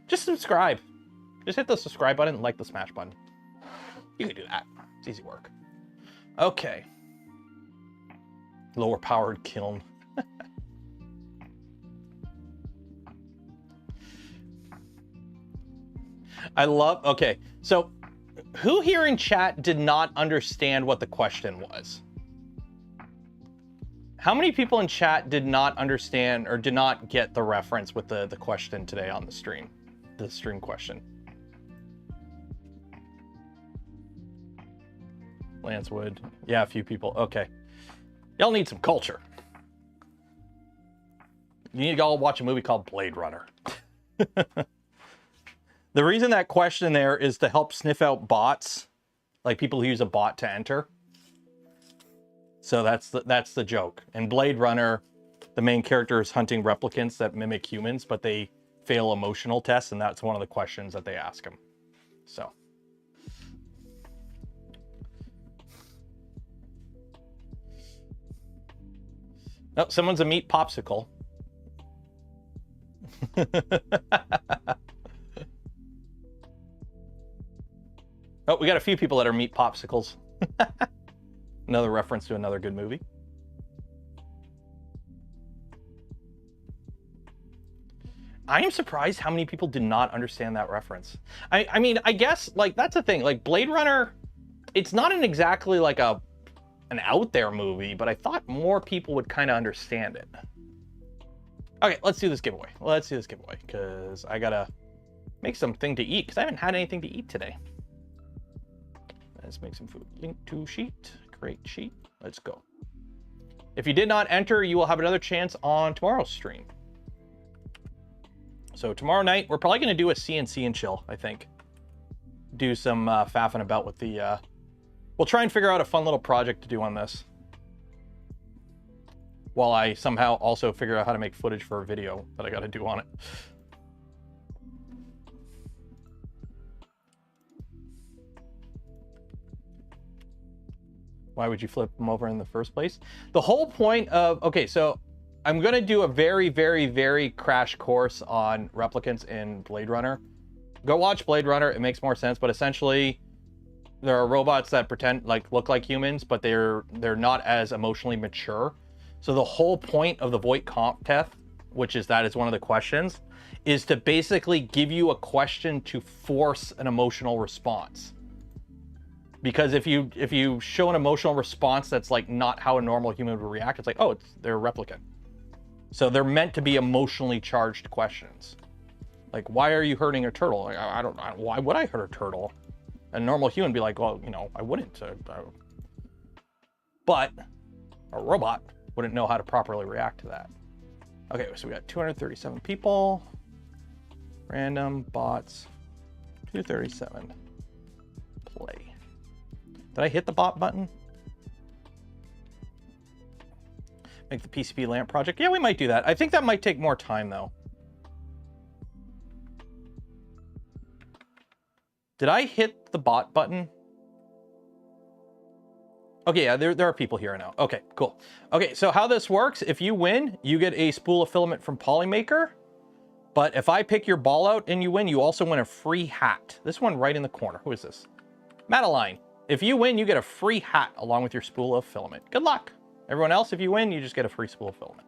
A: just subscribe. Just hit the subscribe button and like the smash button. You can do that. It's easy work. Okay. Lower powered kiln. I love, okay. So who here in chat did not understand what the question was? How many people in chat did not understand or did not get the reference with the question today on the stream? The stream question. Lance Wood. Yeah, a few people. Okay. Y'all need some culture. You need to go watch a movie called Blade Runner. The reason that question there is to help sniff out bots, like people who use a bot to enter. So that's the joke. In Blade Runner, the main character is hunting replicants that mimic humans, but they fail emotional tests, and that's one of the questions that they ask him. So. Oh, someone's a meat popsicle. Oh, we got a few people that are meat popsicles. Another reference to another good movie. I am surprised how many people did not understand that reference. I mean, I guess, like, that's the thing. Like, Blade Runner, it's not exactly like an out there movie, but I thought more people would kind of understand it. Okay, let's do this giveaway. Let's do this giveaway, because I gotta make something to eat, because I haven't had anything to eat today. Let's make some food. Link to sheet. Create sheet. Let's go. If you did not enter, you will have another chance on tomorrow's stream. So tomorrow night, we're probably going to do a CNC and chill, I think. Do some faffing about with the... We'll try and figure out a fun little project to do on this. While I somehow also figure out how to make footage for a video that I got to do on it. Why would you flip them over in the first place? The whole point of, okay, so I'm going to do a very, very, very crash course on replicants in Blade Runner. Go watch Blade Runner. It makes more sense, but essentially there are robots that pretend look like humans, but they're not as emotionally mature. So the whole point of the Voight comp test, which is that is one of the questions, is to basically give you a question to force an emotional response. Because if you show an emotional response that's like not how a normal human would react, it's like, oh, they're a replicant. So they're meant to be emotionally charged questions. Like, why are you hurting a turtle? Like, why would I hurt a turtle? A normal human would be like, well, you know, I wouldn't. But a robot wouldn't know how to properly react to that. Okay, so we got 237 people. Random bots. 237. Play. Did I hit the bot button? Make the PCB lamp project. Yeah, we might do that. I think that might take more time though. Did I hit the bot button? Okay, yeah, there are people here now. Okay, cool. Okay, so how this works, if you win, you get a spool of filament from Polymaker. But if I pick your ball out and you win, you also win a free hat. This one right in the corner. Who is this? Madeline. If you win, you get a free hat along with your spool of filament. Good luck. Everyone else, if you win, you just get a free spool of filament.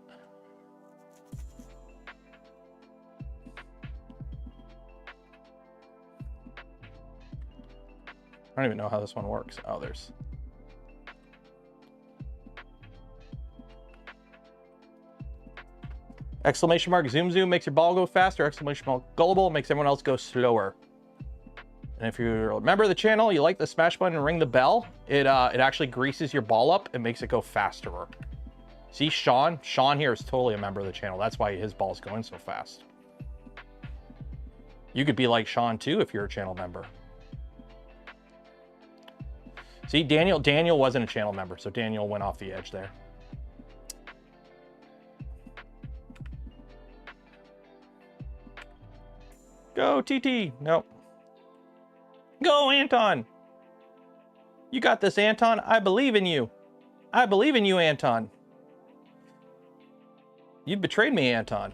A: I don't even know how this one works. Oh, there's... Exclamation mark zoom zoom makes your ball go faster. Exclamation mark gullible makes everyone else go slower. And if you remember the channel, you like the smash button and ring the bell, it actually greases your ball up and makes it go faster. See, Sean here is totally a member of the channel. That's why his ball's going so fast. You could be like Sean too if you're a channel member. See, Daniel wasn't a channel member, so Daniel went off the edge there. Go, TT. Nope. Go, Anton. You got this, Anton. I believe in you. I believe in you, Anton. You betrayed me, Anton.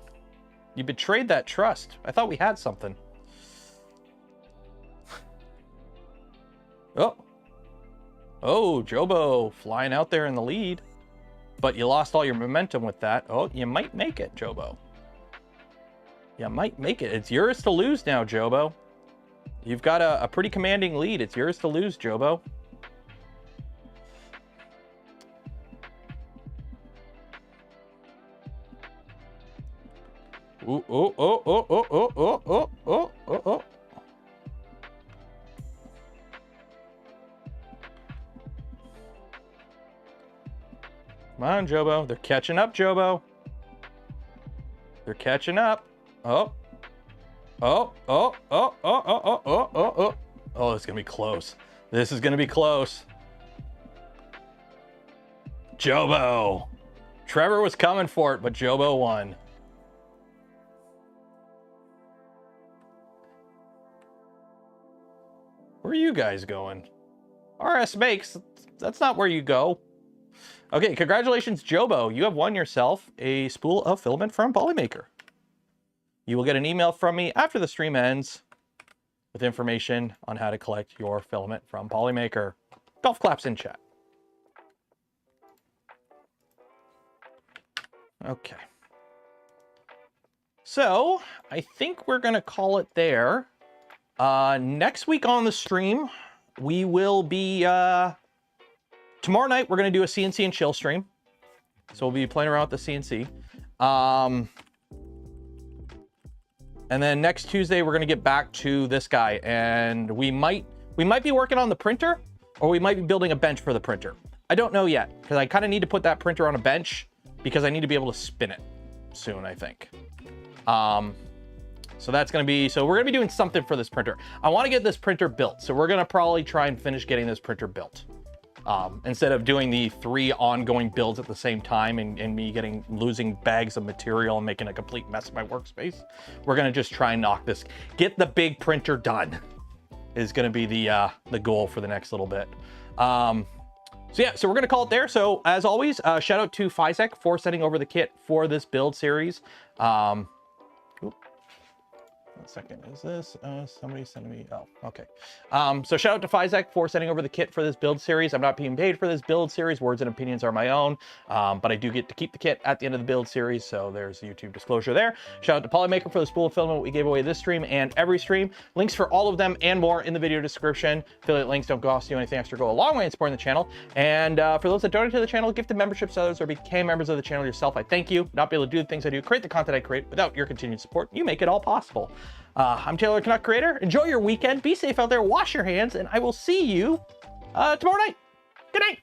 A: You betrayed that trust. I thought we had something. Oh. Oh, Jobo flying out there in the lead. But you lost all your momentum with that. Oh, you might make it, Jobo. You might make it. It's yours to lose now, Jobo. You've got a pretty commanding lead. It's yours to lose, Jobo. Ooh, oh, oh, oh, oh, oh, oh, oh, oh, oh, oh. Come on, Jobo. They're catching up, Jobo. They're catching up. Oh. Oh, oh, oh, oh, oh, oh, oh, oh, oh. Oh, it's going to be close. This is going to be close. Jobo. Trevor was coming for it, but Jobo won. Where are you guys going? RS Makes, that's not where you go. Okay, congratulations, Jobo. You have won yourself a spool of filament from Polymaker. You will get an email from me after the stream ends with information on how to collect your filament from Polymaker. Golf claps in chat. Okay. So, I think we're going to call it there. Next week on the stream, we will be... tomorrow night, we're going to do a CNC and chill stream. So we'll be playing around with the CNC. And then next Tuesday, we're going to get back to this guy. And we might be working on the printer, or we might be building a bench for the printer. I don't know yet, because I kind of need to put that printer on a bench, because I need to be able to spin it soon, I think. So that's going to be... So we're going to be doing something for this printer. I want to get this printer built. So we're going to probably try and finish getting this printer built. Instead of doing the 3 ongoing builds at the same time and me losing bags of material and making a complete mess of my workspace, we're gonna just try and knock this, get the big printer done is gonna be the goal for the next little bit. So yeah, so we're gonna call it there. So as always, shout out to Fysetc for sending over the kit for this build series. One second, is this somebody sending me? Oh, okay. So shout out to Fysetc for sending over the kit for this build series. I'm not being paid for this build series. Words and opinions are my own, but I do get to keep the kit at the end of the build series. So there's YouTube disclosure there. Shout out to Polymaker for the spool filament we gave away this stream and every stream. Links for all of them and more in the video description. Affiliate links don't cost you anything extra, go a long way in supporting the channel. And for those that donate to the channel, gifted memberships to others, or became members of the channel yourself, I thank you. Not be able to do the things I do, create the content I create without your continued support. You make it all possible. I'm Taylor, Canuck creator. Enjoy your weekend. Be safe out there. Wash your hands, and I will see you tomorrow night. Good night.